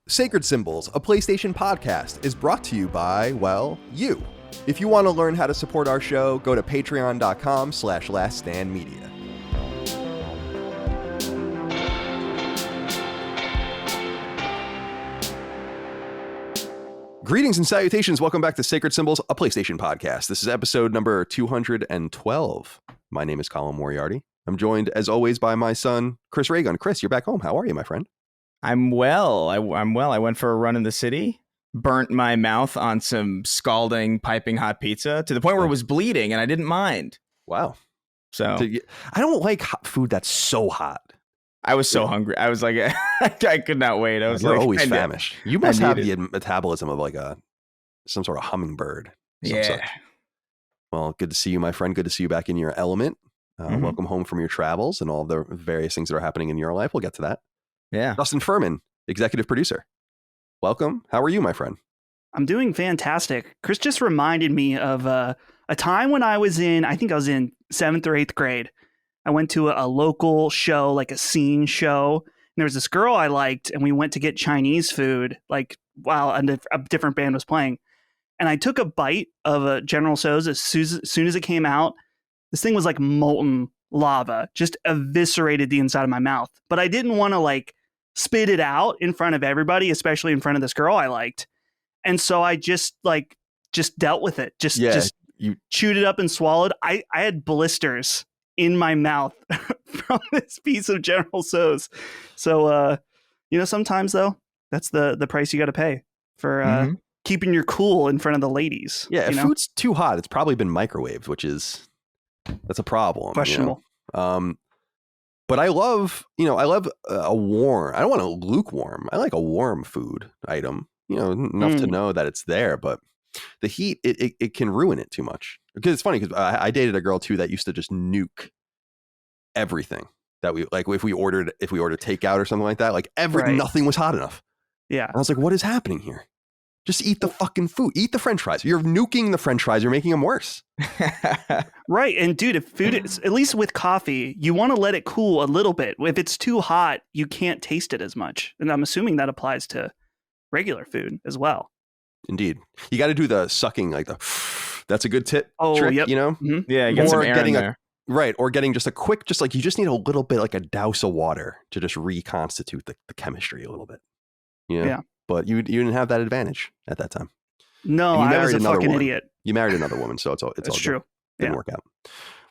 Sacred Symbols, a PlayStation podcast, is brought to you by, well, you. If you want to learn how to support our show, go to patreon.com/laststandmedia. Greetings and salutations. Welcome back to Sacred Symbols, a PlayStation podcast. This is episode number 212. My name is Colin Moriarty. I'm joined, as always, by my son, Chris Raygun. Chris, you're back home. How are you, my friend? I'm well. I'm well. I went for a run in the city, burnt my mouth on some scalding, piping hot pizza to the point where it was bleeding, and I didn't mind. Wow. So I don't like food that's so hot. I was so hungry. I was like, I could not wait. I was You're like, always famished. You must have the metabolism of like some sort of hummingbird. Yeah. Such. Well, good to see you, my friend. Good to see you back in your element. Welcome home from your travels and all the various things that are happening in your life. We'll get to that. Yeah. Dustin Furman, executive producer. Welcome. How are you, my friend? I'm doing fantastic. Chris just reminded me of a time when I was in 7th or 8th grade. I went to a local show, like a scene show. And there was this girl I liked, and we went to get Chinese food, like while a different band was playing. And I took a bite of a General Tso's as soon as it came out. This thing was like molten lava, just eviscerated the inside of my mouth. But I didn't want to like spit it out in front of everybody, especially in front of this girl I liked. And so I just dealt with it. Just you chewed it up and swallowed. I had blisters in my mouth from this piece of General Tso's. So sometimes though, that's the price you got to pay for keeping your cool in front of the ladies. Yeah, if food's too hot, it's probably been microwaved, that's a problem. Questionable. But I love a warm. I don't want a lukewarm. I like a warm food item. Enough to know that it's there, but the heat it can ruin it too much. Because it's funny because I dated a girl too that used to just nuke everything that we like. If we ordered takeout or something like that, like nothing was hot enough. Yeah, and I was like, what is happening here? Just eat the fucking food. Eat the French fries. You're nuking the French fries. You're making them worse. Right. And dude, if food is, at least with coffee, you want to let it cool a little bit. If it's too hot, you can't taste it as much. And I'm assuming that applies to regular food as well. Indeed. You got to do the sucking, like that's a good trick, yep. Mm-hmm. Yeah, get some air in there. Right. Or getting just a quick, you just need a little bit, like a douse of water to just reconstitute the chemistry a little bit. Yeah. But you didn't have that advantage at that time. No, I was a fucking idiot. You married another woman, so it's all true. Didn't work out.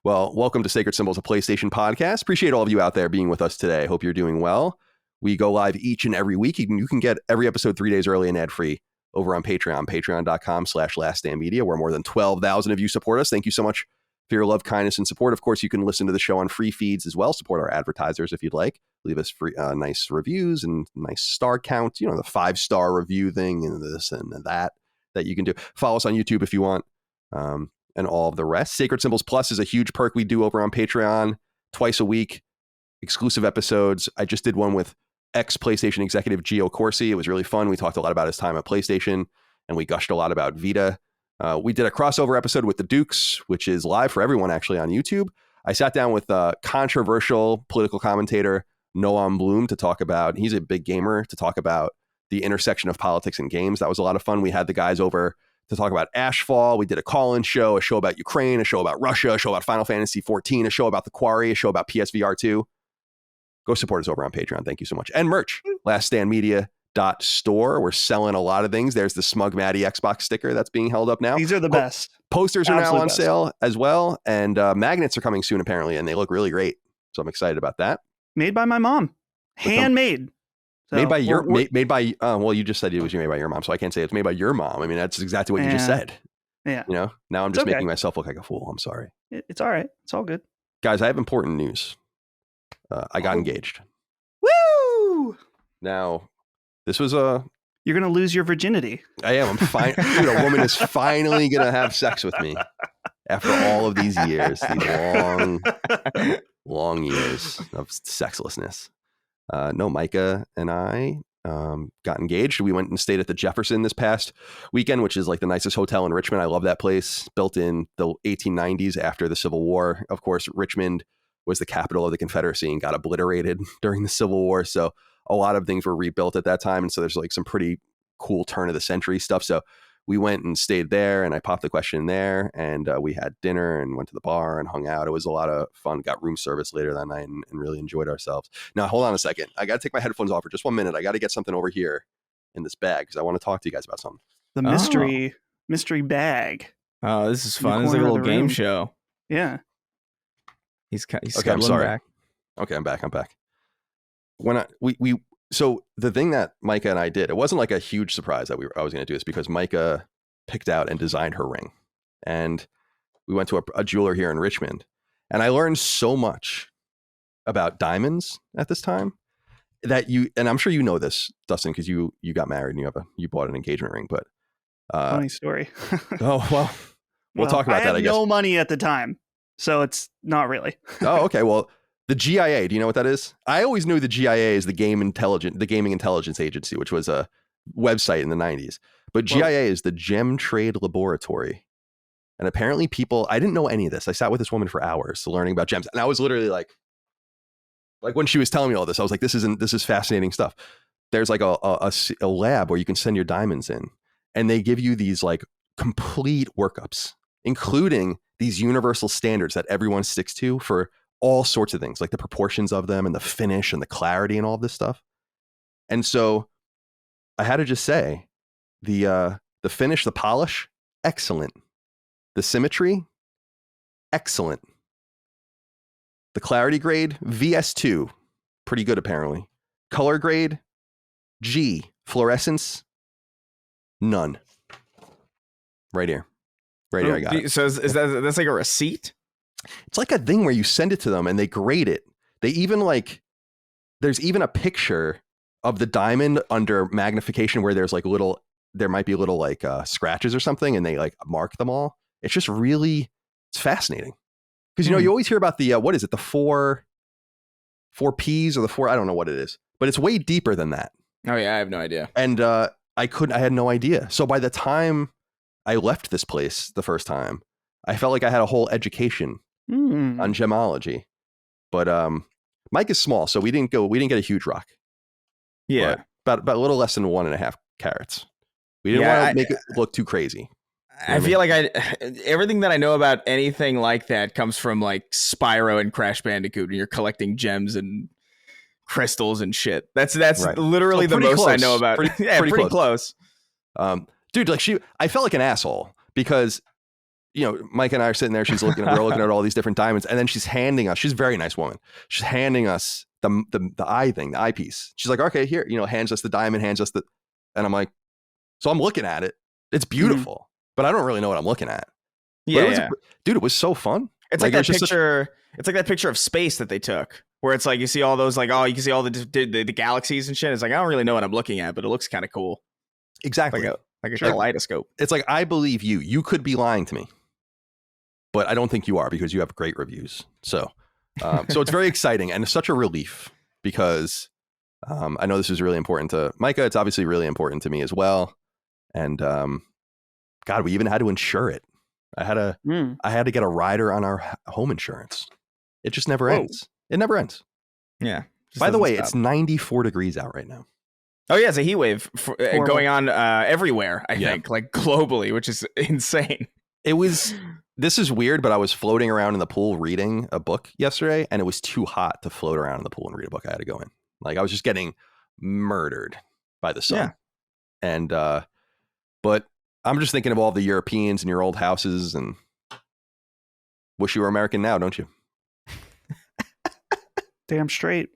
Well, welcome to Sacred Symbols, a PlayStation podcast. Appreciate all of you out there being with us today. Hope you're doing well. We go live each and every week. You can get every episode 3 days early and ad-free over on Patreon, patreon.com/laststandmedia, where more than 12,000 of you support us. Thank you so much for your love, kindness, and support. Of course, you can listen to the show on free feeds as well. Support our advertisers if you'd like. Leave us free, nice reviews and nice star count. The 5-star review thing and this and that you can do. Follow us on YouTube if you want, and all of the rest. Sacred Symbols Plus is a huge perk we do over on Patreon twice a week. Exclusive episodes. I just did one with ex-PlayStation executive Gio Corsi. It was really fun. We talked a lot about his time at PlayStation, and we gushed a lot about Vita. We did a crossover episode with the Dukes, which is live for everyone actually on YouTube. I sat down with a controversial political commentator, Noam Bloom, to talk about, he's a big gamer, to talk about the intersection of politics and games. That was a lot of fun. We had the guys over to talk about Ashfall. We did a call-in show, a show about Ukraine, a show about Russia, a show about Final Fantasy 14, a show about The Quarry, a show about PSVR 2. Go support us over on Patreon. Thank you so much. And merch, laststandmedia.store. We're selling a lot of things. There's the Smug Maddie Xbox sticker that's being held up now. These are the best. Posters are now on sale as well. And magnets are coming soon, apparently, and they look really great. So I'm excited about that. Made by my mom. Handmade. So, made by well, you just said it was made by your mom, so I can't say it's made by your mom. I mean, that's exactly what you just said. Yeah. Now I'm just making myself look like a fool. I'm sorry. It's all right. It's all good. Guys, I have important news. I got engaged. Woo! Now, this was You're going to lose your virginity. I am. I'm fine. Dude, a woman is finally going to have sex with me after all of these years, these long years of sexlessness. No, Micah and I got engaged. We went and stayed at the Jefferson this past weekend, which is like the nicest hotel in Richmond. I love that place. Built in the 1890s after the Civil War. Of course, Richmond was the capital of the Confederacy and got obliterated during the Civil War. So a lot of things were rebuilt at that time. And so there's like some pretty cool turn of the century stuff. So we went and stayed there, and I popped the question there, and we had dinner and went to the bar and hung out. It was a lot of fun. Got room service later that night and really enjoyed ourselves. Now, hold on a second. I got to take my headphones off for just 1 minute. I got to get something over here in this bag because I want to talk to you guys about something. The mystery bag. Oh, this is fun. the It's like a corner of little the game room. show. Yeah. He's Okay, I'm scuttling sorry. back. Okay, I'm back. When so the thing that Micah and I did, it wasn't like a huge surprise that I was going to do this because Micah picked out and designed her ring, and we went to a jeweler here in Richmond, and I learned so much about diamonds at this time that and I'm sure you know this, Dustin, because you got married and you bought an engagement ring, but Funny story. oh well, we'll talk about that. I had guess no money at the time, so it's not really. Oh, okay. Well, the GIA, do you know what that is? I always knew the GIA is the Gaming Intelligence Agency, which was a website in the 90s. But GIA is the Gem Trade Laboratory. And apparently I didn't know any of this. I sat with this woman for hours learning about gems. And I was literally like when she was telling me all this, I was like, this is fascinating stuff. There's like a lab where you can send your diamonds in, and they give you these like complete workups, including these universal standards that everyone sticks to for all sorts of things, like the proportions of them and the finish and the clarity and all of this stuff. And so I had to just say the finish, the polish, excellent. The symmetry, excellent. The clarity grade, VS2, pretty good apparently. Color grade, G. Fluorescence, none. Right here. Right here, I got it. So that's like a receipt? It's like a thing where you send it to them and they grade it. They even there's even a picture of the diamond under magnification where there might be little like scratches or something, and they like mark them all. It's just it's fascinating. Because, you always hear about the, what is it? The four Ps or the four, I don't know what it is, but it's way deeper than that. Oh yeah, I have no idea. And I had no idea. So by the time I left this place the first time, I felt like I had a whole education on gemology. But Mike is small, so we didn't get a huge rock. Yeah. But about a little less than 1.5 carats. We didn't want to make it look too crazy. I feel like everything that I know about anything like that comes from like Spyro and Crash Bandicoot, and you're collecting gems and crystals and shit. That's right. Literally the most close. I know about. Pretty close. Dude, like I felt like an asshole because, Mike and I are sitting there. We're looking at all these different diamonds, and then she's handing us. She's a very nice woman. She's handing us the eye thing, the eyepiece. She's like, okay, here, hands us the diamond, and I'm like, so I'm looking at it. It's beautiful, but I don't really know what I'm looking at. Yeah, dude, it was so fun. It's like that picture. It's like that picture of space that they took, where it's like you see all those you can see all the galaxies and shit. It's like I don't really know what I'm looking at, but it looks kind of cool. Exactly, like a kaleidoscope. It's like I believe you. You could be lying to me, but I don't think you are because you have great reviews. So it's very exciting and such a relief because I know this is really important to Micah. It's obviously really important to me as well. And God, we even had to insure it. I had to get a rider on our home insurance. It just never ends. It never ends. Yeah. By the way, it's 94 degrees out right now. Oh yeah, it's a heat wave going on everywhere. I think like globally, which is insane. This is weird, but I was floating around in the pool reading a book yesterday, and it was too hot to float around in the pool and read a book. I had to go in. Like I was just getting murdered by the sun. Yeah. And but I'm just thinking of all the Europeans in your old houses and wish you were American now, don't you? Damn straight.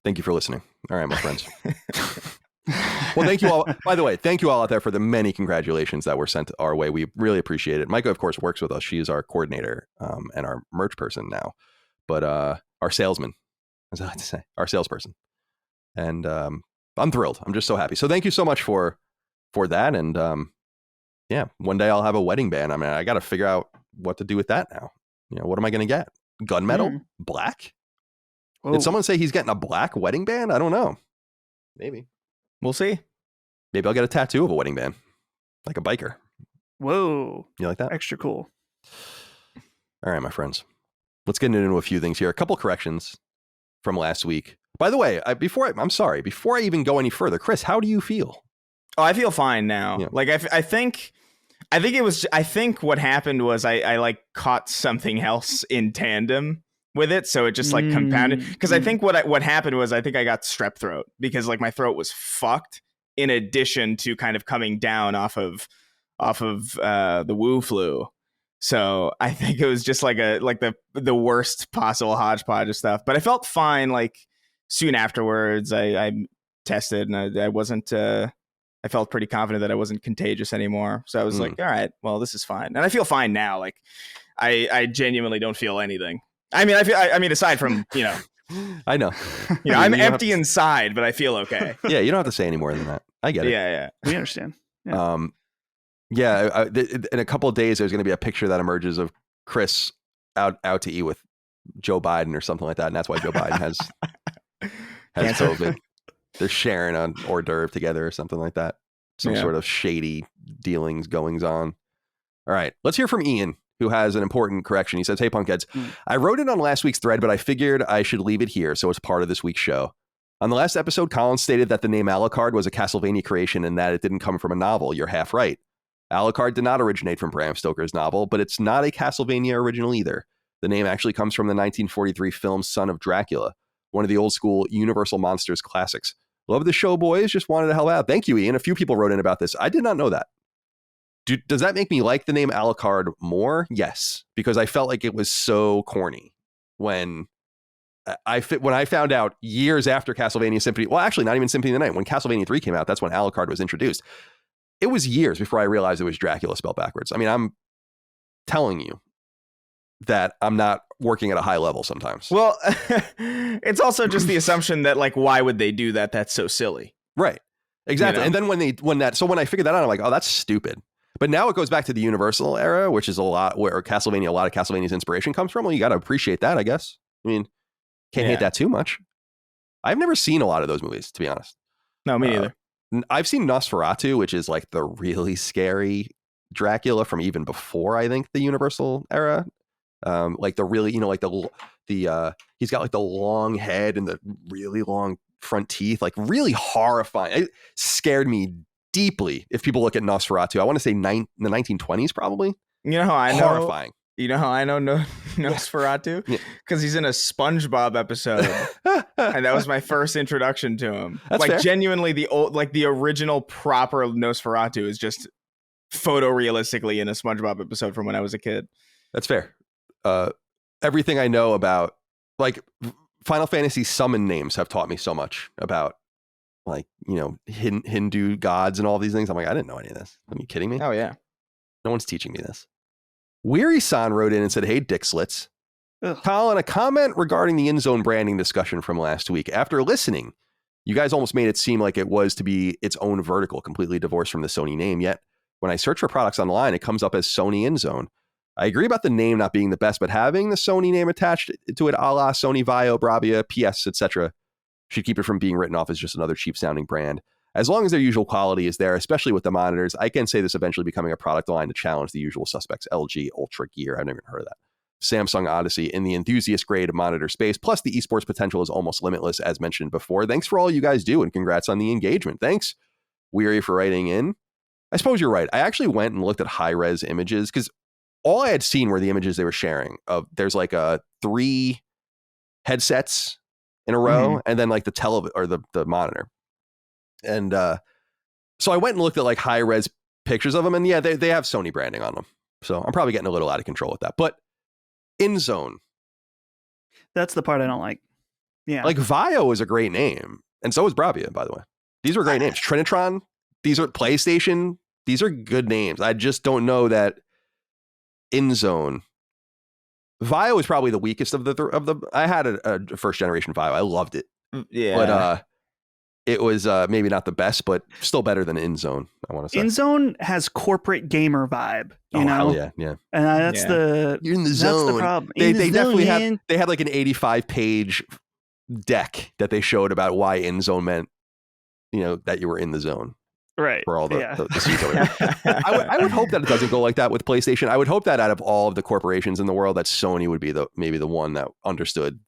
Thank you for listening. All right, my friends. Well, thank you all. By the way, thank you all out there for the many congratulations that were sent our way. We really appreciate it. Micah, of course, works with us. She is our coordinator and our merch person now, but our salesman, as I like to say, our salesperson. And I'm thrilled. I'm just so happy. So thank you so much for that. And one day I'll have a wedding band. I mean, I got to figure out what to do with that now. What am I going to get? Gunmetal? Black? Whoa. Did someone say he's getting a black wedding band? I don't know. Maybe. We'll see. Maybe I'll get a tattoo of a wedding band, like a biker. Whoa. You like that? Extra cool. All right, my friends. Let's get into a few things here. A couple corrections from last week. By the way, before I even go any further, Chris, how do you feel? Oh, I feel fine now. Yeah. Like I think what happened was I like caught something else in tandem with it, so it just like compounded. Because I think what happened was I think I got strep throat because like my throat was fucked. In addition to kind of coming down off of the Wu flu. So I think it was just like the worst possible hodgepodge of stuff. But I felt fine. Like soon afterwards, I tested and I wasn't. I felt pretty confident that I wasn't contagious anymore. So I was like, all right, well, this is fine, and I feel fine now. Like I genuinely don't feel anything. I mean, aside from I know. I'm empty inside, but I feel okay. Yeah, you don't have to say any more than that. I get it. Yeah, we understand. Yeah. In a couple of days, there's going to be a picture that emerges of Chris out to eat with Joe Biden or something like that, and that's why Joe Biden has COVID. They're sharing an hors d'oeuvre together or something like that. Some sort of shady goings on. All right, let's hear from Ian, who has an important correction. He says, "Hey, Punkheads, I wrote it on last week's thread, but I figured I should leave it here so it's part of this week's show. On the last episode, Colin stated that the name Alucard was a Castlevania creation and that it didn't come from a novel. You're half right. Alucard did not originate from Bram Stoker's novel, but it's not a Castlevania original either. The name actually comes from the 1943 film Son of Dracula, one of the old school Universal Monsters classics. Love the show, boys. Just wanted to help out. Thank you, Ian. A few people wrote in about this. I did not know that. Does that make me like the name Alucard more? Yes, because I felt like it was so corny when I found out years after Castlevania Symphony. Well, actually, not even Symphony of the Night. When Castlevania 3 came out, that's when Alucard was introduced. It was years before I realized it was Dracula spelled backwards. I mean, I'm telling you that I'm not working at a high level sometimes. Well, it's also just the assumption that like, why would they do that? That's so silly. Right. Exactly. And then when I figured that out, I'm like, oh, that's stupid. But now it goes back to the Universal era, which is a lot where a lot of Castlevania's inspiration comes from. Well, you got to appreciate that, I guess. I mean, can't hate that too much. I've never seen a lot of those movies, to be honest. No, me neither. I've seen Nosferatu, which is like the really scary Dracula from even before, I think, the Universal era. Like the really, like the he's got like the long head and the really long front teeth, like really horrifying. It scared me deeply. If people look at Nosferatu, I want to say the 1920s, probably. You know how I know? Horrifying. You know how I know Nosferatu? Because he's in a SpongeBob episode, and that was my first introduction to him. That's like fair. Genuinely, the original proper Nosferatu is just photorealistically in a SpongeBob episode from when I was a kid. That's fair. Everything I know about like Final Fantasy summon names have taught me so much about like Hindu gods and all these things. I'm like, I didn't know any of this. Are you kidding me? Oh yeah, no one's teaching me this. Weary-san wrote in and said, "Hey, Dick Slits. Colin, a comment regarding the INZONE branding discussion from last week. After listening, you guys almost made it seem like it was to be its own vertical, completely divorced from the Sony name. Yet, when I search for products online, it comes up as Sony INZONE. I agree about the name not being the best, but having the Sony name attached to it, a la Sony Vaio, Bravia, PS, etc., should keep it from being written off as just another cheap-sounding brand. As long as their usual quality is there, especially with the monitors, I can say this eventually becoming a product line to challenge the usual suspects, LG, Ultra Gear, I've never even heard of that, Samsung Odyssey, in the enthusiast-grade monitor space. Plus, the esports potential is almost limitless, as mentioned before. Thanks for all you guys do, and congrats on the engagement. Thanks, Weary, for writing in. I suppose you're right. I actually went and looked at high-res images, because all I had seen were the images they were sharing. There's like 3 headsets in a row, and then like the monitor. And so I went and looked at like high res pictures of them, and they have Sony branding on them. So I'm probably getting a little out of control with that. But INZONE, that's the part I don't like. Yeah, like Vaio is a great name, and so is Bravia, by the way. These are great names. Trinitron, these are PlayStation. These are good names. I just don't know that INZONE. Vaio is probably the weakest of the. I had a first generation Vaio. I loved it. Yeah, but it was maybe not the best, but still better than INZONE, I want to say. INZONE has corporate gamer vibe, you know? Hell yeah. And that's you're in the zone. That's the problem. They definitely had like an 85-page deck that they showed about why INZONE meant, that you were in the zone. Right. For all the seats over there. I would hope that it doesn't go like that with PlayStation. I would hope that out of all of the corporations in the world, that Sony would be maybe the one that understood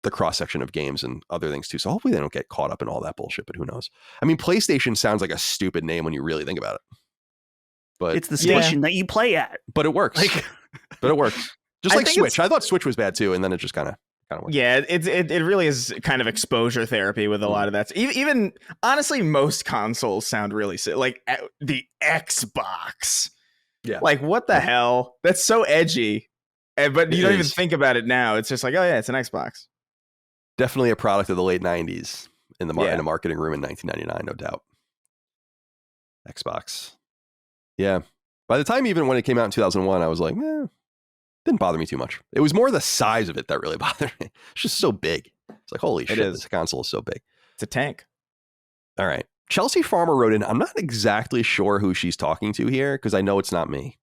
the cross section of games and other things too. So hopefully they don't get caught up in all that bullshit, but who knows? I mean, PlayStation sounds like a stupid name when you really think about it. But it's the station that you play at. But it works. But it works. Just like Switch. I thought Switch was bad too, and then it just kind of works. Yeah, it really is kind of exposure therapy with a lot of that. Even honestly, most consoles sound really like the Xbox. Yeah. Like, what the hell? That's so edgy. But you don't even think about it now. It's just like, oh yeah, it's an Xbox. Definitely a product of the late 90s in the marketing room in 1999, no doubt. Xbox. Yeah. By the time even when it came out in 2001, I was like, didn't bother me too much. It was more the size of it that really bothered me. It's just so big. It's like, holy shit, this console is so big. It's a tank. All right. Chelsea Farmer wrote in, I'm not exactly sure who she's talking to here because I know it's not me.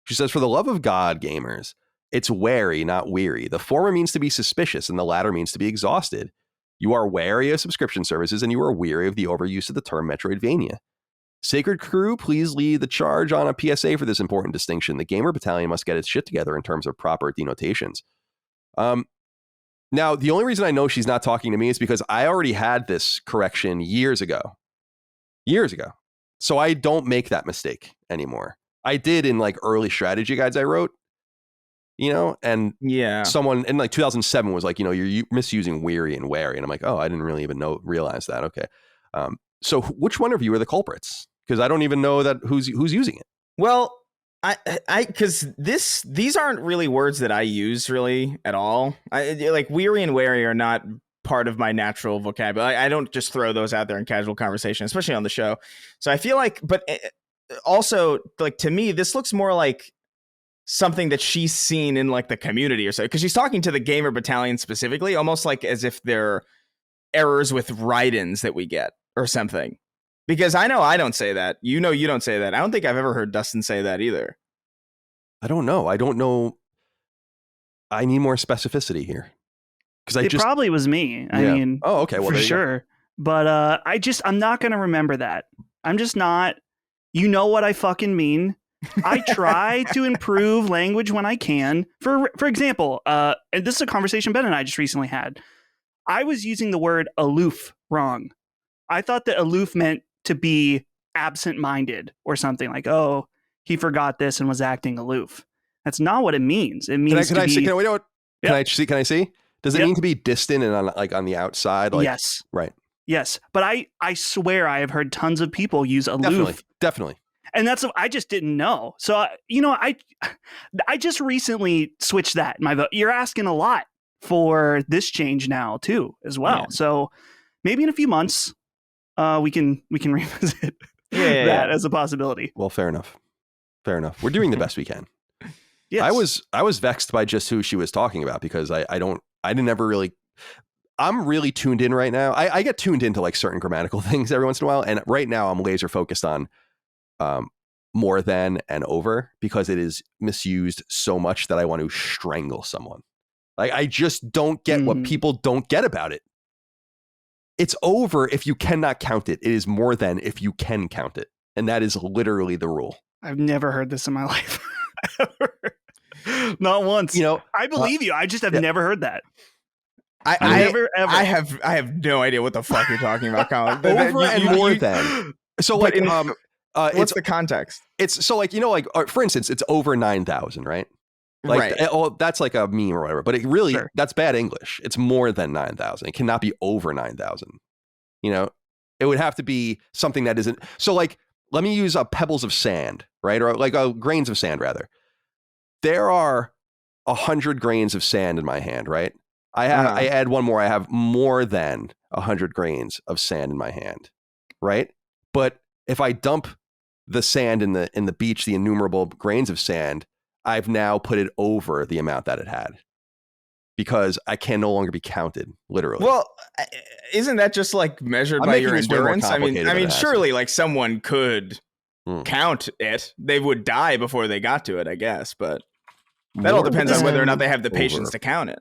She says, for the love of God, gamers, it's wary, not weary. The former means to be suspicious and the latter means to be exhausted. You are wary of subscription services and you are weary of the overuse of the term Metroidvania. Sacred Crew, please lead the charge on a PSA for this important distinction. The Gamer Battalion must get its shit together in terms of proper denotations. Now, the only reason I know she's not talking to me is because I already had this correction years ago. So I don't make that mistake anymore. I did in like early strategy guides I wrote, and someone in like 2007 was like, you're misusing weary and wary. And I'm like, oh, I didn't really even realize that. Okay. So which one of you are the culprits? Because I don't even know that who's using it. Well, because these aren't really words that I use really at all. Like weary and wary are not part of my natural vocabulary. I don't just throw those out there in casual conversation, especially on the show. So I feel like, but also like to me, this looks more like something that she's seen in like the community or so, because she's talking to the Gamer Battalion specifically, almost like as if they're errors with write-ins that we get or something. Because I know I don't say that. You don't say that. I don't think I've ever heard Dustin say that either. I don't know. I need more specificity here. Because it probably was me. I mean, oh, okay, well, for sure. But I'm not going to remember that. I'm just not. You know what I fucking mean. I try to improve language when I can. For example, and this is a conversation Ben and I just recently had. I was using the word aloof wrong. I thought that aloof meant to be absent-minded or something like, oh, he forgot this and was acting aloof. That's not what it means. It means Can I see? Does it mean to be distant and on the outside? Like, yes. Right. Yes. But I swear I have heard tons of people use aloof. Definitely. And that's, I just didn't know. So, I just recently switched that in my vote. You're asking a lot for this change now too, as well. Yeah. So maybe in a few months, we can revisit that as a possibility. Well, fair enough. We're doing the best we can. Yes. I was vexed by just who she was talking about because I'm really tuned in right now. I get tuned into like certain grammatical things every once in a while. And right now I'm laser focused on more than and over because it is misused so much that I want to strangle someone. Like, I just don't get what people don't get about it. It's over if you cannot count it. It is more than if you can count it. And that is literally the rule. I've never heard this in my life. Not once. I believe you. I just have never heard that. I have no idea what the fuck you're talking about, Colin. Over and more than. So like, what's the context? It's so like, for instance, it's over 9,000, right? Like, right. That's like a meme or whatever, but it really, that's bad English. It's more than 9,000. It cannot be over 9,000. It would have to be something that isn't. So like, let me use pebbles of sand, right? Or like grains of sand, rather. There are 100 grains of sand in my hand, right? I add one more. I have more than 100 grains of sand in my hand, right? But if I dump the sand in the beach, the innumerable grains of sand, I've now put it over the amount that it had because I can no longer be counted, literally. Well, isn't that just like measured by your endurance? I mean, surely like someone could count it. They would die before they got to it, I guess. But that all depends on whether or not they have the patience to count it.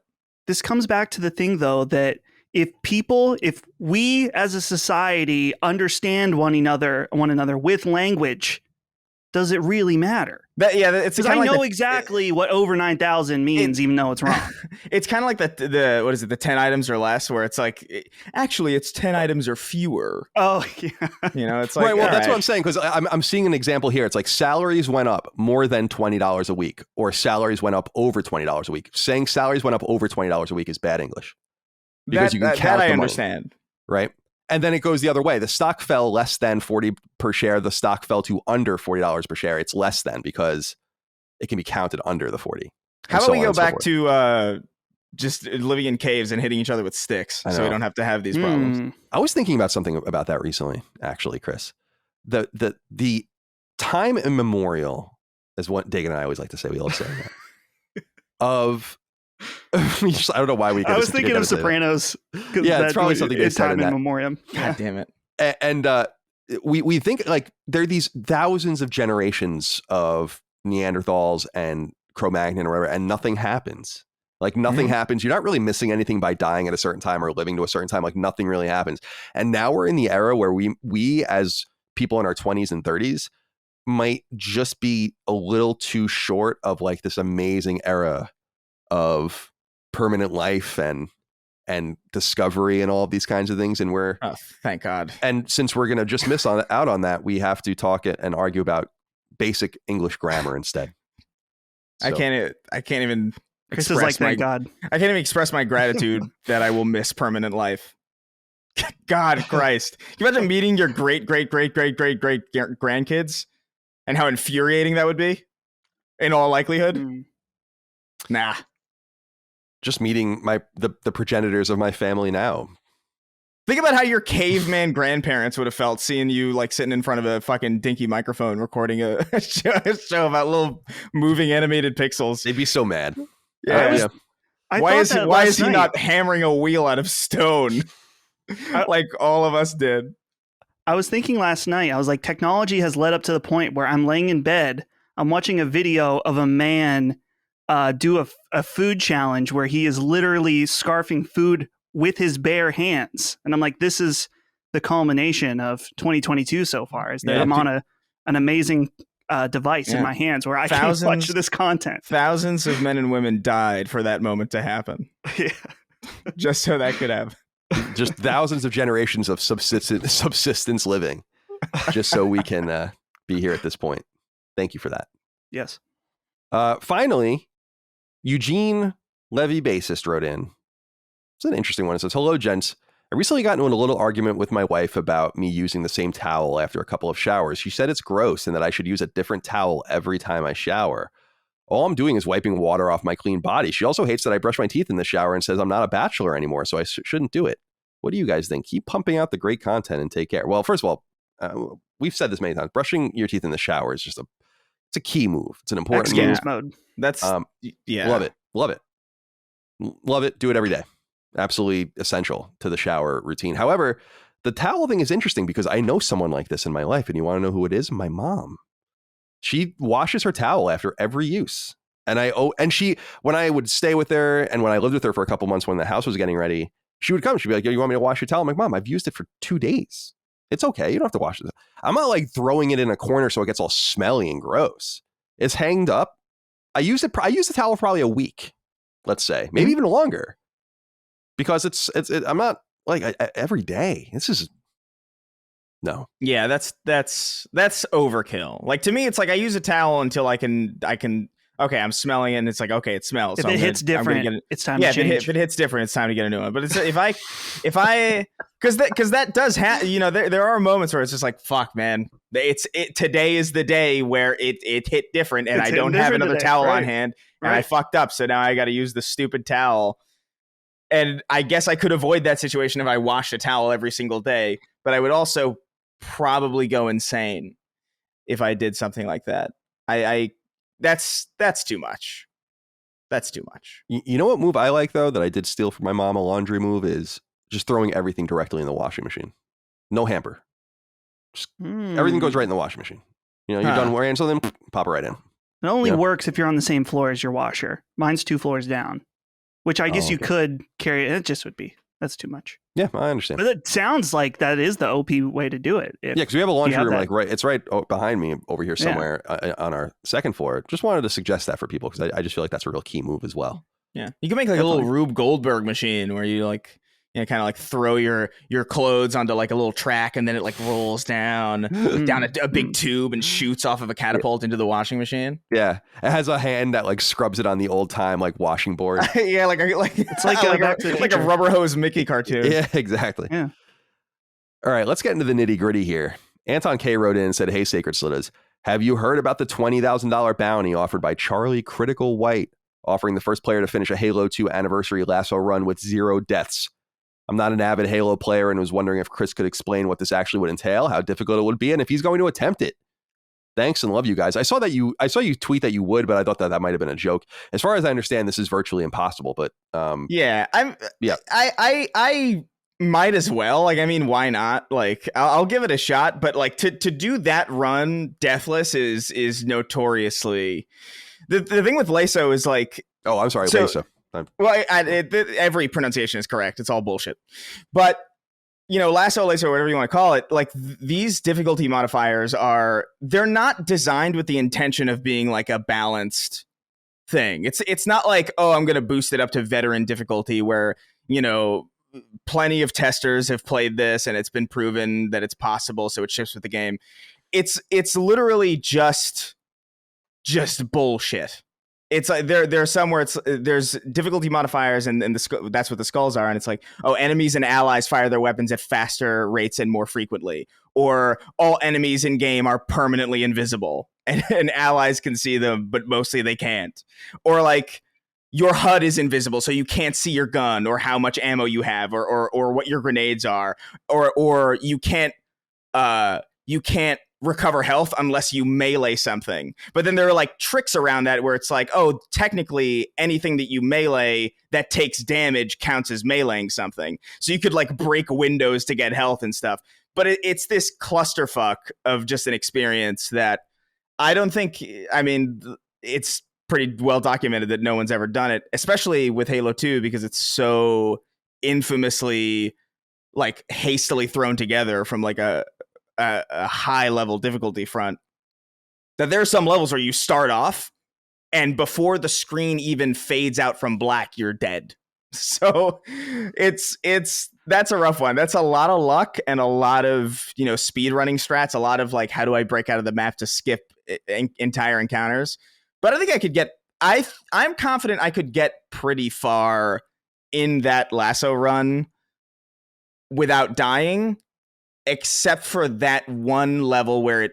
This comes back to the thing, though, that if we as a society understand one another with language, does it really matter? It's because I know exactly what over 9,000 means, even though it's wrong. It's kind of like the what is it, the 10 items or less, where it's like actually it's 10 items or fewer. Oh yeah, it's like right. Well, that's what I'm saying, because I'm seeing an example here. It's like salaries went up more than $20 a week, or salaries went up over $20 a week. Saying salaries went up over $20 a week is bad English, because you can count that I the understand, money, right? And then it goes the other way. The stock fell less than 40 per share. The stock fell to under $40 per share. It's less than because it can be counted under the 40. How about we go back to just living in caves and hitting each other with sticks so we don't have to have these problems? I was thinking about something about that recently, actually, Chris. The time immemorial is what Dagan and I always like to say. We love saying that. Of I don't know why we. I was thinking of Sopranos. Yeah, it's probably something they said in memoriam. God damn it! And we think like there are these thousands of generations of Neanderthals and Cro-Magnon or whatever, and nothing happens. Like nothing happens. You're not really missing anything by dying at a certain time or living to a certain time. Like nothing really happens. And now we're in the era where we as people in our 20s and 30s might just be a little too short of like this amazing era of permanent life and discovery and all of these kinds of things. And we're thank God. And since we're gonna just miss out on that, we have to talk it and argue about basic English grammar instead. So. I can't even. Chris is like, thank God. I can't even express my gratitude that I will miss permanent life. God Christ! Can you imagine meeting your great grandkids and how infuriating that would be? In all likelihood, nah. Just meeting the progenitors of my family now. Think about how your caveman grandparents would have felt seeing you like sitting in front of a fucking dinky microphone recording a show about little moving animated pixels. They'd be so mad. Yeah. Why is he not hammering a wheel out of stone like all of us did? I was thinking last night, I was like, technology has led up to the point where I'm laying in bed, I'm watching a video of a man do a food challenge where he is literally scarfing food with his bare hands. And I'm like, this is the culmination of 2022 so far, is that I'm on an amazing device in my hands where I can watch this content. Thousands of men and women died for that moment to happen. Yeah. Just so that could happen. Just thousands of generations of subsistence living, just so we can be here at this point. Thank you for that. Yes. Finally, Eugene Levy Bassist wrote in. It's an interesting one. It says, hello, gents. I recently got into a little argument with my wife about me using the same towel after a couple of showers. She said it's gross and that I should use a different towel every time I shower. All I'm doing is wiping water off my clean body. She also hates that I brush my teeth in the shower and says I'm not a bachelor anymore, so I shouldn't do it. What do you guys think? Keep pumping out the great content and take care. Well, first of all, we've said this many times. Brushing your teeth in the shower is just it's a key move. It's an important move. Mode. That's love it. Do it every day. Absolutely essential to the shower routine. However, the towel thing is interesting because I know someone like this in my life, and you want to know who it is? My mom. She washes her towel after every use. And when I would stay with her and when I lived with her for a couple months when the house was getting ready, she would come. She'd be like, yo, you want me to wash your towel? I'm like, Mom, I've used it for 2 days. It's okay. You don't have to wash it. I'm not like throwing it in a corner so it gets all smelly and gross. It's hanged up. I use the towel for probably a week, let's say, maybe even longer. Because I'm not like every day. This is no. Yeah, that's overkill. Like to me, it's like I use a towel until I can. Okay, I'm smelling it, and it's like okay, it smells. If it hits different, it's time to change. If it hits different, it's time to get a new one. But it's if I because that does happen. You know, there are moments where it's just like fuck, man. Today is the day where it hit different, and I don't have another towel on hand, and I fucked up. So now I got to use the stupid towel. And I guess I could avoid that situation if I washed a towel every single day, but I would also probably go insane if I did something like that. That's too much. That's too much. You know what move I like though that I did steal from my mom, a laundry move, is just throwing everything directly in the washing machine. No hamper. Just everything goes right in the washing machine. You know, you're done wearing something, pop it right in. It only works if you're on the same floor as your washer. Mine's 2 floors down. Which I guess you could carry. It just would be That's too much. Yeah, I understand. But it sounds like that is the OP way to do it. Yeah, because we have a laundry room it's right behind me over here somewhere on our second floor. Just wanted to suggest that for people because I just feel like that's a real key move as well. Yeah, you can make like a little Rube Goldberg machine where you like, kind of like throw your clothes onto like a little track and then it like rolls down a big tube and shoots off of a catapult into the washing machine. Yeah, it has a hand that like scrubs it on the old time like washing board. Yeah, it's like a rubber hose Mickey cartoon. Yeah, exactly. Yeah. All right, let's get into the nitty gritty here. Anton K wrote in and said, "Hey, Sacred Slittas, have you heard about the $20,000 bounty offered by Charlie Critical White, offering the first player to finish a Halo 2 anniversary lasso run with 0 deaths? I'm not an avid Halo player and was wondering if Chris could explain what this actually would entail, how difficult it would be, and if he's going to attempt it. Thanks and love you guys." I saw you tweet that you would, but I thought that might have been a joke. As far as I understand, this is virtually impossible. But I might as well. Like, I mean, why not? Like, I'll give it a shot. But like to do that run deathless is notoriously the thing with lasso is like. Oh, I'm sorry, lasso. Well, every pronunciation is correct. It's all bullshit. But, lasso, whatever you want to call it, like these difficulty modifiers they're not designed with the intention of being like a balanced thing. It's not like, oh, I'm going to boost it up to veteran difficulty where, plenty of testers have played this and it's been proven that it's possible. So it ships with the game. It's literally just bullshit. It's like there's somewhere there's difficulty modifiers and that's what the skulls are. And it's like, oh, enemies and allies fire their weapons at faster rates and more frequently, or all enemies in game are permanently invisible and allies can see them, but mostly they can't. Or like your HUD is invisible, so you can't see your gun or how much ammo you have or what your grenades are, or you can't recover health unless you melee something. But then there are like tricks around that where it's like, oh, technically anything that you melee that takes damage counts as meleeing something. So you could like break windows to get health and stuff. But it's this clusterfuck of just an experience that I don't think, I mean, it's pretty well documented that no one's ever done it, especially with Halo 2, because it's so infamously like hastily thrown together from like a high level difficulty front, that there are some levels where you start off and before the screen even fades out from black, you're dead. So that's a rough one. That's a lot of luck and a lot of, speed running strats, a lot of like, how do I break out of the map to skip entire encounters? But I think I'm confident I could get pretty far in that lasso run without dying, except for that one level where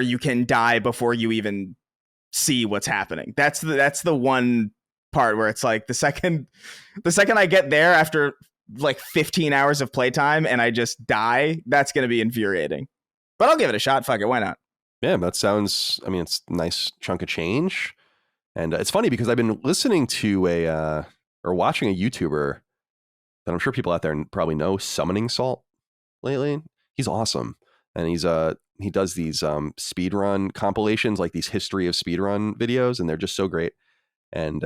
you can die before you even see what's happening. That's the one part where it's like the second I get there after like 15 hours of playtime and I just die, that's going to be infuriating. But I'll give it a shot. Fuck it, why not? Yeah, that sounds, I mean, it's a nice chunk of change. And it's funny because I've been listening to or watching a YouTuber that I'm sure people out there probably know, Summoning Salt, lately. He's awesome. And he does these speedrun compilations, like these history of speedrun videos, and they're just so great. And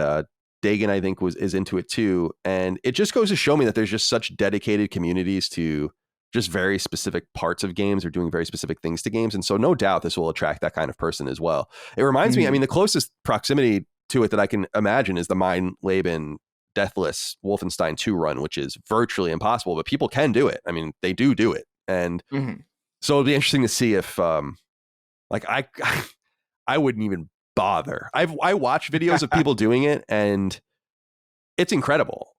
Dagan, I think, is into it too. And it just goes to show me that there's just such dedicated communities to just very specific parts of games or doing very specific things to games. And so no doubt this will attract that kind of person as well. It reminds me, I mean, the closest proximity to it that I can imagine is the Mein Leben Deathless Wolfenstein 2 run, which is virtually impossible, but people can do it. I mean, they do it. And so it'll be interesting to see if like I wouldn't even bother. I watch videos of people doing it and it's incredible.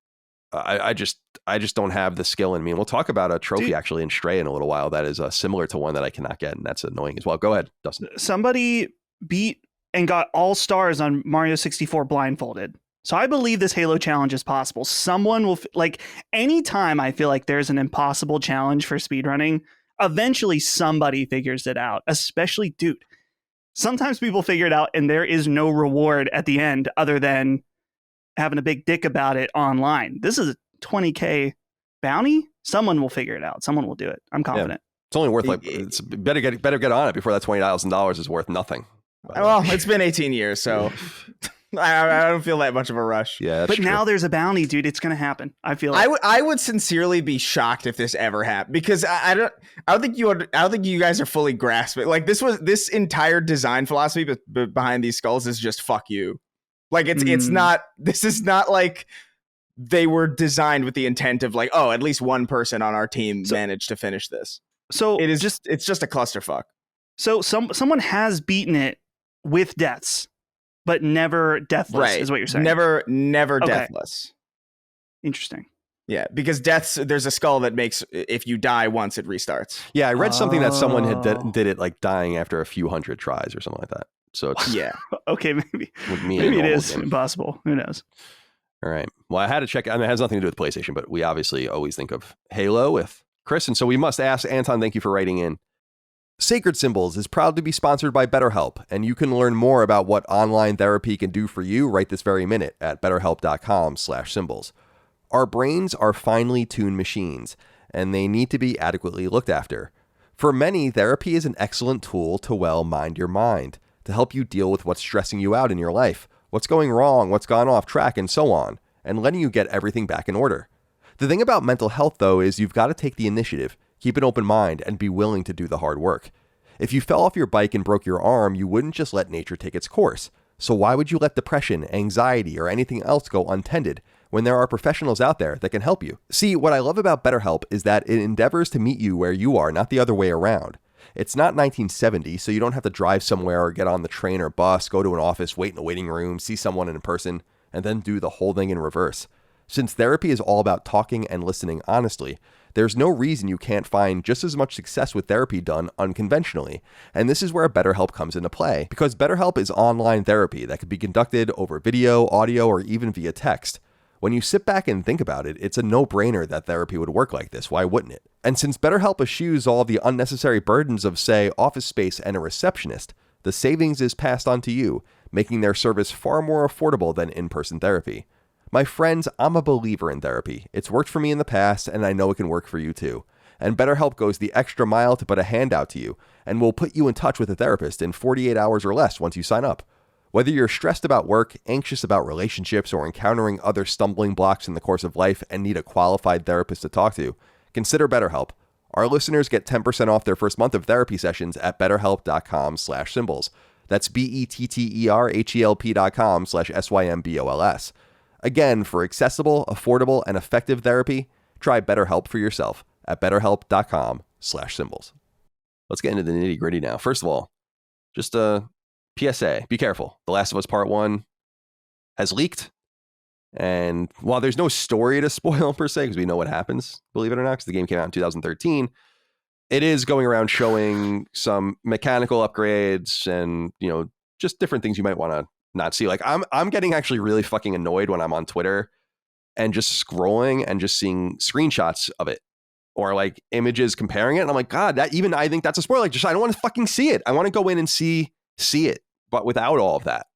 I just don't have the skill in me. And we'll talk about a trophy actually in Stray in a little while that is similar to one that I cannot get, and that's annoying as well. Go ahead, Dustin. Somebody beat and got all stars on Mario 64 blindfolded. So I believe this Halo challenge is possible. Someone will like anytime I feel like there's an impossible challenge for speedrunning, eventually somebody figures it out, especially dude. Sometimes people figure it out and there is no reward at the end other than having a big dick about it online. This is a 20K bounty. Someone will figure it out. Someone will do it. I'm confident. Yeah. It's only worth like it's better get on it before that $20,000 is worth nothing. Well, it's been 18 years, so I don't feel that much of a rush. Yeah, but now there's a bounty, dude. It's gonna happen. I feel like I would sincerely be shocked if this ever happened, because I don't think you guys are fully grasping. Like this entire design philosophy behind these skulls is just fuck you. Like it's not. This is not like they were designed with the intent of like, oh, at least one person on our team managed to finish this. So it's just a clusterfuck. So someone has beaten it with deaths, but never deathless, right. is what you're saying. Never okay. Deathless. Interesting. Yeah, because there's a skull that makes, if you die once, it restarts. Yeah, I read something that someone had did it like dying after a few hundred tries or something like that. So it's okay, maybe it is impossible. Who knows? All right. Well, I had to check. I mean, it has nothing to do with PlayStation, but we obviously always think of Halo with Chris, and so we must ask Anton. Thank you for writing in. Sacred Symbols is proud to be sponsored by BetterHelp, and you can learn more about what online therapy can do for you right this very minute at betterhelp.com/symbols. Our brains are finely tuned machines, and they need to be adequately looked after. For many, therapy is an excellent tool to mind your mind, to help you deal with what's stressing you out in your life, what's going wrong, what's gone off track, and so on, and letting you get everything back in order. The thing about mental health, though, is you've got to take the initiative, keep an open mind, and be willing to do the hard work. If you fell off your bike and broke your arm, you wouldn't just let nature take its course. So why would you let depression, anxiety, or anything else go untended when there are professionals out there that can help you? See, what I love about BetterHelp is that it endeavors to meet you where you are, not the other way around. It's not 1970, so you don't have to drive somewhere or get on the train or bus, go to an office, wait in a waiting room, see someone in person, and then do the whole thing in reverse. Since therapy is all about talking and listening honestly, there's no reason you can't find just as much success with therapy done unconventionally. And this is where BetterHelp comes into play, because BetterHelp is online therapy that can be conducted over video, audio, or even via text. When you sit back and think about it, it's a no-brainer that therapy would work like this. Why wouldn't it? And since BetterHelp eschews all the unnecessary burdens of, say, office space and a receptionist, the savings is passed on to you, making their service far more affordable than in-person therapy. My friends, I'm a believer in therapy. It's worked for me in the past, and I know it can work for you too. And BetterHelp goes the extra mile to put a hand out to you, and will put you in touch with a therapist in 48 hours or less once you sign up. Whether you're stressed about work, anxious about relationships, or encountering other stumbling blocks in the course of life and need a qualified therapist to talk to, consider BetterHelp. Our listeners get 10% off their first month of therapy sessions at betterhelp.com/symbols. That's BetterHelp.com/SYMBOLS. Again, for accessible, affordable, and effective therapy, try BetterHelp for yourself at betterhelp.com/symbols. Let's get into the nitty gritty now. First of all, just a PSA, be careful. The Last of Us Part 1 has leaked. And while there's no story to spoil per se, because we know what happens, believe it or not, because the game came out in 2013, it is going around showing some mechanical upgrades and, just different things you might want to not see. Like I'm getting actually really fucking annoyed when I'm on Twitter and just scrolling and just seeing screenshots of it or like images comparing it. And I'm like, God, I think that's a spoiler. Like, I don't want to fucking see it. I want to go in and see it, but without all of that.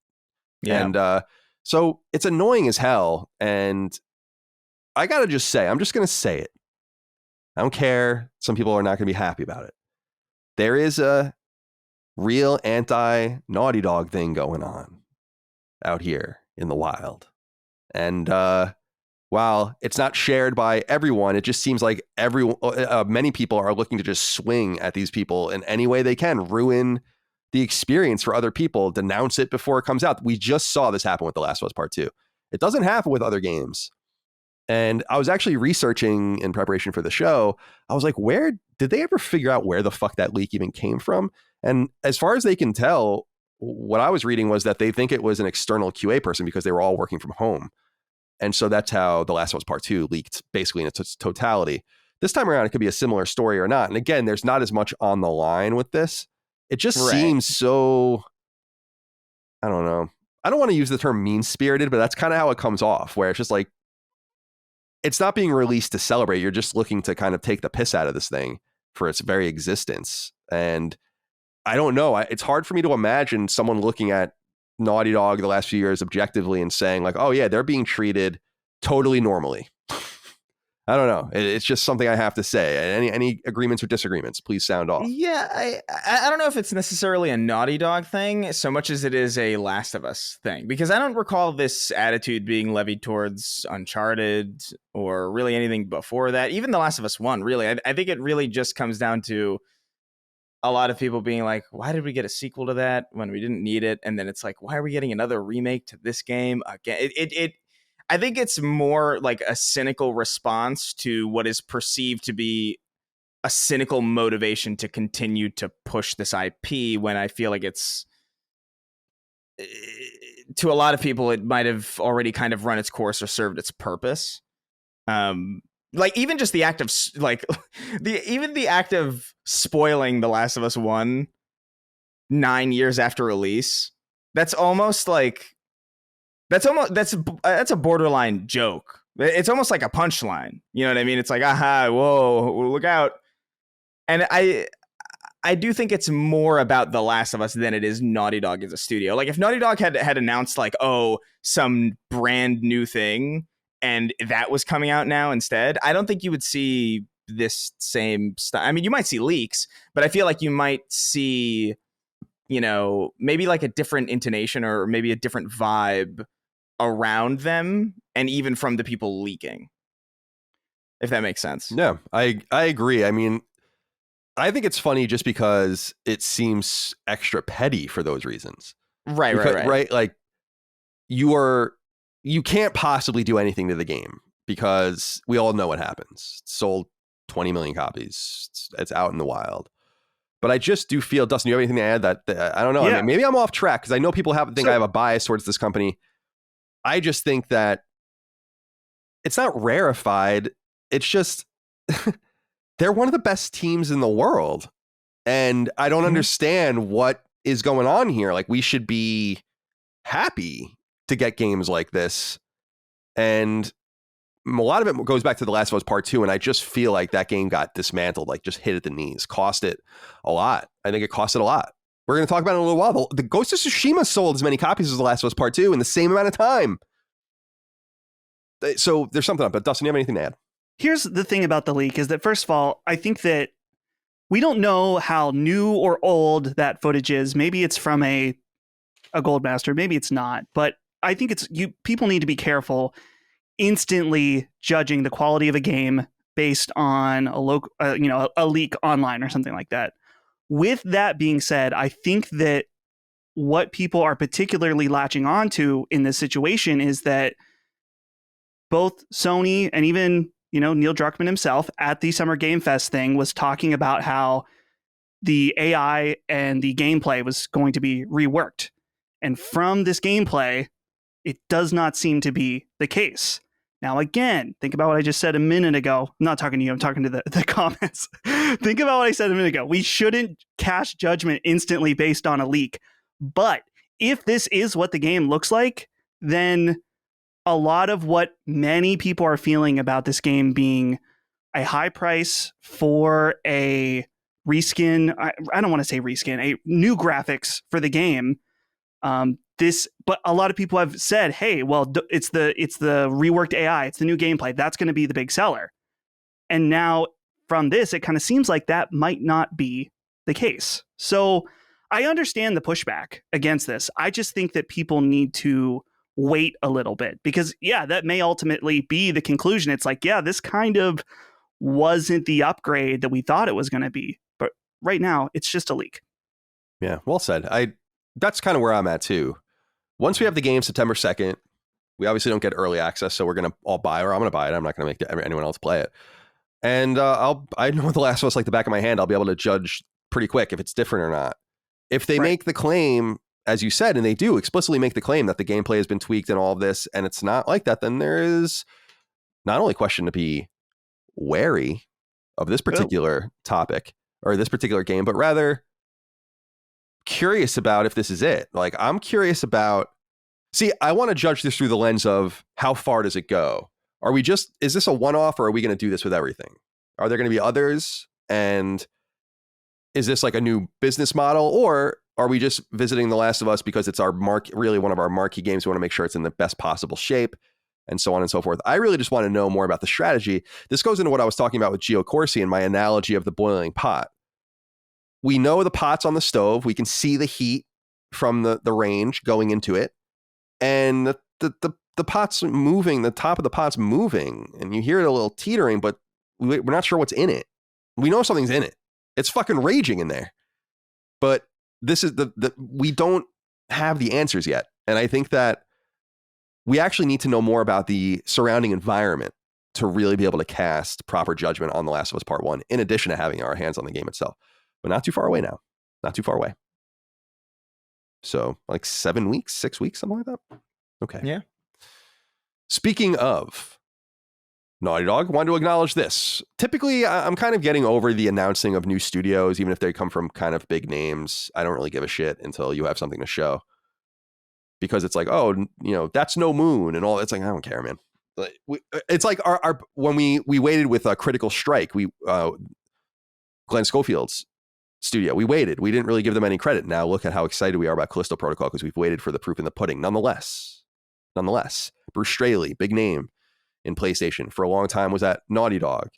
Yeah. And so it's annoying as hell. And I got to just say, I'm just going to say it. I don't care. Some people are not going to be happy about it. There is a real anti-Naughty Dog thing going on out here in the wild. And while it's not shared by everyone, it just seems like many people are looking to just swing at these people in any way they can, ruin the experience for other people, denounce it before it comes out. We just saw this happen with The Last of Us Part 2. It doesn't happen with other games. And I was actually researching in preparation for the show. I was like, where did they ever figure out where the fuck that leak even came from? And as far as they can tell, what I was reading was that they think it was an external QA person because they were all working from home. And so that's how The Last of Us Part 2 leaked basically in its totality. This time around, it could be a similar story or not. And again, there's not as much on the line with this. It just seems so, I don't know. I don't want to use the term mean-spirited, but that's kind of how it comes off, where it's just like, it's not being released to celebrate. You're just looking to kind of take the piss out of this thing for its very existence. And I don't know. It's hard for me to imagine someone looking at Naughty Dog the last few years objectively and saying like, oh yeah, they're being treated totally normally. I don't know. It's just something I have to say. Any agreements or disagreements, please sound off. Yeah, I don't know if it's necessarily a Naughty Dog thing so much as it is a Last of Us thing, because I don't recall this attitude being levied towards Uncharted or really anything before that. Even The Last of Us 1, really. I think it really just comes down to a lot of people being like, why did we get a sequel to that when we didn't need it? And then it's like, why are we getting another remake to this game again? I think it's more like a cynical response to what is perceived to be a cynical motivation to continue to push this IP, when I feel like it's, to a lot of people, it might have already kind of run its course or served its purpose. Like even just the act of like the act of spoiling The Last of Us 1 9 years after release, that's almost like that's a borderline joke. It's almost like a punchline. You know what I mean? It's like, aha, whoa, look out. And I do think it's more about The Last of Us than it is Naughty Dog as a studio. Like if Naughty Dog had announced like, oh, some brand new thing, and that was coming out now instead, I don't think you would see this same stuff. I mean, you might see leaks, but I feel like you might see, you know, maybe like a different intonation or maybe a different vibe around them, and even from the people leaking, if that makes sense. Yeah, I agree. I mean, I think it's funny just because it seems extra petty for those reasons. Right. Like you can't possibly do anything to the game because we all know what happens. It's sold 20 million copies. It's out in the wild. But I just do feel, Dustin, you have anything to add? That I don't know. Yeah. I mean, maybe I'm off track because I know people I have a bias towards this company. I just think that it's not rarefied. It's just they're one of the best teams in the world. And I don't understand what is going on here. Like, we should be happy to get games like this. And a lot of it goes back to The Last of Us Part 2. And I just feel like that game got dismantled, like just hit at the knees, cost it a lot. I think it cost it a lot. We're going to talk about it in a little while. The Ghost of Tsushima sold as many copies as The Last of Us Part 2 in the same amount of time. So there's something up. But Dustin, do you have anything to add? Here's the thing about the leak is that, first of all, I think that we don't know how new or old that footage is. Maybe it's from a Goldmaster, maybe it's not. But I think people need to be careful instantly judging the quality of a game based on a leak online or something like that. With that being said, I think that what people are particularly latching onto in this situation is that both Sony and even, Neil Druckmann himself at the Summer Game Fest thing was talking about how the AI and the gameplay was going to be reworked. And from this gameplay, it does not seem to be the case. Now, again, think about what I just said a minute ago. I'm not talking to you. I'm talking to the comments. Think about what I said a minute ago. We shouldn't cast judgment instantly based on a leak. But if this is what the game looks like, then a lot of what many people are feeling about this game being a high price for a reskin, I don't want to say reskin, a new graphics for the game. But a lot of people have said, hey, well, it's the reworked AI, it's the new gameplay, that's going to be the big seller. And now from this, it kind of seems like that might not be the case. So I understand the pushback against this. I just think that people need to wait a little bit because, yeah, that may ultimately be the conclusion. It's like, yeah, this kind of wasn't the upgrade that we thought it was going to be. But right now, it's just a leak. Yeah, well said. That's kind of where I'm at, too. Once we have the game September 2nd, we obviously don't get early access, so we're going to all buy it, or I'm going to buy it. I'm not going to make anyone else play it. And I know The Last of Us like the back of my hand. I'll be able to judge pretty quick if it's different or not. If they make the claim, as you said, and they do explicitly make the claim that the gameplay has been tweaked and all of this, and it's not like that, then there is not only question to be wary of this particular topic or this particular game, but rather curious about if this is it. Like, I'm curious about, I want to judge this through the lens of how far does it go? Is this a one-off, or are we going to do this with everything? Are there going to be others? And is this like a new business model, or are we just visiting The Last of Us because it's really one of our marquee games? We want to make sure it's in the best possible shape. and so on and so forth. I really just want to know more about the strategy. This goes into what I was talking about with Geo Corsi and my analogy of the boiling pot. We know the pot's on the stove. We can see the heat from the range going into it. And the pot's moving, the top of the pot's moving. And you hear it a little teetering, but we're not sure what's in it. We know something's in it. It's fucking raging in there. But this is we don't have the answers yet. And I think that we actually need to know more about the surrounding environment to really be able to cast proper judgment on The Last of Us Part 1, in addition to having our hands on the game itself. But not too far away now. Not too far away. So like 7 weeks, 6 weeks, something like that. Okay. Yeah. Speaking of Naughty Dog, wanted to acknowledge this. Typically, I'm kind of getting over the announcing of new studios, even if they come from kind of big names. I don't really give a shit until you have something to show. Because it's like, oh, that's No Moon and all. It's like, I don't care, man. It's like our when we waited with a Critical Strike, Glenn Schofield's studio, we waited. We didn't really give them any credit. Now look at how excited we are about Callisto Protocol because we've waited for the proof in the pudding. Nonetheless, Bruce Straley, big name in PlayStation for a long time, was at Naughty Dog.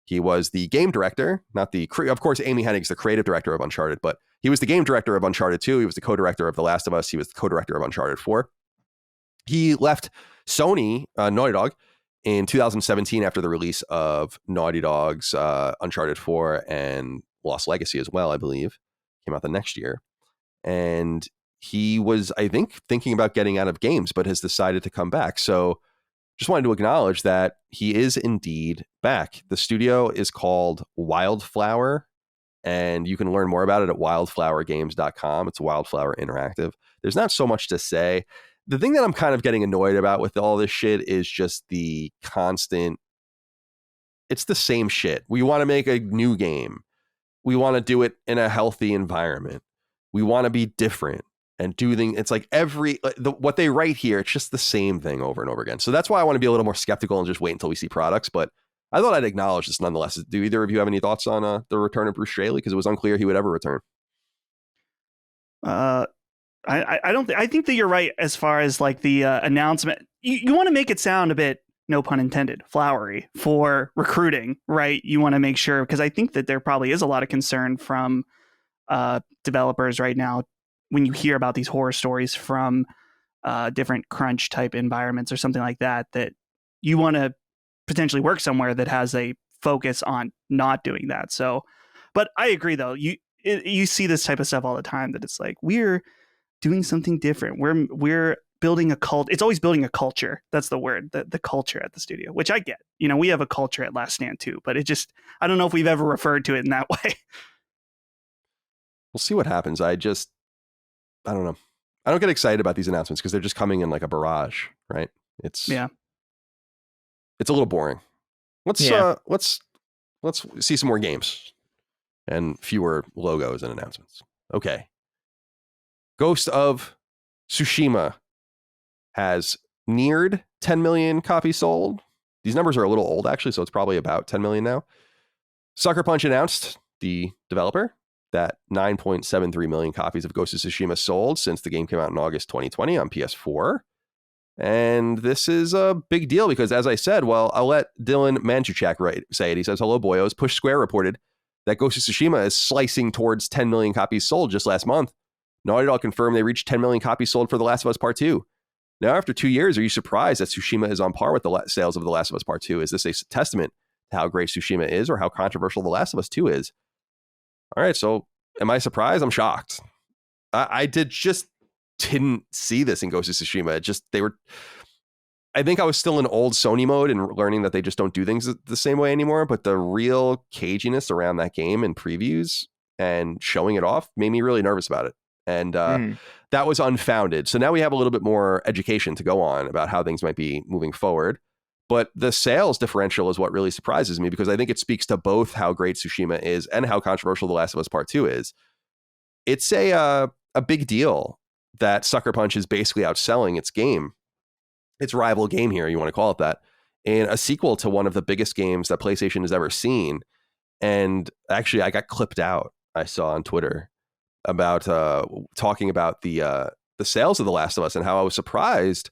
He was the game director, not the, of course, Amy Hennig's the creative director of Uncharted, but he was the game director of Uncharted 2. He was the co-director of The Last of Us. He was the co-director of Uncharted 4. He left Sony, Naughty Dog, in 2017 after the release of Naughty Dog's Uncharted 4 and Lost Legacy as well, I believe. Came out the next year. And he was, I think, thinking about getting out of games, but has decided to come back. So just wanted to acknowledge that he is indeed back. The studio is called Wildflower, and you can learn more about it at wildflowergames.com. It's Wildflower Interactive. There's not so much to say. The thing that I'm kind of getting annoyed about with all this shit is just the constant, it's the same shit. We want to make a new game. We want to do it in a healthy environment. We want to be different and do things. It's like what they write here, it's just the same thing over and over again. So that's why I want to be a little more skeptical and just wait until we see products. But I thought I'd acknowledge this nonetheless. Do either of you have any thoughts on the return of Bruce Straley? Because it was unclear he would ever return. I don't. I think that you're right as far as like the announcement. You want to make it sound a bit, no pun intended, flowery for recruiting, right? You want to make sure, because I think that there probably is a lot of concern from developers right now when you hear about these horror stories from different crunch type environments or something like that, that you want to potentially work somewhere that has a focus on not doing that. So, but I agree though. You see this type of stuff all the time, that it's like, we're doing something different. We're building a cult. It's always building a culture. That's the word, the culture at the studio, which I get. We have a culture at Last Stand too, but I don't know if we've ever referred to it in that way. We'll see what happens. I don't know. I don't get excited about these announcements because they're just coming in like a barrage, right? It's a little boring. Let's see some more games and fewer logos and announcements. Okay. Ghost of Tsushima has neared 10 million copies sold. These numbers are a little old, actually, so it's probably about 10 million now. Sucker Punch announced, the developer, that 9.73 million copies of Ghost of Tsushima sold since the game came out in August 2020 on PS4. And this is a big deal because, as I said, well, I'll let Dylan Manchuchak say it. He says, hello, boyos. Push Square reported that Ghost of Tsushima is slicing towards 10 million copies sold just last month. Naughty Dog confirmed they reached 10 million copies sold for The Last of Us Part 2. Now, after 2 years, are you surprised that Tsushima is on par with the sales of The Last of Us Part 2? Is this a testament to how great Tsushima is or how controversial The Last of Us 2 is? All right, so am I surprised? I'm shocked. I didn't see this in Ghost of Tsushima. I think I was still in old Sony mode and learning that they just don't do things the same way anymore. But the real caginess around that game and previews and showing it off made me really nervous about it. And that was unfounded. So now we have a little bit more education to go on about how things might be moving forward. But the sales differential is what really surprises me, because I think it speaks to both how great Tsushima is and how controversial The Last of Us Part 2 is. It's a big deal that Sucker Punch is basically outselling its rival game here, you want to call it that, in a sequel to one of the biggest games that PlayStation has ever seen. And actually, I got clipped out, I saw on Twitter, about talking about the sales of The Last of Us and how I was surprised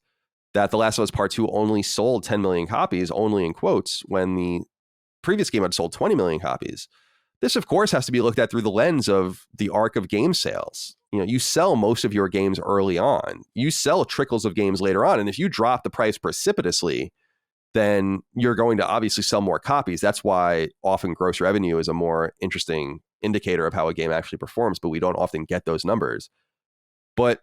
that The Last of Us Part 2 only sold 10 million copies, only in quotes, when the previous game had sold 20 million copies. This, of course, has to be looked at through the lens of the arc of game sales. You sell most of your games early on. You sell trickles of games later on. And if you drop the price precipitously, then you're going to obviously sell more copies. That's why often gross revenue is a more interesting indicator of how a game actually performs, but we don't often get those numbers. But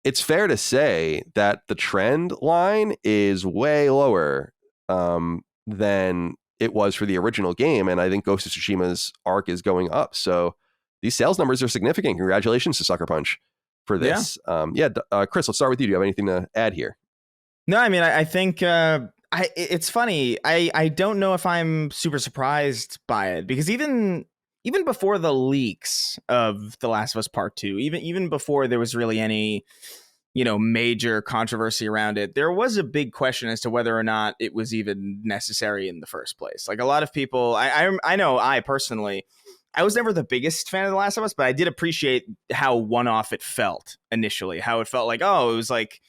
it's fair to say that the trend line is way lower than it was for the original game. And I think Ghost of Tsushima's arc is going up. So these sales numbers are significant. Congratulations to Sucker Punch for this. Chris, let's start with you. Do you have anything to add here? No, I mean, I think it's funny. I don't know if I'm super surprised by it, because even before the leaks of The Last of Us Part 2, even before there was really any, major controversy around it, there was a big question as to whether or not it was even necessary in the first place. Like, a lot of people, I know I personally, I was never the biggest fan of The Last of Us, but I did appreciate how one-off it felt initially, how it felt like, oh, it was like,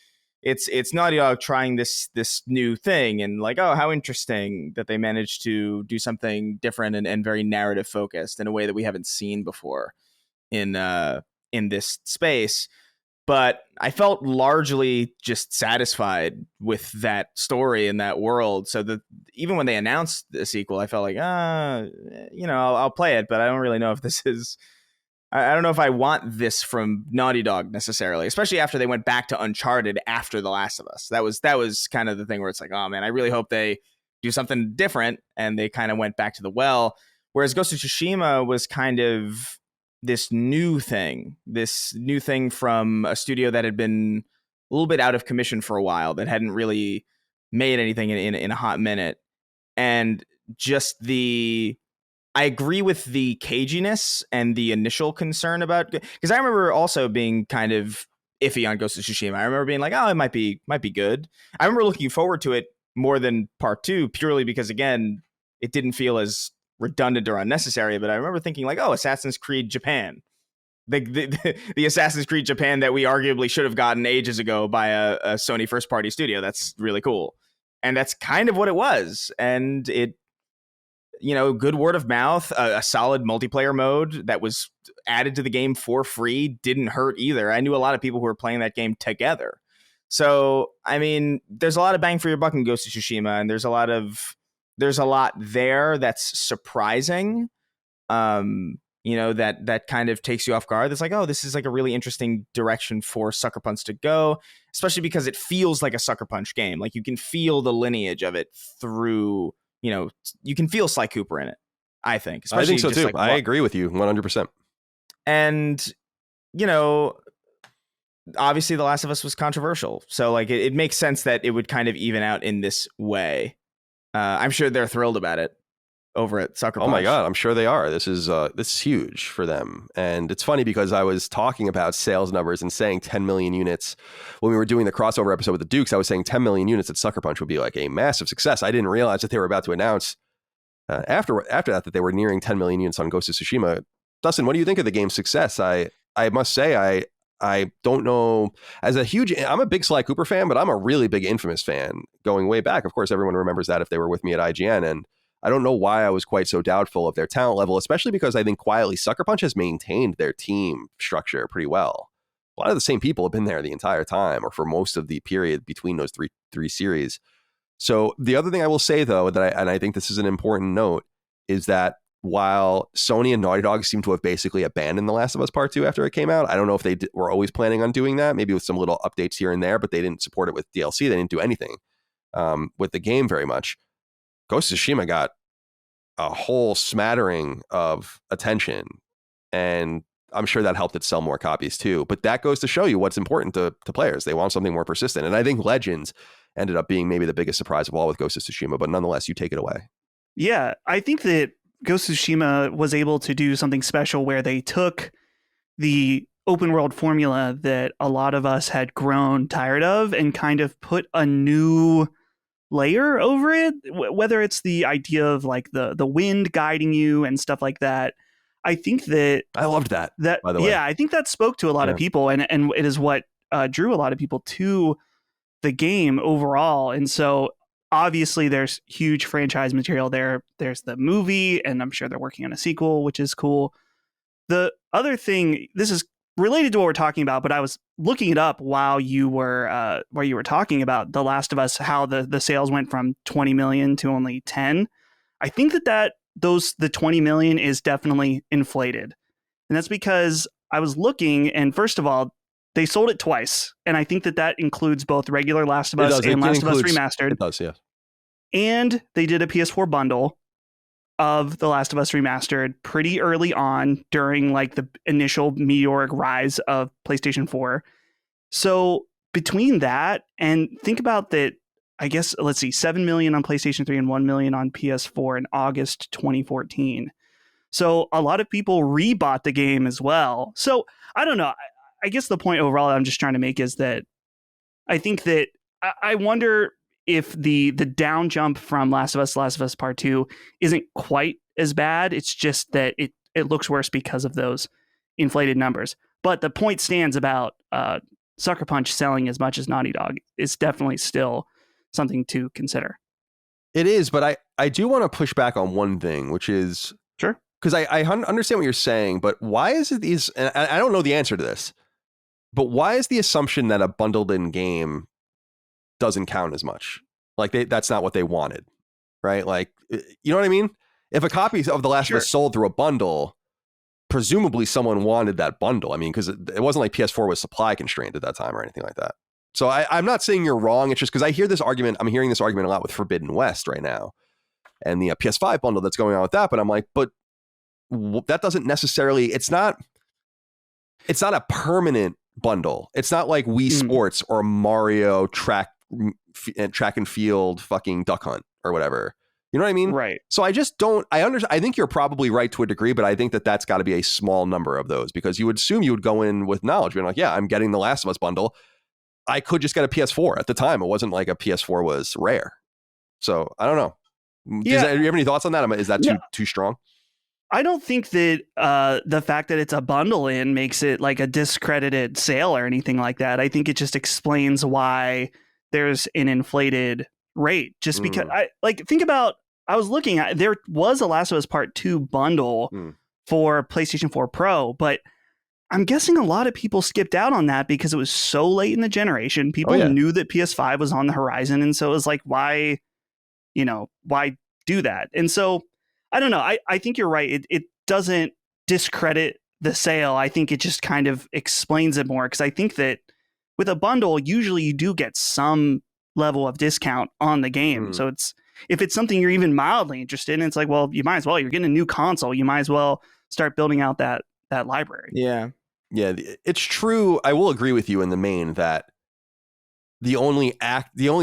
it's Naughty Dog trying this new thing, and like, oh, how interesting that they managed to do something different and very narrative focused in a way that we haven't seen before in this space. But I felt largely just satisfied with that story and that world. So that even when they announced the sequel, I felt like, I'll play it, but I don't really know if this is. I don't know if I want this from Naughty Dog necessarily, especially after they went back to Uncharted after The Last of Us. That was kind of the thing where it's like, oh man, I really hope they do something different, and they kind of went back to the well. Whereas Ghost of Tsushima was kind of this new thing from a studio that had been a little bit out of commission for a while, that hadn't really made anything in a hot minute. And just I agree with the caginess and the initial concern about, because I remember also being kind of iffy on Ghost of Tsushima. I remember being like, oh, it might be good. I remember looking forward to it more than Part 2, purely because, again, it didn't feel as redundant or unnecessary. But I remember thinking like, oh, Assassin's Creed Japan. The Assassin's Creed Japan that we arguably should have gotten ages ago by a Sony first-party studio. That's really cool. And that's kind of what it was. And it, good word of mouth, a solid multiplayer mode that was added to the game for free didn't hurt either. I knew a lot of people who were playing that game together. So, I mean, there's a lot of bang for your buck in Ghost of Tsushima, and there's a lot there that's surprising. That kind of takes you off guard. It's like, oh, this is like a really interesting direction for Sucker Punch to go, especially because it feels like a Sucker Punch game. Like, you can feel the lineage of it through, you can feel Sly Cooper in it, I think. I think so too. Like, I agree with you 100%. And, obviously The Last of Us was controversial. So like it makes sense that it would kind of even out in this way. I'm sure they're thrilled about it over at Sucker Punch. Oh my God, I'm sure they are. This is huge for them. And it's funny because I was talking about sales numbers and saying 10 million units when we were doing the crossover episode with the Dukes. I was saying 10 million units at Sucker Punch would be like a massive success. I didn't realize that they were about to announce after that they were nearing 10 million units on Ghost of Tsushima. Dustin, what do you think of the game's success? I must say I don't know. I'm a big Sly Cooper fan, but I'm a really big Infamous fan going way back. Of course, everyone remembers that if they were with me at IGN. And I don't know why I was quite so doubtful of their talent level, especially because I think quietly Sucker Punch has maintained their team structure pretty well. A lot of the same people have been there the entire time, or for most of the period between those three series. So the other thing I will say, though, and I think this is an important note, is that while Sony and Naughty Dog seem to have basically abandoned The Last of Us Part 2 after it came out, I don't know if they were always planning on doing that, maybe with some little updates here and there, but they didn't support it with DLC. They didn't do anything with the game very much. Ghost of Tsushima got a whole smattering of attention, and I'm sure that helped it sell more copies too. But that goes to show you what's important to players. They want something more persistent. And I think Legends ended up being maybe the biggest surprise of all with Ghost of Tsushima, but nonetheless, you take it away. Yeah, I think that Ghost of Tsushima was able to do something special where they took the open world formula that a lot of us had grown tired of and kind of put a new layer over it, whether it's the idea of like the wind guiding you and stuff like that. I think that I loved that by the way. Yeah, I think that spoke to a lot of people, and it is what drew a lot of people to the game overall. And so obviously there's huge franchise material there. There's the movie, and I'm sure they're working on a sequel, which is cool. The other thing, this is related to what we're talking about, but I was looking it up while you were talking about The Last of Us, how the sales went from 20 million to only 10. I think the 20 million is definitely inflated. And that's because I was looking, and first of all, they sold it twice. And I think that includes both regular Last of Us and Last of Us Remastered. It does, yes. And they did a PS4 bundle of The Last of Us Remastered pretty early on during like the initial meteoric rise of PlayStation 4. So between that and think about that, I guess, let's see, 7 million on PlayStation 3 and 1 million on PS4 in August 2014. So a lot of people rebought the game as well. So I don't know. I guess the point overall I'm just trying to make is that I think that I wonder if the down jump from Last of Us Part 2 isn't quite as bad. It's just that it looks worse because of those inflated numbers. But the point stands about Sucker Punch selling as much as Naughty Dog is definitely still something to consider. It is, but I do want to push back on one thing, which is... Sure. Because I understand what you're saying, but why is it these... And I don't know the answer to this, but why is the assumption that a bundled-in game doesn't count as much? Like, that's not what they wanted, right? Like, you know what I mean? If a copy of The Last of Us sold through a bundle, presumably someone wanted that bundle. I mean, because it wasn't like PS4 was supply constrained at that time or anything like that. So I'm not saying you're wrong. It's just because I hear this argument. I'm hearing this argument a lot with Forbidden West right now and the PS5 bundle that's going on with that. But I'm like, but that doesn't necessarily, it's not a permanent bundle. It's not like Wii Sports or Mario track and field fucking duck hunt or whatever. You know what I mean? Right. So I just don't, I think you're probably right to a degree, but I think that's got to be a small number of those, because you would assume you would go in with knowledge being like, yeah, I'm getting the Last of Us bundle. I could just get a PS4 at the time. It wasn't like a PS4 was rare. So I don't know. Yeah. Do you have any thoughts on that? Is that too strong? I don't think that the fact that it's a bundle in makes it like a discredited sale or anything like that. I think it just explains why there's an inflated rate, just because think about, I was looking at, there was a Last of Us Part 2 bundle for PlayStation 4 Pro, but I'm guessing a lot of people skipped out on that because it was so late in the generation. People knew that PS5 was on the horizon. And so it was like, why do that? And so I don't know. I think you're right. It doesn't discredit the sale. I think it just kind of explains it more, because I think that with a bundle, usually you do get some level of discount on the game. So if it's something you're even mildly interested in, it's like, well, you might as well. You're getting a new console. You might as well start building out that library. Yeah. Yeah, it's true. I will agree with you in the main that the only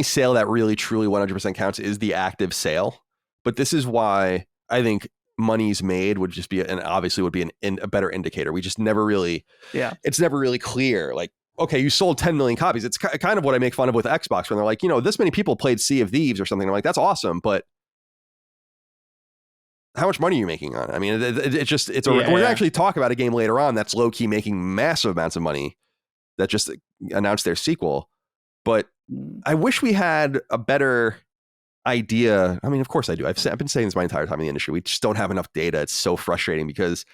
sale that really truly 100% counts is the active sale. But this is why I think money's made would just be, and obviously would be a better indicator. We just never really, it's never really clear. Like, okay, you sold 10 million copies. It's kind of what I make fun of with Xbox when they're like, this many people played Sea of Thieves or something. I'm like, that's awesome, but how much money are you making on it? I mean, we're going to actually talk about a game later on that's low key making massive amounts of money that just announced their sequel. But I wish we had a better idea. I mean, of course I do. I've been saying this my entire time in the industry. We just don't have enough data. It's so frustrating because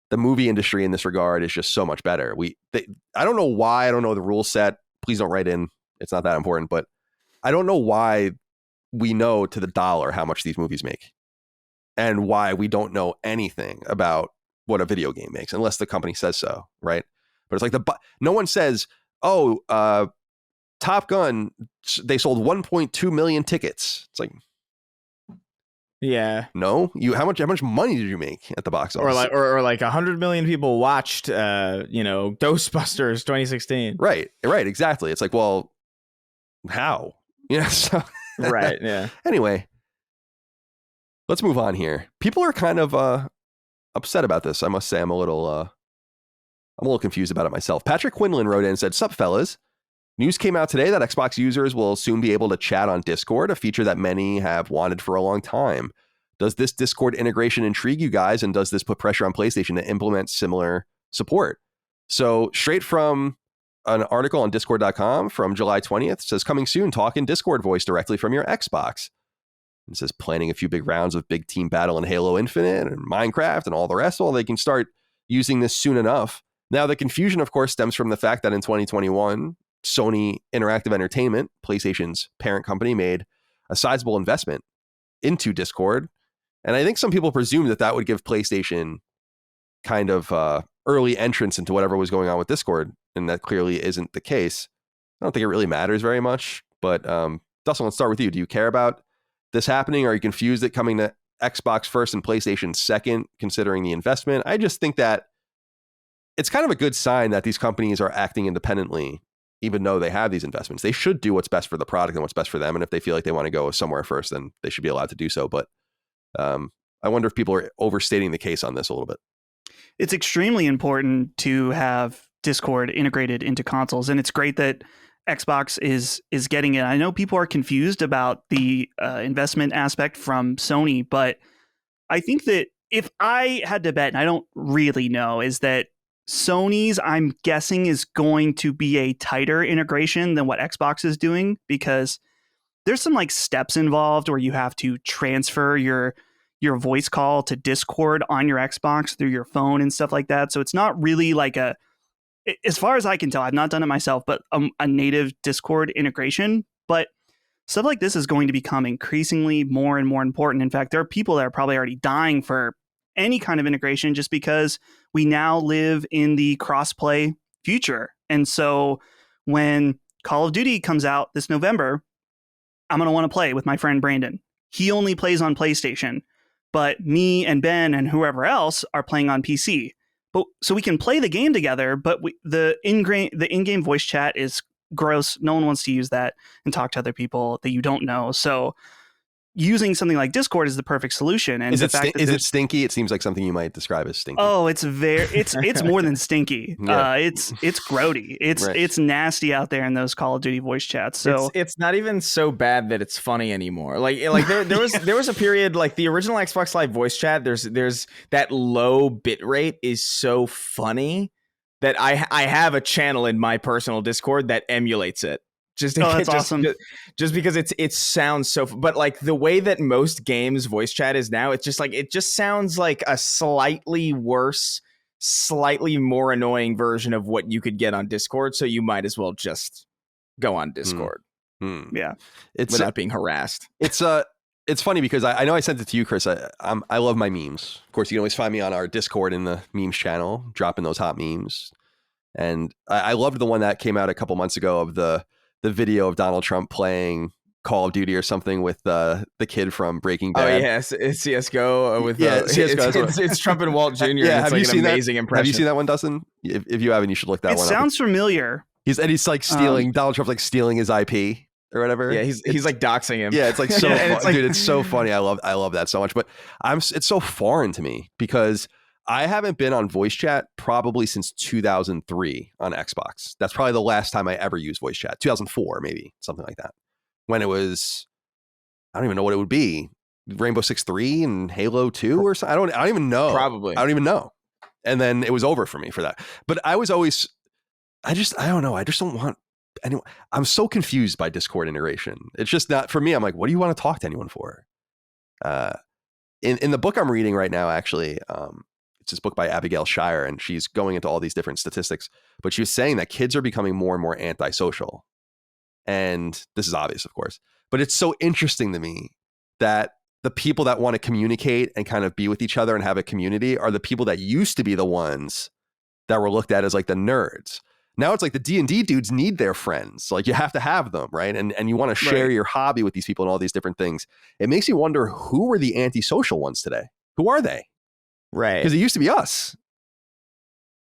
the movie industry in this regard is just so much better. I don't know why. I don't know the rule set. Please don't write in. It's not that important. But I don't know why we know to the dollar how much these movies make, and why we don't know anything about what a video game makes unless the company says so, right? But it's like no one says, Top Gun, they sold 1.2 million tickets. It's like, yeah, no, how much money did you make at the box office? Or like 100 million people watched, Ghostbusters 2016. Right, exactly. It's like, well, how? So right, yeah. Anyway, let's move on here. People are kind of upset about this. I must say, I'm a little confused about it myself. Patrick Quinlan wrote in and said, "Sup, fellas. News came out today that Xbox users will soon be able to chat on Discord, a feature that many have wanted for a long time. Does this Discord integration intrigue you guys, and does this put pressure on PlayStation to implement similar support?" So straight from an article on discord.com from July 20th. It says, coming soon, talk in Discord voice directly from your Xbox. It says, planning a few big rounds of big team battle in Halo Infinite and Minecraft and all the rest. Well, they can start using this soon enough. Now, the confusion, of course, stems from the fact that in 2021, Sony Interactive Entertainment, PlayStation's parent company, made a sizable investment into Discord. And I think some people presumed that that would give PlayStation kind of early entrance into whatever was going on with Discord. And that clearly isn't the case. I don't think it really matters very much. But Dustin, let's start with you. Do you care about this happening? Are you confused at coming to Xbox first and PlayStation second, considering the investment? I just think that it's kind of a good sign that these companies are acting independently, even though they have these investments. They should do what's best for the product and what's best for them. And if they feel like they want to go somewhere first, then they should be allowed to do so. But I wonder if people are overstating the case on this a little bit. It's extremely important to have Discord integrated into consoles. And it's great that Xbox is getting it. I know people are confused about the investment aspect from Sony, but I think that if I had to bet, and I don't really know, is that Sony's, I'm guessing, is going to be a tighter integration than what Xbox is doing, because there's some like steps involved where you have to transfer your voice call to Discord on your Xbox through your phone and stuff like that. So it's not really like a, as far as I can tell, I've not done it myself, but a native Discord integration. But stuff like this is going to become increasingly more and more important. In fact, there are people that are probably already dying for any kind of integration just because we now live in the cross-play future. And so when Call of Duty comes out this November, I'm going to want to play with my friend Brandon. He only plays on PlayStation, but me and Ben and whoever else are playing on PC. But so we can play the game together, but the in-game voice chat is gross. No one wants to use that and talk to other people that you don't know. So using something like Discord is the perfect solution. And is it stinky? It seems like something you might describe as stinky. Oh, it's more than stinky. Yeah. It's grody. It's nasty out there in those Call of Duty voice chats. So it's not even so bad that it's funny anymore. Like there was a period, like the original Xbox Live voice chat. There's that low bit rate is so funny that I have a channel in my personal Discord that emulates it. That's awesome. Just because it sounds so, but like the way that most games voice chat is now, it's just like, it just sounds like a slightly worse, slightly more annoying version of what you could get on Discord. So you might as well just go on Discord. Yeah. Without being harassed. It's funny because I know I sent it to you, Chris. I love my memes. Of course, you can always find me on our Discord in the memes channel, dropping those hot memes. And I loved the one that came out a couple months ago of the video of Donald Trump playing Call of Duty or something with the kid from Breaking Bad. Oh yes, it's CS:GO with CS:GO. It's Trump and Walt Jr. Yeah, have you seen an amazing impression? Have you seen that one, Dustin? If you haven't, you should look that one up. It sounds familiar. He's like stealing Donald Trump's like stealing his IP or whatever. Yeah, he's like doxing him. Yeah, it's like so fun. Dude, it's so funny. I love that so much. But it's so foreign to me because I haven't been on voice chat probably since 2003 on Xbox. That's probably the last time I ever used voice chat. 2004, maybe something like that. When it was, I don't even know what it would be. Rainbow Six 3 and Halo 2 or something. I don't even know. Probably. I don't even know. And then it was over for me for that. But I was always, I don't know. I just don't want anyone. I'm so confused by Discord integration. It's just not for me. I'm like, what do you want to talk to anyone for? In the book I'm reading right now, actually, it's this book by Abigail Shire, and she's going into all these different statistics, but she was saying that kids are becoming more and more antisocial. And this is obvious, of course, but it's so interesting to me that the people that want to communicate and kind of be with each other and have a community are the people that used to be the ones that were looked at as like the nerds. Now it's like the D&D dudes need their friends. Like you have to have them, right? And you want to share your hobby with these people and all these different things. It makes you wonder, who are the antisocial ones today? Who are they? Right. Because it used to be us.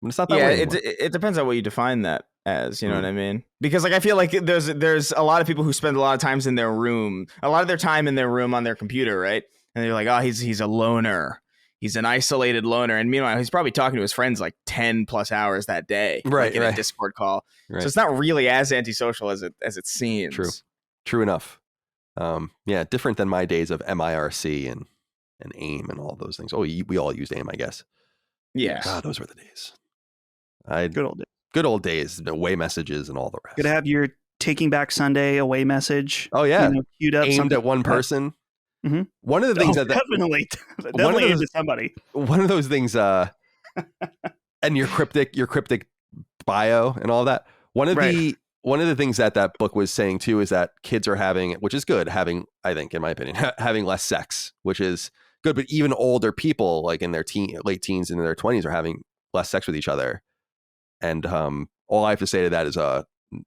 But it's not that way anymore. It depends on what you define that as, you know what I mean? Because like I feel like there's a lot of people who spend a lot of time in their room on their computer, right? And they're like, oh, he's a loner. He's an isolated loner. And meanwhile, he's probably talking to his friends like 10 plus hours that day. Right. Like in a Discord call. Right. So it's not really as antisocial as it seems. True enough. Different than my days of MIRC and AIM and all those things. Oh, we all used AIM, I guess. Yeah. God, those were the days. Good old days. good old days, away messages and all the rest. Could have your Taking Back Sunday away message. Oh yeah, queued up, aimed at one person. Mm-hmm. One of the things definitely aimed at somebody. One of those things, and your cryptic bio and all that. One of the things that book was saying too is that kids are having, which is good, I think, in my opinion, having less sex, which is good. But even older people, like in their late teens and in their 20s, are having less sex with each other. And all I have to say to that is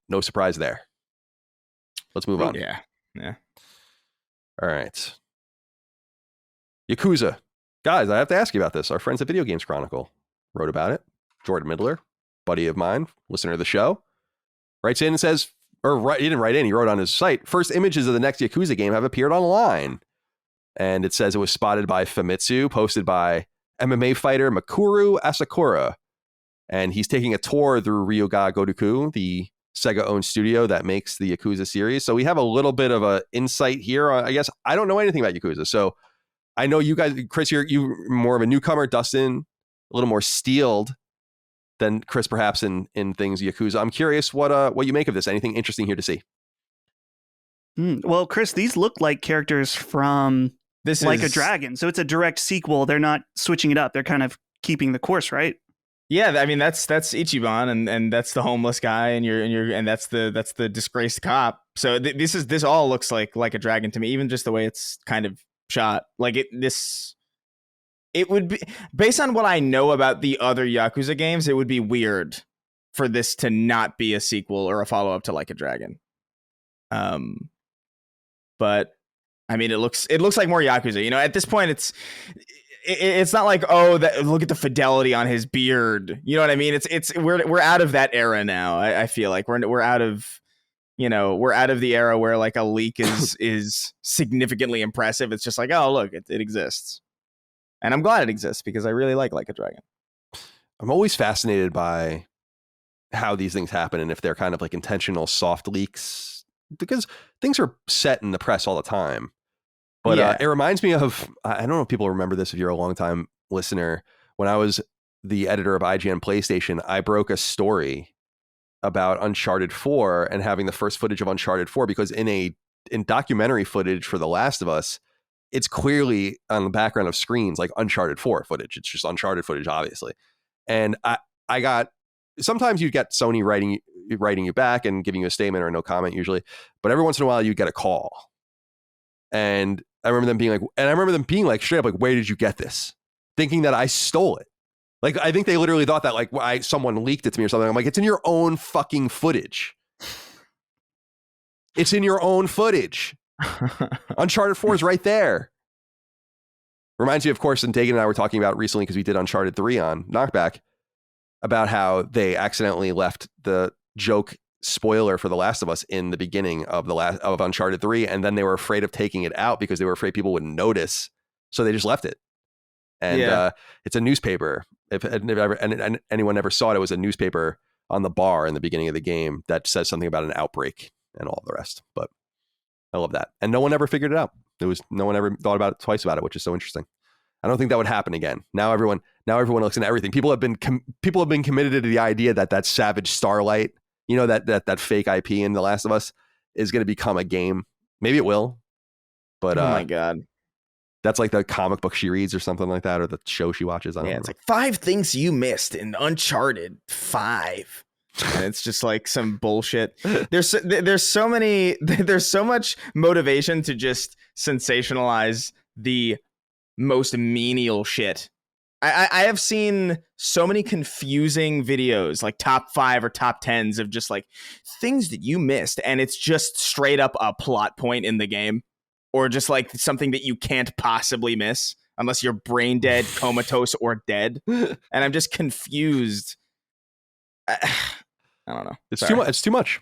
no surprise there. Let's move on. Yeah. All right. Yakuza. Guys, I have to ask you about this. Our friends at Video Games Chronicle wrote about it. Jordan Midler, buddy of mine, listener of the show, writes in and says, he didn't write in, he wrote on his site, first images of the next Yakuza game have appeared online. And it says it was spotted by Famitsu, posted by MMA fighter Makuru Asakura. And he's taking a tour through Ryoga Gotoku, the Sega-owned studio that makes the Yakuza series. So we have a little bit of an insight here. I guess I don't know anything about Yakuza. So I know you guys, Chris, you're more of a newcomer. Dustin, a little more steeled than Chris, perhaps, in things Yakuza. I'm curious what you make of this. Anything interesting here to see? Well, Chris, these look like characters from Like a Dragon. So it's a direct sequel. They're not switching it up. They're kind of keeping the course, right? Yeah, I mean that's Ichiban and that's the homeless guy and that's the disgraced cop. So this all looks like a Dragon to me, even just the way it's kind of shot. Like it would be, based on what I know about the other Yakuza games, it would be weird for this to not be a sequel or a follow up to Like a Dragon. But I mean, it looks like more Yakuza. You know, at this point, it's not like, look at the fidelity on his beard. You know what I mean? We're out of that era now. I feel like we're out of, we're out of the era where like a leak is significantly impressive. It's just like, oh, look, it exists. And I'm glad it exists because I really like a Dragon. I'm always fascinated by how these things happen and if they're kind of like intentional soft leaks, because things are set in the press all the time. But it reminds me of, I don't know if people remember this if you're a longtime listener. When I was the editor of IGN PlayStation, I broke a story about Uncharted 4 and having the first footage of Uncharted 4, because in documentary footage for The Last of Us, it's clearly on the background of screens like Uncharted 4 footage. It's just Uncharted footage, obviously. And I got, sometimes you get Sony writing you back and giving you a statement or no comment usually, but every once in a while you get a call. And I remember them being like straight up like, where did you get this? Thinking that I stole it. Like, I think they literally thought that like someone leaked it to me or something. I'm like, it's in your own fucking footage. It's in your own footage. Uncharted 4 is right there. Reminds me, of course, and Tegan and I were talking about recently, because we did Uncharted 3 on Knockback, about how they accidentally left the joke spoiler for The Last of Us in the beginning of Uncharted 3, and then they were afraid of taking it out because they were afraid people would notice, so they just left it. And it's a newspaper. If anyone ever saw it, it was a newspaper on the bar in the beginning of the game that says something about an outbreak and all the rest. But I love that, and no one ever figured it out. No one ever thought about it twice about it, which is so interesting. I don't think that would happen again. Now everyone looks into everything. People have been committed to the idea that Savage Starlight, that fake IP in The Last of Us, is going to become a game. Maybe it will, but oh my god, that's like the comic book she reads or something like that, or the show she watches. I don't know. It's like 5 things you missed in Uncharted 5. And it's just like some bullshit. There's so much motivation to just sensationalize the most menial shit. I have seen so many confusing videos, like top 5 or top 10s of just like things that you missed, and it's just straight up a plot point in the game, or just like something that you can't possibly miss unless you're brain dead, comatose, or dead. And I'm just confused. I don't know. It's too much.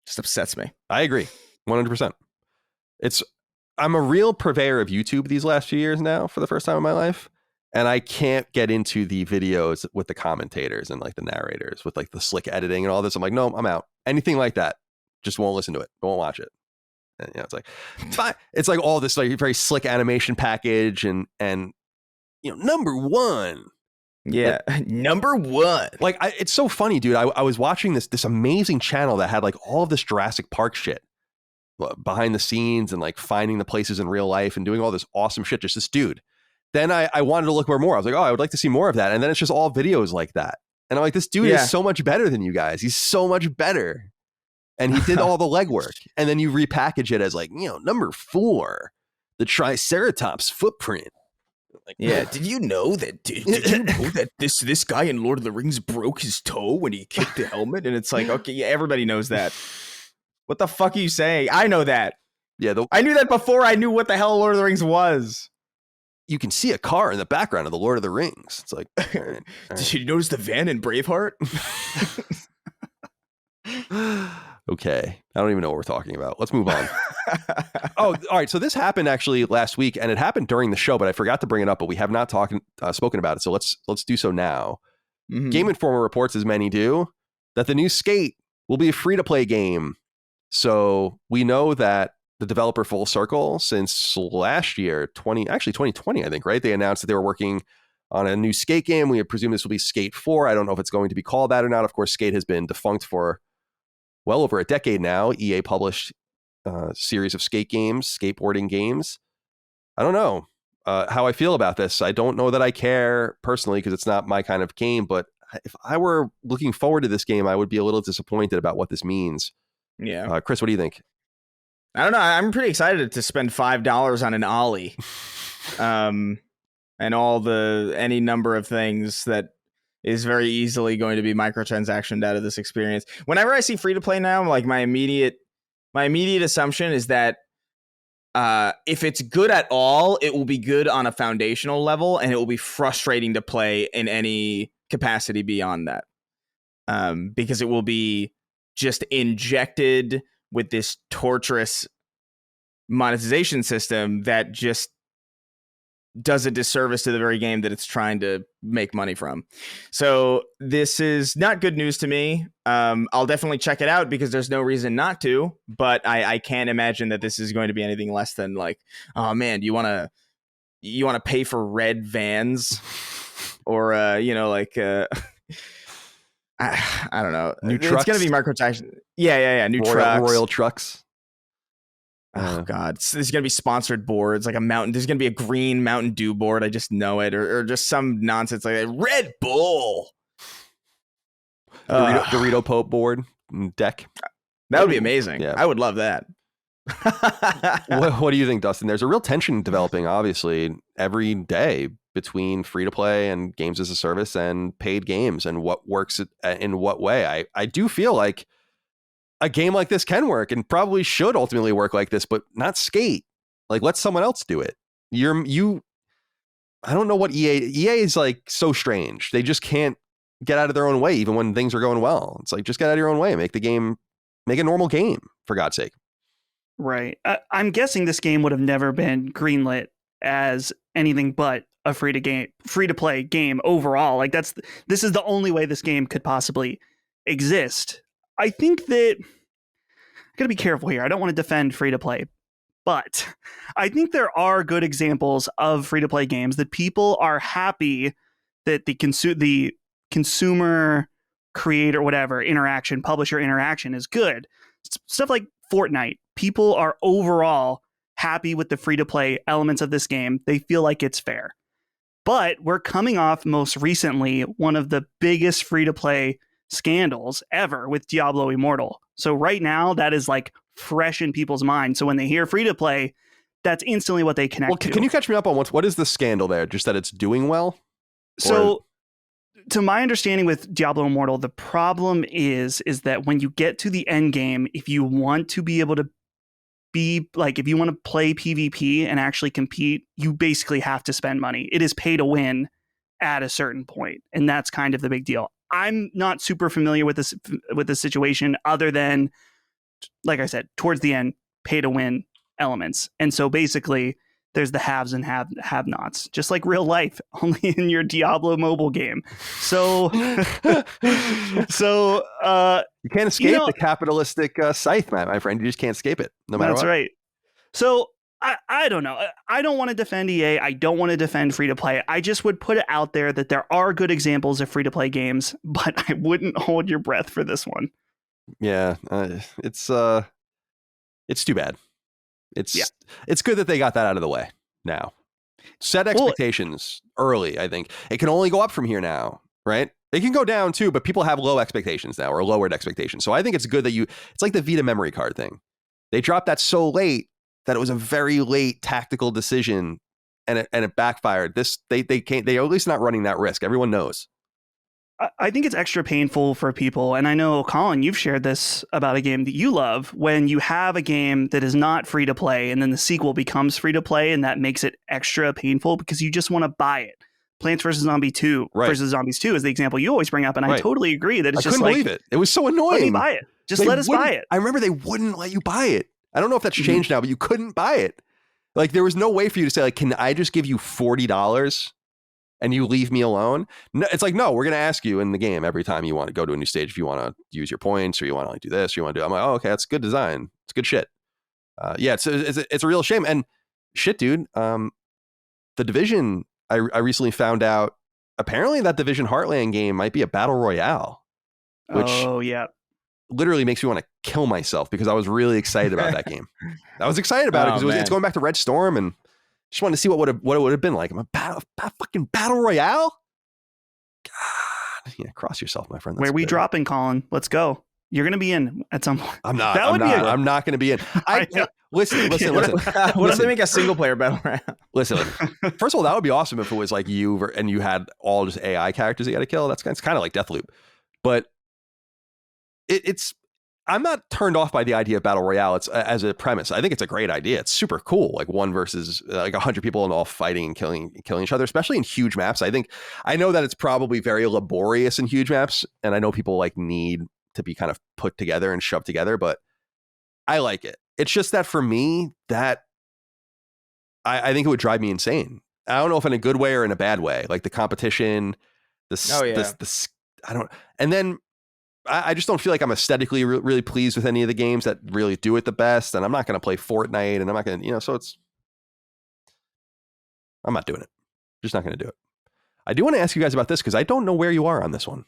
Just upsets me. I agree, 100%. I'm a real purveyor of YouTube these last few years now for the first time in my life. And I can't get into the videos with the commentators and like the narrators with like the slick editing and all this. I'm like, no, I'm out. Anything like that, just won't listen to it. Won't watch it. And, it's like, fine. It's like all this like very slick animation package and number 1, Yeah, number one. Like, it's so funny, dude. I was watching this amazing channel that had like all of this Jurassic Park shit behind the scenes and like finding the places in real life and doing all this awesome shit. Just this dude. Then I wanted to look for more. I was like, oh, I would like to see more of that. And then it's just all videos like that. And I'm like, this dude is so much better than you guys. He's so much better. And he did all the legwork. And then you repackage it as like, number 4, the Triceratops footprint. Like, yeah. Did you know that? Did you know that this guy in Lord of the Rings broke his toe when he kicked the helmet? And it's like, okay, yeah, everybody knows that. What the fuck are you saying? I know that. Yeah, I knew that before I knew what the hell Lord of the Rings was. You can see a car in the background of the Lord of the Rings. It's like, all right. Did you notice the van in Braveheart? Okay. I don't even know what we're talking about. Let's move on. Oh, all right. So this happened actually last week, and it happened during the show, but I forgot to bring it up, but we have not spoken about it. So let's do so now. Mm-hmm. Game Informer reports, as many do, that the new Skate will be a free-to-play game. So we know that the developer Full Circle, since last year, 2020, I think, right? They announced that they were working on a new Skate game. We presume this will be Skate 4. I don't know if it's going to be called that or not. Of course, Skate has been defunct for well over a decade now. EA published a series of skate games, skateboarding games. I don't know how I feel about this. I don't know that I care personally because it's not my kind of game. But if I were looking forward to this game, I would be a little disappointed about what this means. Yeah. Chris, what do you think? I don't know. I'm pretty excited to spend $5 on an Ollie. And any number of things that is very easily going to be microtransactioned out of this experience. Whenever I see free to play now, like my immediate assumption is that if it's good at all, it will be good on a foundational level, and it will be frustrating to play in any capacity beyond that. Because it will be just injected with this torturous monetization system that just does a disservice to the very game that it's trying to make money from. So this is not good news to me. I'll definitely check it out because there's no reason not to, but I can't imagine that this is going to be anything less than like, oh man, you want to pay for red vans or, I don't know. New trucks. It's going to be microtransaction. Yeah. New trucks. Royal trucks. Oh God! There's gonna be sponsored boards, like a mountain. There's gonna be a green Mountain Dew board. I just know it, or just some nonsense like that. Red Bull, Dorito Pope board deck. That would be amazing. Yeah. I would love that. What do you think, Dustin? There's a real tension developing, obviously, every day between free to play and games as a service and paid games, and what works in what way. I do feel like a game like this can work and probably should ultimately work like this, but not Skate. Like, let someone else do it. I don't know what EA is like so strange. They just can't get out of their own way, even when things are going well. It's like, just get out of your own way and make a normal game, for God's sake. Right. I'm guessing this game would have never been greenlit as anything but a free to play game overall. Like this is the only way this game could possibly exist. I think that I gotta be careful here. I don't want to defend free to play, but I think there are good examples of free to play games that people are happy that the consumer creator, whatever interaction, publisher interaction is good. Stuff like Fortnite. People are overall happy with the free to play elements of this game. They feel like it's fair. But we're coming off most recently one of the biggest free to play scandals ever with Diablo Immortal. So right now that is like fresh in people's minds. So when they hear free to play, that's instantly what they connect to. Can you catch me up on what is the scandal there? Just that it's doing well? So to my understanding with Diablo Immortal, the problem is that when you get to the end game, if you want to be able to if you want to play PvP and actually compete, you basically have to spend money. It is pay to win at a certain point. And that's kind of the big deal. I'm not super familiar with this situation other than, like I said, towards the end, pay to win elements. And so basically there's the haves and have-nots, just like real life, only in your Diablo mobile game. So you can't escape the capitalistic scythe, my friend. You just can't escape it, no matter what. That's right. So I don't know. I don't want to defend EA. I don't want to defend free to play. I just would put it out there that there are good examples of free to play games, but I wouldn't hold your breath for this one. Yeah, it's too bad. It's good that they got that out of the way now. Set expectations early. I think it can only go up from here now, right? It can go down too, but people have low expectations now, or lowered expectations. So I think it's good that it's like the Vita memory card thing. They dropped that so late that it was a very late tactical decision, and it backfired. They are at least not running that risk. Everyone knows. I think it's extra painful for people, and I know, Colin, you've shared this about a game that you love, when you have a game that is not free to play and then the sequel becomes free to play, and that makes it extra painful because you just want to buy it. Plants vs. Zombies 2 versus Zombies 2 is the example you always bring up, and I totally agree that it's just like... I couldn't believe it. It was so annoying. Let me buy it. Just let us buy it. I remember they wouldn't let you buy it. I don't know if that's changed now, but you couldn't buy it. Like, there was no way for you to say, like, can I just give you $40 and you leave me alone? No, it's like, no, we're going to ask you in the game every time you want to go to a new stage if you want to use your points, or you want to like do this, or you want to do... I'm like, oh, okay, that's good design. It's good shit. Yeah, it's a real shame. And shit, dude, The Division, I recently found out, apparently that Division Heartland game might be a battle royale. Which literally makes me want to kill myself, because I was really excited about that game. I was excited about it because it's going back to Red Storm, and just wanted to see what it would have been like. I'm a fucking battle royale. God, yeah, cross yourself, my friend. Where we dropping, Colin? Let's go. You're going to be in at some point. I'm not. I'm not going to be in. Listen. What if they make a single player battle royale? Listen. First of all, that would be awesome if it was like you and you had all just AI characters you got to kill. That's kind of like Deathloop, but I'm not turned off by the idea of battle royale. It's as a premise. I think it's a great idea. It's super cool. Like 1 versus like 100 people and all fighting and killing each other, especially in huge maps. I know that it's probably very laborious in huge maps, and I know people like need to be kind of put together and shoved together, but I like it. It's just that for me, that I think it would drive me insane. I don't know if in a good way or in a bad way. Like the competition, I don't. And then I just don't feel like I'm aesthetically really pleased with any of the games that really do it the best. And I'm not going to play Fortnite, and I'm not going to, so I'm not doing it. Just not going to do it. I do want to ask you guys about this, because I don't know where you are on this one,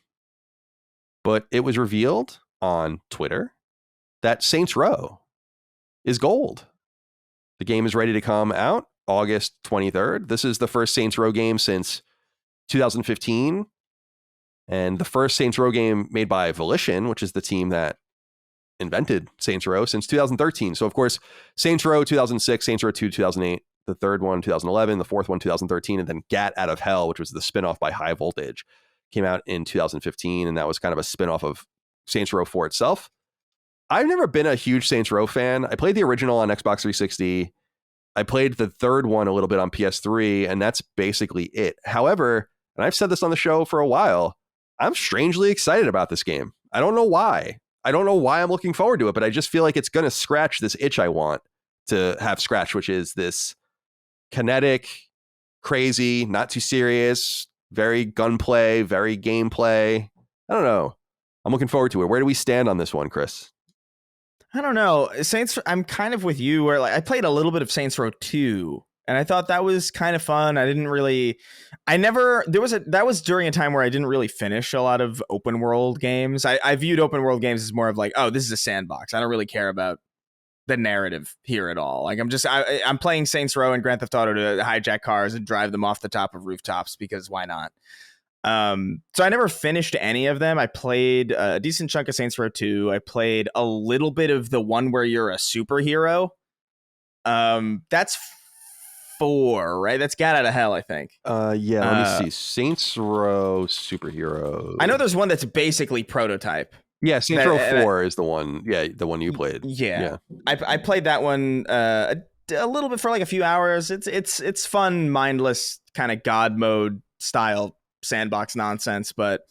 but it was revealed on Twitter that Saints Row is gold. The game is ready to come out August 23rd. This is the first Saints Row game since 2015. And the first Saints Row game made by Volition, which is the team that invented Saints Row, since 2013. So, of course, Saints Row 2006, Saints Row 2 2008, the third one 2011, the fourth one 2013, and then Gat Out of Hell, which was the spinoff by High Voltage, came out in 2015, and that was kind of a spinoff of Saints Row 4 itself. I've never been a huge Saints Row fan. I played the original on Xbox 360. I played the third one a little bit on PS3, and that's basically it. However, and I've said this on the show for a while, I'm strangely excited about this game. I don't know why. I don't know why I'm looking forward to it, but I just feel like it's going to scratch this itch I want to have scratched, which is this kinetic, crazy, not too serious, very gunplay, very gameplay. I don't know. I'm looking forward to it. Where do we stand on this one, Chris? I don't know. I'm kind of with you, where like I played a little bit of Saints Row 2, and I thought that was kind of fun. That was during a time where I didn't really finish a lot of open world games. I viewed open world games as more of like, oh, this is a sandbox. I don't really care about the narrative here at all. Like I'm playing Saints Row and Grand Theft Auto to hijack cars and drive them off the top of rooftops, because why not? So I never finished any of them. I played a decent chunk of Saints Row 2. I played a little bit of the one where you're a superhero. That's 4, right? That's Gat Out of Hell, I think. Let me see. Saints Row superhero. I know there's one that's basically prototype. Yeah, Saints Row 4 is the one. Yeah, the one you played. Yeah. I played that one a little bit for like a few hours. It's fun, mindless kind of God mode style sandbox nonsense, but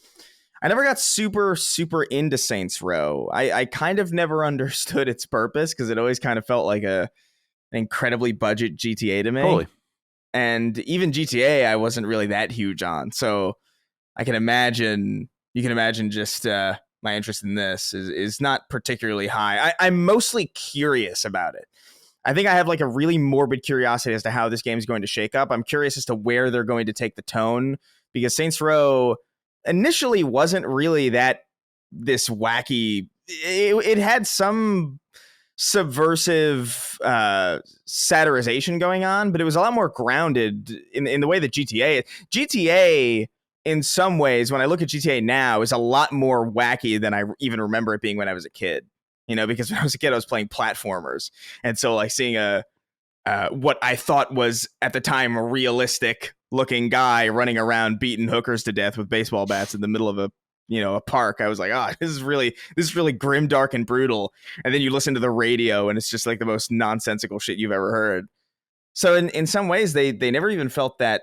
I never got super into Saints Row. I kind of never understood its purpose, because it always kind of felt like an incredibly budget GTA to me. Totally. And even GTA I wasn't really that huge on, so you can imagine just my interest in this is not particularly high. I'm mostly curious about it. I think I have like a really morbid curiosity as to how this game is going to shake up. I'm curious as to where they're going to take the tone, because Saints Row initially wasn't really this wacky. It had some subversive satirization going on, but it was a lot more grounded in the way that GTA in some ways, when I look at GTA now, is a lot more wacky than I even remember it being when I was a kid. Because when I was a kid, I was playing platformers, and so like seeing what I thought was at the time a realistic looking guy running around beating hookers to death with baseball bats in the middle of a park, I was like, this is really grim, dark, and brutal. And then you listen to the radio, and it's just like the most nonsensical shit you've ever heard. So in some ways, they never even felt that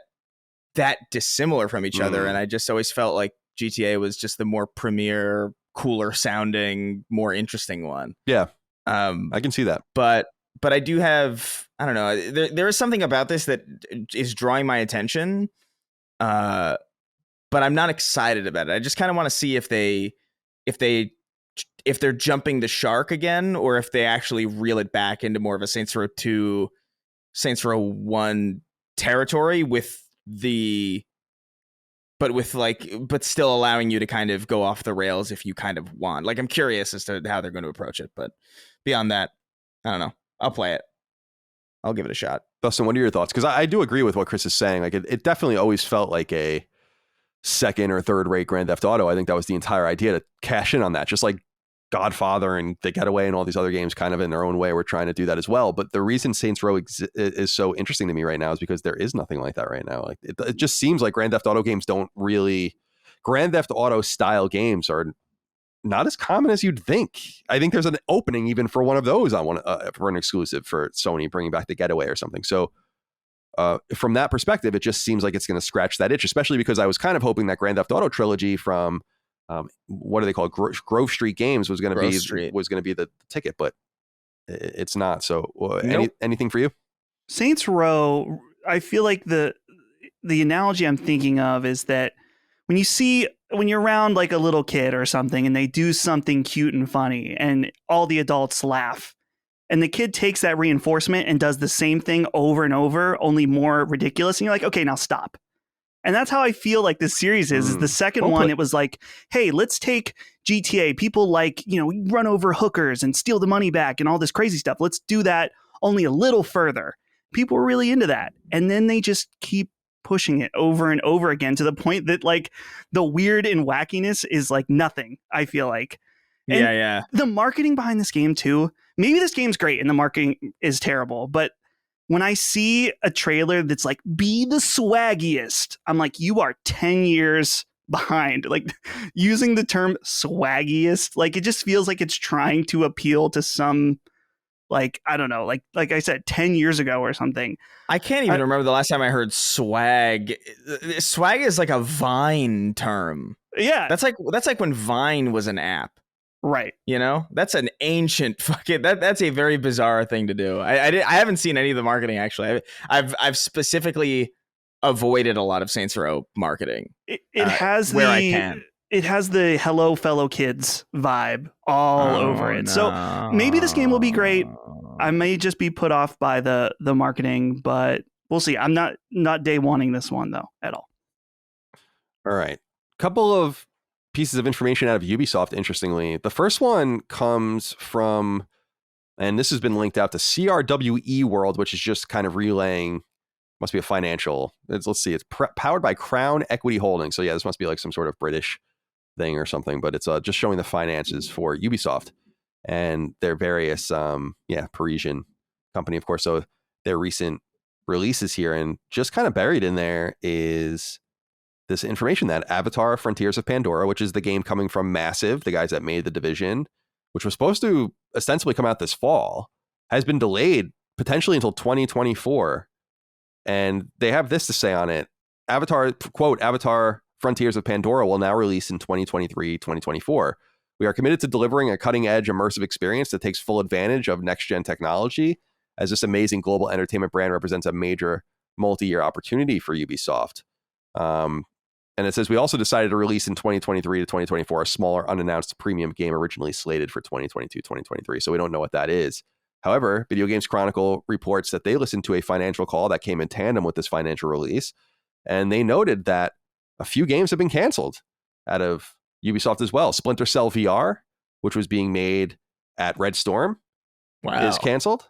dissimilar from each other, and I just always felt like GTA was just the more premier, cooler sounding, more interesting one. Yeah, I can see that. But I do have, I don't know, there is something about this that is drawing my attention, but I'm not excited about it. I just kind of want to see if they're jumping the shark again, or if they actually reel it back into more of a Saints Row 2, Saints Row 1 territory but still allowing you to kind of go off the rails if you kind of want. Like, I'm curious as to how they're going to approach it, but beyond that, I don't know. I'll play it. I'll give it a shot. Dustin, what are your thoughts? Because I do agree with what Chris is saying. Like, it definitely always felt like a second or third rate Grand Theft Auto. I think that was the entire idea, to cash in on that. Just like Godfather and The Getaway and all these other games, kind of in their own way, we're trying to do that as well. But the reason Saints Row is so interesting to me right now is because there is nothing like that right now. Like, it just seems like Grand Theft Auto games Grand Theft Auto style games are not as common as you'd think. I think there's an opening even for one of those for an exclusive for Sony, bringing back The Getaway or something. So from that perspective, it just seems like it's going to scratch that itch, especially because I was kind of hoping that Grand Theft Auto trilogy from what do they call it? Grove Street Games was going to be the ticket, but it's not. So Nope. Anything for you? Saints Row, I feel like the analogy I'm thinking of is that when you're around like a little kid or something and they do something cute and funny and all the adults laugh, and the kid takes that reinforcement and does the same thing over and over, only more ridiculous, and you're like, okay, now stop. And that's how I feel like this series is the second one. It was like, hey, let's take GTA. People like, run over hookers and steal the money back and all this crazy stuff. Let's do that only a little further. People were really into that. And then they just keep pushing it over and over again to the point that like the weird and wackiness is like nothing, I feel like. And yeah. The marketing behind this game too. Maybe this game's great and the marketing is terrible, but when I see a trailer that's like, be the swaggiest, I'm like, you are 10 years behind. Like, using the term swaggiest, like, it just feels like it's trying to appeal to some, like, I don't know, like I said, 10 years ago or something. I can't even remember the last time I heard swag. Swag is like a Vine term. Yeah. That's like when Vine was an app. Right. That's an ancient fucking that's a very bizarre thing to do. I haven't seen any of the marketing actually. I've specifically avoided a lot of Saints Row marketing. It has where I can. It has the hello fellow kids vibe all over it. No. So maybe this game will be great. I may just be put off by the marketing, but we'll see. I'm not day wanting this one though at all. All right. Couple of pieces of information out of Ubisoft, interestingly. The first one comes from, and this has been linked out to CRWE World, which is just kind of relaying, must be a financial, let's see, it's powered by Crown Equity Holdings. So yeah, this must be like some sort of British thing or something, but it's just showing the finances for Ubisoft and their various, Parisian company, of course. So their recent releases here, and just kind of buried in there is this information that Avatar Frontiers of Pandora, which is the game coming from Massive, the guys that made The Division, which was supposed to ostensibly come out this fall, has been delayed potentially until 2024. And they have this to say on it. Avatar, quote, Avatar Frontiers of Pandora will now release in 2023, 2024. We are committed to delivering a cutting-edge immersive experience that takes full advantage of next-gen technology, as this amazing global entertainment brand represents a major multi-year opportunity for Ubisoft. And it says, we also decided to release in 2023 to 2024 a smaller unannounced premium game originally slated for 2022, 2023. So we don't know what that is. However, Video Games Chronicle reports that they listened to a financial call that came in tandem with this financial release, and they noted that a few games have been canceled out of Ubisoft as well. Splinter Cell VR, which was being made at Red Storm, is canceled.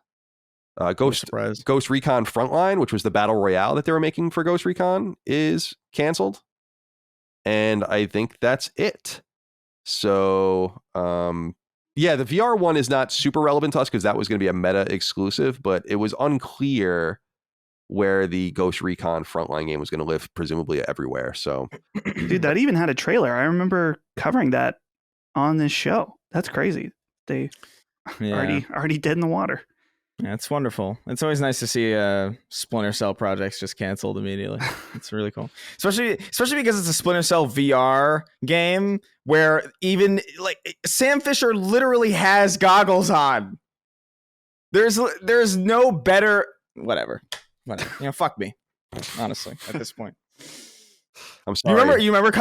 Ghost Recon Frontline, which was the battle royale that they were making for Ghost Recon, is canceled. And I think that's it. So, yeah, the VR one is not super relevant to us because that was going to be a meta exclusive, but it was unclear where the Ghost Recon Frontline game was going to live, presumably everywhere. So, dude, that even had a trailer. I remember covering that on this show. That's crazy. They already dead in the water. Yeah, it's wonderful. It's always nice to see Splinter Cell projects just canceled immediately. It's really cool, especially because it's a Splinter Cell VR game where even like Sam Fisher literally has goggles on. There's no better whatever. Fuck me. Honestly, at this point. I'm sorry. You remember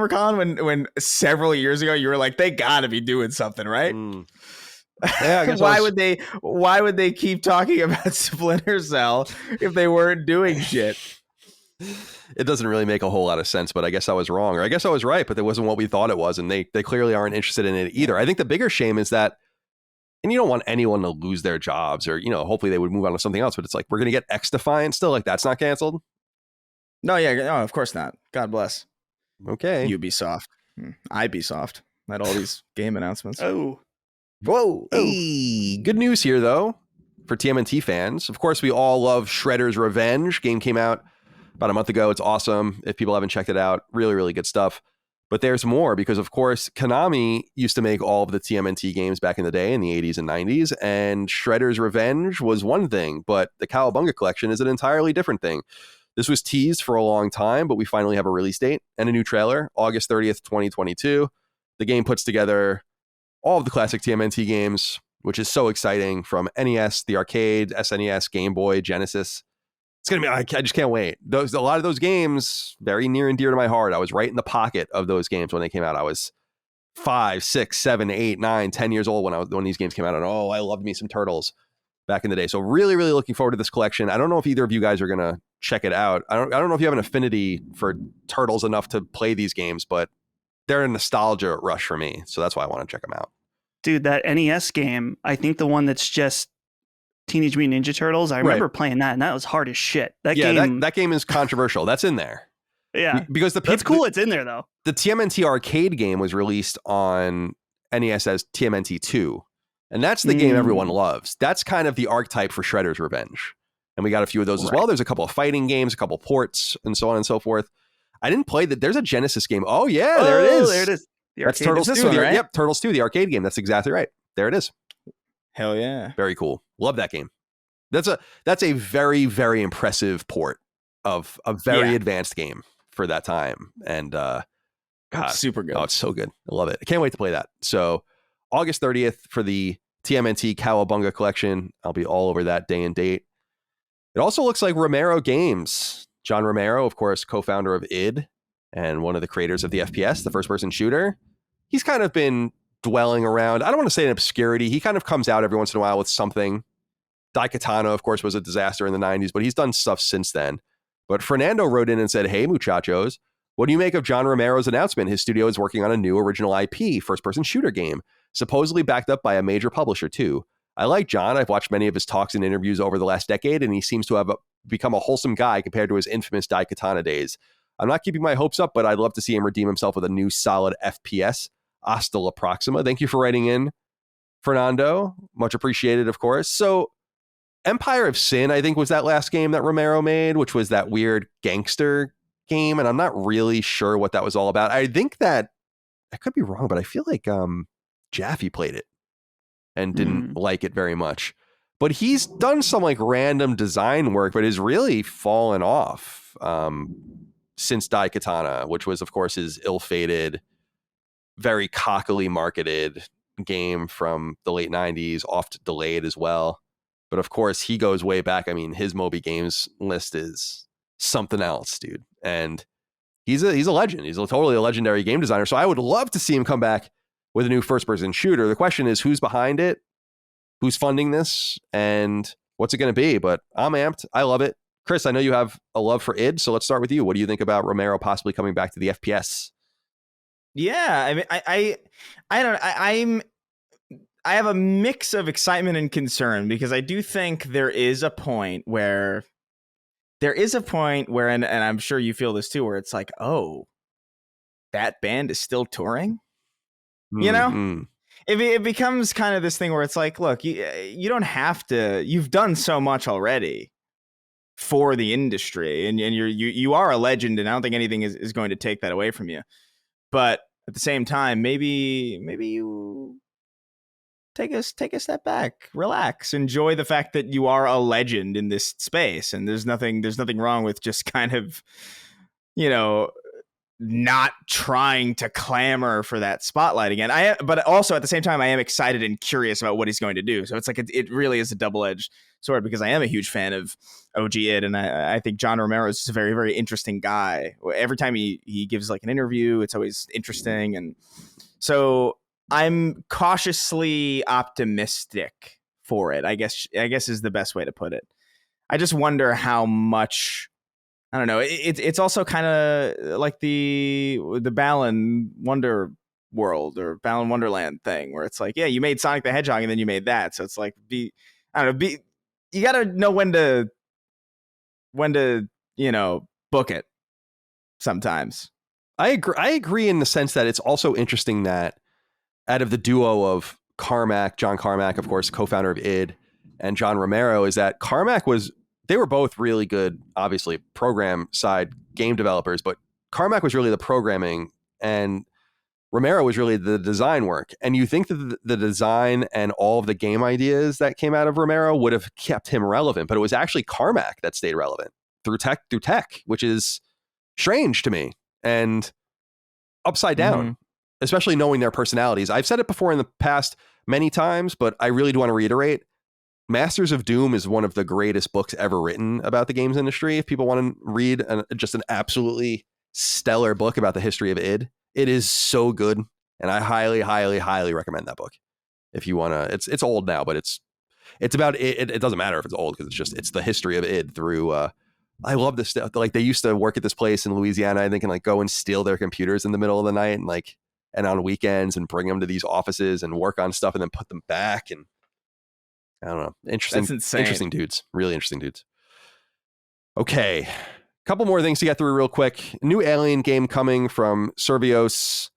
Colin when several years ago you were like, they gotta be doing something, right? Yeah, I guess why would they keep talking about Splinter Cell if they weren't doing shit? It doesn't really make a whole lot of sense, but I guess I was wrong, or I guess I was right, but that wasn't what we thought it was, and they clearly aren't interested in it either. I think the bigger shame is that, and you don't want anyone to lose their jobs, or hopefully they would move on to something else, but it's like, we're gonna get X-Defiant still, like that's not canceled. No, of course not. God bless. Okay, Ubisoft, Ubisoft, had all these game announcements. Whoa. Hey, good news here, though, for TMNT fans. Of course, we all love Shredder's Revenge. Game came out about a month ago. It's awesome. If people haven't checked it out, really, really good stuff. But there's more because, of course, Konami used to make all of the TMNT games back in the day in the 80s and 90s. And Shredder's Revenge was one thing, but the Cowabunga collection is an entirely different thing. This was teased for a long time, but we finally have a release date and a new trailer, August 30th, 2022. The game puts together all of the classic TMNT games, which is so exciting, from NES, the arcade, SNES, Game Boy, Genesis. It's going to be, I just can't wait. A lot of those games, very near and dear to my heart. I was right in the pocket of those games when they came out. I was 5, 6, 7, 8, 9, 10 years old when these games came out. And I loved me some Turtles back in the day. So really, really looking forward to this collection. I don't know if either of you guys are going to check it out. I don't know if you have an affinity for Turtles enough to play these games, but they're a nostalgia rush for me. So that's why I want to check them out. Dude, that NES game, I think the one that's just Teenage Mutant Ninja Turtles, I remember playing that, and that was hard as shit. That game is controversial. That's in there. Yeah. Because that's cool it's in there, though. The TMNT arcade game was released on NES as TMNT 2, and that's the game everyone loves. That's kind of the archetype for Shredder's Revenge. And we got a few of those as well. There's a couple of fighting games, a couple of ports, and so on and so forth. I didn't play that. There's a Genesis game. Oh, yeah, there it is. There it is. That's Turtles 2. Right? Yep, Turtles 2, the arcade game. That's exactly right. There it is. Hell yeah. Very cool. Love that game. That's a very, very impressive port of a very advanced game for that time. And God, super good. Oh, it's so good. I love it. I can't wait to play that. So August 30th for the TMNT Cowabunga collection. I'll be all over that day and date. It also looks like Romero Games. John Romero, of course, co-founder of id and one of the creators of the FPS, the first-person shooter. He's kind of been dwelling around, I don't want to say in obscurity. He kind of comes out every once in a while with something. Daikatana, of course, was a disaster in the 90s, but he's done stuff since then. But Fernando wrote in and said, hey, muchachos, what do you make of John Romero's announcement? His studio is working on a new original IP, first-person shooter game, supposedly backed up by a major publisher, too. I like John. I've watched many of his talks and interviews over the last decade, and he seems to have become a wholesome guy compared to his infamous Daikatana days. I'm not keeping my hopes up, but I'd love to see him redeem himself with a new solid FPS. Hasta la próxima. Thank you for writing in, Fernando. Much appreciated, of course. So Empire of Sin, I think, was that last game that Romero made, which was that weird gangster game, and I'm not really sure what that was all about. I think that, I could be wrong, but I feel like Jaffe played it and didn't like it very much. But he's done some like random design work, but has really fallen off since Daikatana, which was, of course, his ill-fated, very cockily marketed game from the late 90s, oft delayed as well. But of course, he goes way back. I mean, his Moby Games list is something else, dude. And he's a legend. He's totally a legendary game designer. So I would love to see him come back with a new first-person shooter. The question is, who's behind it? who's funding this and what's it going to be. But I'm amped. I love it. Chris, I know you have a love for id, so let's start with you. What do you think about Romero possibly coming back to the FPS? Yeah, I mean, I have a mix of excitement and concern, because I do think there is a point where and I'm sure you feel this too, where it's like, oh, that band is still touring, you know? Mm-hmm. It becomes kind of this thing where it's like, look, you don't have to. You've done so much already for the industry, and you are a legend, and I don't think anything is going to take that away from you. But at the same time, maybe you take a step back, relax, enjoy the fact that you are a legend in this space, and there's nothing wrong with just kind of, not trying to clamor for that spotlight again. But also at the same time, I am excited and curious about what he's going to do. So it's like it really is a double-edged sword, because I am a huge fan of OG id, and I think John Romero is just a very, very interesting guy. Every time he gives like an interview, it's always interesting, and so I'm cautiously optimistic for it. I guess is the best way to put it. I just wonder how much. I don't know. It's also kind of like the Balan Wonder World or Balan Wonderland thing, where it's like, yeah, you made Sonic the Hedgehog and then you made that. So it's like, you got to know when to book it sometimes. I agree in the sense that it's also interesting that out of the duo of John Carmack, of course, co-founder of id, and John Romero, is that they were both really good, obviously, program side game developers, but Carmack was really the programming and Romero was really the design work. And you think that the design and all of the game ideas that came out of Romero would have kept him relevant, but it was actually Carmack that stayed relevant through tech, which is strange to me and upside down, especially knowing their personalities. I've said it before in the past many times, but I really do want to reiterate. Masters of Doom is one of the greatest books ever written about the games industry. If people want to read just an absolutely stellar book about the history of id, it is so good. And I highly, highly, highly recommend that book. If you want to, it's old now, but it's about it doesn't matter if it's old, because it's the history of id through, I love this stuff. Like, they used to work at this place in Louisiana, and they can like go and steal their computers in the middle of the night and on weekends and bring them to these offices and work on stuff and then put them back. And I don't know. Interesting dudes. Really interesting dudes. Okay. Couple more things to get through real quick. New Alien game coming from Survios.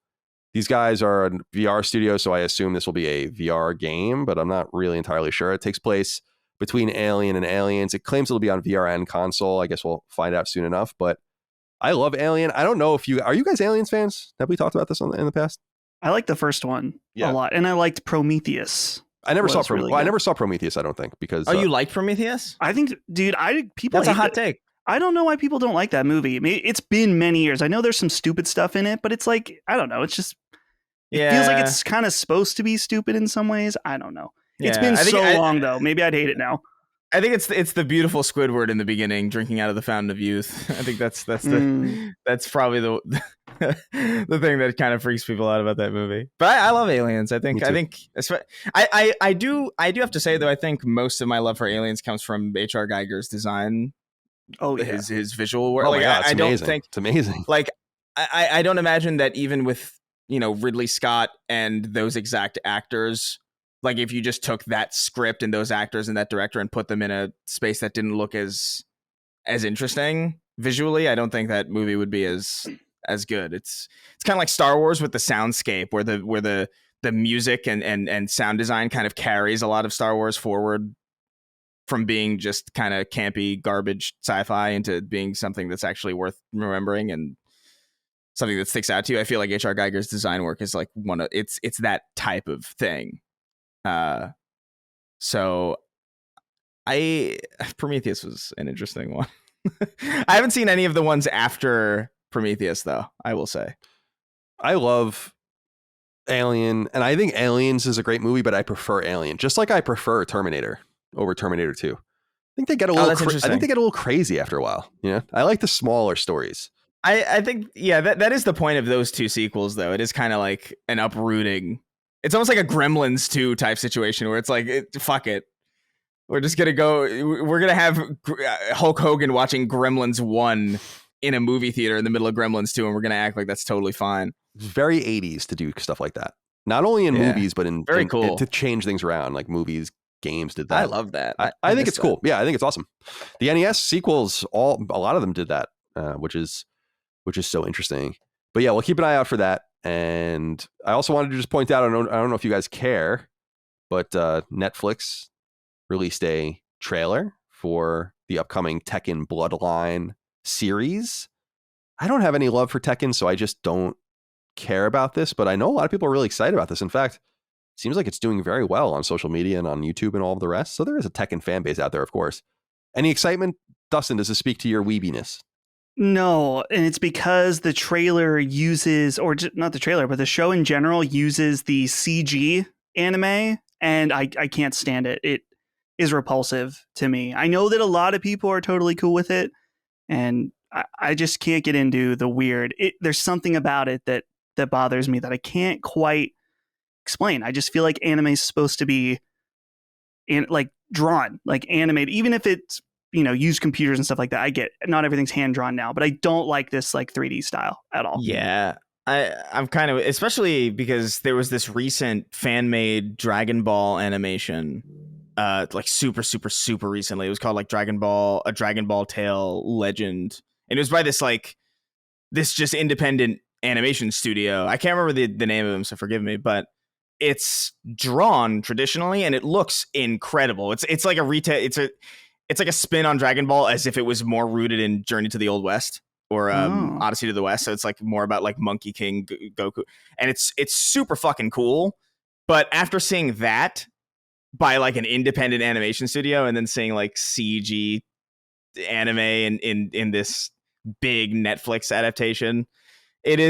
These guys are a VR studio, so I assume this will be a VR game, but I'm not really entirely sure. It takes place between Alien and Aliens. It claims it'll be on VR and console. I guess we'll find out soon enough, but I love Alien. I don't know if are you guys Aliens fans? Have we talked about this in the past? I like the first one a lot, and I liked Prometheus. I never saw Prometheus. I never saw Prometheus, I don't think, because... Oh, you like Prometheus? I think, dude, that's a hot take. I don't know why people don't like that movie. I mean, it's been many years. I know there's some stupid stuff in it, but it's like, I don't know. It's just... It feels like it's kind of supposed to be stupid in some ways. I don't know. Yeah, it's been so long, though. Maybe I'd hate it now. I think it's the beautiful Squidward in the beginning, drinking out of the fountain of youth. I think that's probably the the thing that kind of freaks people out about that movie. But I love Aliens. I do have to say, though, I think most of my love for Aliens comes from H.R. Geiger's design. Oh, yeah. His visual work. Oh, like, God, I don't think it's amazing. Like, I don't imagine that even with Ridley Scott and those exact actors. Like, if you just took that script and those actors and that director and put them in a space that didn't look as interesting visually, I don't think that movie would be as good. It's kind of like Star Wars with the soundscape, where the music and sound design kind of carries a lot of Star Wars forward from being just kind of campy garbage sci-fi into being something that's actually worth remembering and something that sticks out to you. I feel like H.R. Geiger's design work is like it's that type of thing. So Prometheus was an interesting one. I haven't seen any of the ones after Prometheus, though, I will say. I love Alien, and I think Aliens is a great movie, but I prefer Alien, just like I prefer Terminator over Terminator 2. I think they get a little I think they get a little crazy after a while. Yeah. I like the smaller stories. I think, yeah, that is the point of those two sequels, though. It is kind of like an uprooting It's almost like a Gremlins 2 type situation where it's like, fuck it. We're just going to go. We're going to have Hulk Hogan watching Gremlins 1 in a movie theater in the middle of Gremlins 2, and we're going to act like that's totally fine. It's very 80s to do stuff like that. Not only in movies, but very cool. to change things around, like movies, games did that. I love that. I think it's cool. Yeah, I think it's awesome. The NES sequels, a lot of them did that, which is so interesting. But yeah, we'll keep an eye out for that. And I also wanted to just point out, I don't know if you guys care, but Netflix released a trailer for the upcoming Tekken Bloodline series. I don't have any love for Tekken, so I just don't care about this, but I know a lot of people are really excited about this. In fact, it seems like it's doing very well on social media and on YouTube and all of the rest. So there is a Tekken fan base out there, of course. Any excitement? Dustin, does this speak to your weebiness? No, and it's because the trailer uses, or not the trailer, but the show in general uses the CG anime, and I can't stand it. It is repulsive to me. I know that a lot of people are totally cool with it, and I just can't get into the weird. There's something about it that bothers me that I can't quite explain. I just feel like anime is supposed to be like drawn, like animated, even if it's, use computers and stuff like that. I get not everything's hand drawn now, but I don't like this like 3D style at all. Yeah. I'm kind of, especially because there was this recent fan made Dragon Ball animation, like super recently. It was called like a Dragon Ball Tale Legend. And it was by this just independent animation studio. I can't remember the name of them, so forgive me, but it's drawn traditionally and it looks incredible. It's like it's like a spin on Dragon Ball as if it was more rooted in Journey to the Old West or Odyssey to the West. So it's like more about like Monkey King, Goku, and it's super fucking cool. But after seeing that by like an independent animation studio and then seeing like CG anime in this big Netflix adaptation, it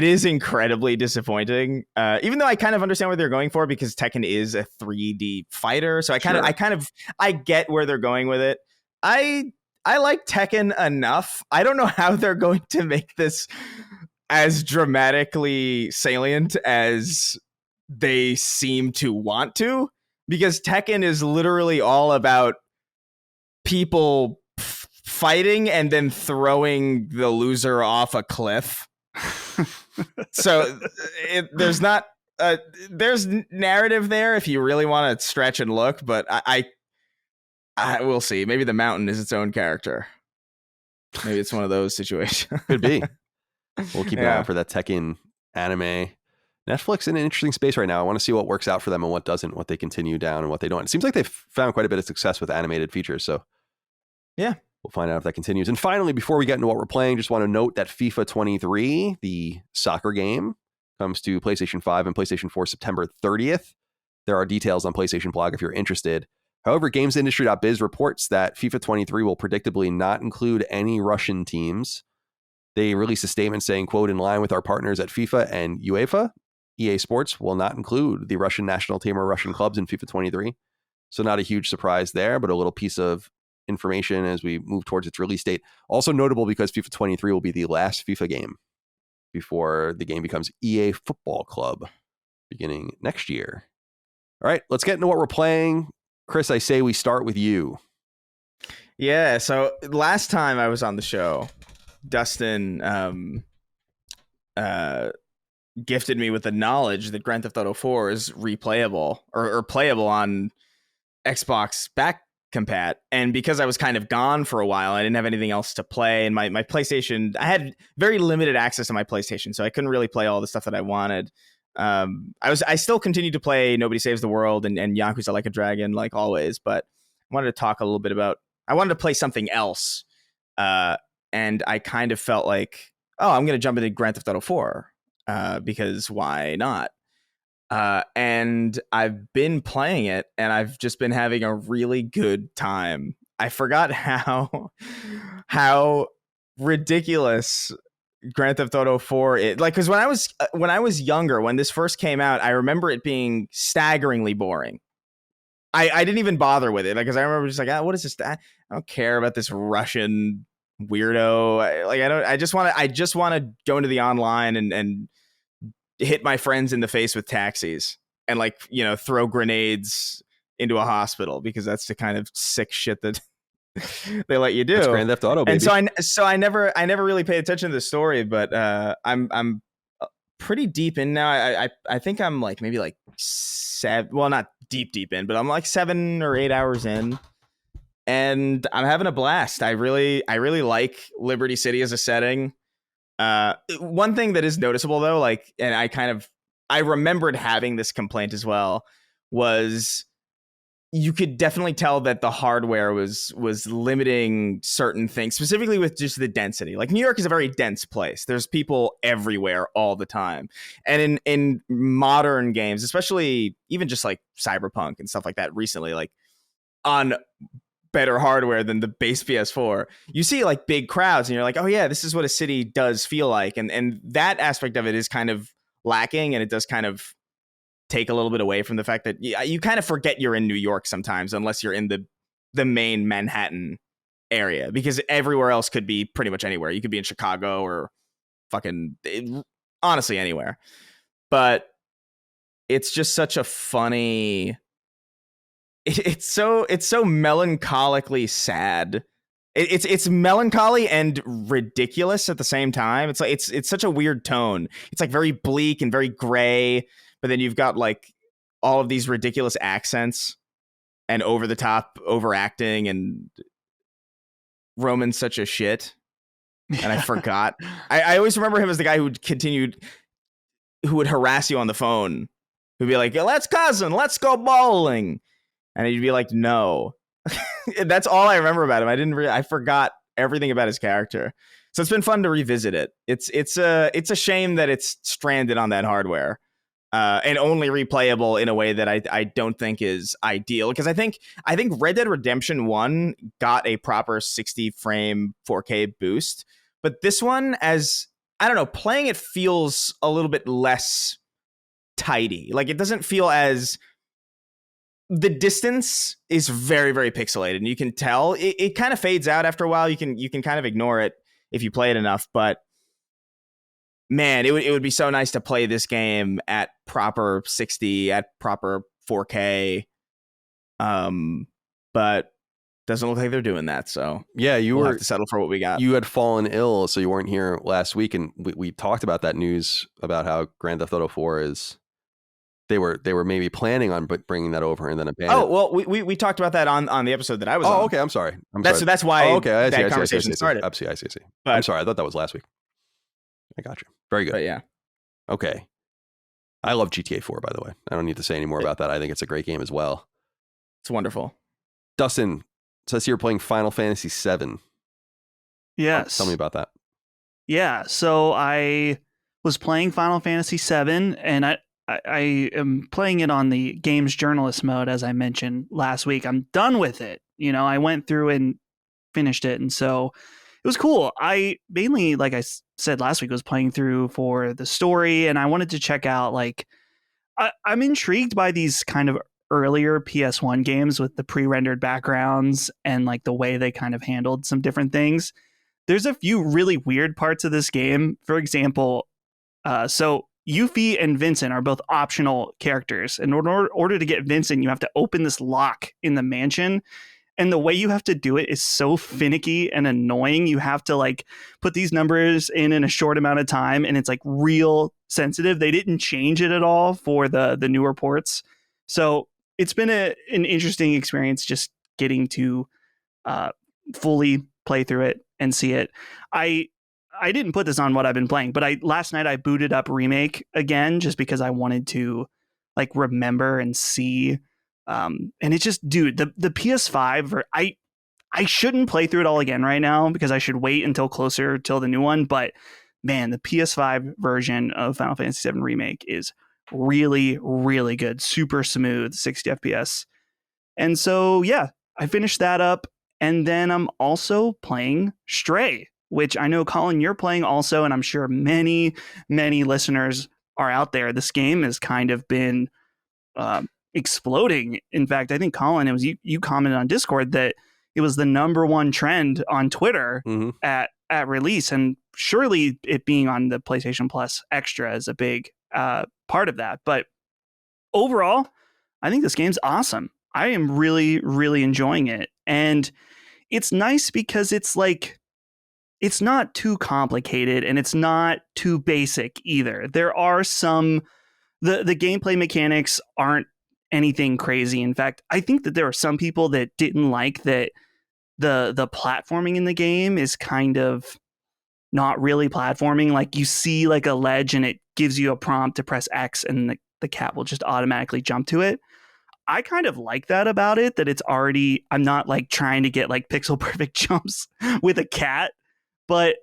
is incredibly disappointing. Even though I kind of understand what they're going for because Tekken is a 3D fighter, so I get where they're going with it. I like Tekken enough. I don't know how they're going to make this as dramatically salient as they seem to want to, because Tekken is literally all about people fighting and then throwing the loser off a cliff. So there's narrative there if you really want to stretch and look, but I will see. Maybe the mountain is its own character. Maybe it's one of those situations. Could be. We'll keep an eye out for that Tekken anime. Netflix in an interesting space right now. I want to see what works out for them and what doesn't, what they continue down and what they don't. It seems like they've found quite a bit of success with animated features. So yeah, we'll find out if that continues. And finally, before we get into what we're playing, just want to note that FIFA 23, the soccer game, comes to PlayStation 5 and PlayStation 4 September 30th. There are details on PlayStation Blog if you're interested. However, GamesIndustry.biz reports that FIFA 23 will predictably not include any Russian teams. They released a statement saying, quote, in line with our partners at FIFA and UEFA, EA Sports will not include the Russian national team or Russian clubs in FIFA 23. So not a huge surprise there, but a little piece of information as we move towards its release date. Also notable because FIFA 23 will be the last FIFA game before the game becomes EA Football Club beginning next year. All right, let's get into what we're playing. Chris, I say we start with you. Yeah, so last time I was on the show, Dustin gifted me with the knowledge that Grand Theft Auto 4 is replayable or playable on Xbox back compat. And because I was kind of gone for a while, I didn't have anything else to play. And my PlayStation, I had very limited access to my PlayStation, so I couldn't really play all the stuff that I wanted. I still continued to play Nobody Saves the World and Yakuza Like a Dragon, like always, but I wanted to talk a little bit about, I wanted to play something else. And I kind of felt like, oh, I'm going to jump into Grand Theft Auto 4, because why not? And I've been playing it and I've just been having a really good time. I forgot how ridiculous Grand Theft Auto 4 is. Like, because when I was younger, when this first came out, I remember it being staggeringly boring. I didn't even bother with it, because I remember just like, what is this? I don't care about this Russian weirdo. I just want to go into the online and hit my friends in the face with taxis and like, you know, throw grenades into a hospital, because that's the kind of sick shit that they let you do. That's Grand Theft Auto, baby. And so I never really paid attention to the story, but I'm pretty deep in now. I think I'm like maybe like 7, well, not deep in, but I'm like 7 or 8 hours in, and I'm having a blast. I really like Liberty City as a setting. One thing that is noticeable though, like, and I remembered having this complaint as well, was you could definitely tell that the hardware was limiting certain things, specifically with just the density. Like, New York is a very dense place. There's people everywhere all the time. And in modern games, especially even just like Cyberpunk and stuff like that recently, like on better hardware than the base PS4, you see like big crowds and you're like, oh yeah, this is what a city does feel like. And that aspect of it is kind of lacking, and it does kind of take a little bit away from the fact that you kind of forget you're in New York sometimes, unless you're in the main Manhattan area, because everywhere else could be pretty much anywhere. You could be in Chicago or honestly anywhere. But it's just such a funny, it's so melancholically sad. It's melancholy and ridiculous at the same time. It's like it's such a weird tone. It's like very bleak and very gray, but then you've got like all of these ridiculous accents and over the top overacting, and Roman's such a shit. And I forgot. I always remember him as the guy who would harass you on the phone, who'd be like, let's go bowling. And you'd be like, no. That's all I remember about him. I forgot everything about his character. So it's been fun to revisit it. It's a shame that it's stranded on that hardware, and only replayable in a way that I don't think is ideal. Because I think Red Dead Redemption 1 got a proper 60 frame 4K boost, but this one, as I don't know, playing it feels a little bit less tidy. Like, it doesn't feel as, the distance is very, very pixelated, and you can tell it kind of fades out after a while. You can kind of ignore it if you play it enough, but man, it would be so nice to play this game at proper 60, at proper 4K. But doesn't look like they're doing that. So yeah, we'll have to settle for what we got. You had fallen ill, so you weren't here last week, and we talked about that news about how Grand Theft Auto 4 is. They were maybe planning on bringing that over and then abandoned. Oh, well, we talked about that on the episode that I was on. Oh, okay. I'm sorry. That's why okay, that conversation started. I see. But I'm sorry. I thought that was last week. I got you. Very good. But yeah. Okay. I love GTA 4, by the way. I don't need to say any more about that. I think it's a great game as well. It's wonderful. Dustin says you're playing Final Fantasy 7. Yes. Tell me about that. Yeah. So I was playing Final Fantasy 7, and I am playing it on the games journalist mode, as I mentioned last week. I'm done with it. You know, I went through and finished it, and so it was cool. I mainly, like I said last week, was playing through for the story, and I wanted to check out, like, I'm intrigued by these kind of earlier PS1 games with the pre-rendered backgrounds and like the way they kind of handled some different things. There's a few really weird parts of this game. For example, so Yuffie and Vincent are both optional characters. And in order to get Vincent, you have to open this lock in the mansion. And the way you have to do it is so finicky and annoying. You have to like put these numbers in a short amount of time, and it's like real sensitive. They didn't change it at all for the newer ports. So it's been an interesting experience just getting to fully play through it and see it. I didn't put this on what I've been playing, but last night I booted up Remake again just because I wanted to like remember and see. And it's just, dude, the PS5, I shouldn't play through it all again right now because I should wait until closer till the new one. But man, the PS5 version of Final Fantasy VII Remake is really, really good. Super smooth, 60 FPS. And so, yeah, I finished that up. And then I'm also playing Stray, which I know, Colin, you're playing also. And I'm sure many, many listeners are out there. This game has kind of been exploding. In fact, I think, Colin, it was you commented on Discord that it was the #1 trend on Twitter at release. And surely it being on the PlayStation Plus Extra is a big part of that. But overall, I think this game's awesome. I am really, really enjoying it. And it's nice because it's like, it's not too complicated and it's not too basic either. There are some, the gameplay mechanics aren't anything crazy. In fact, I think that there are some people that didn't like that the platforming in the game is kind of not really platforming. Like you see like a ledge and it gives you a prompt to press X and the cat will just automatically jump to it. I kind of like that about it, that it's already, I'm not like trying to get like pixel perfect jumps with a cat. But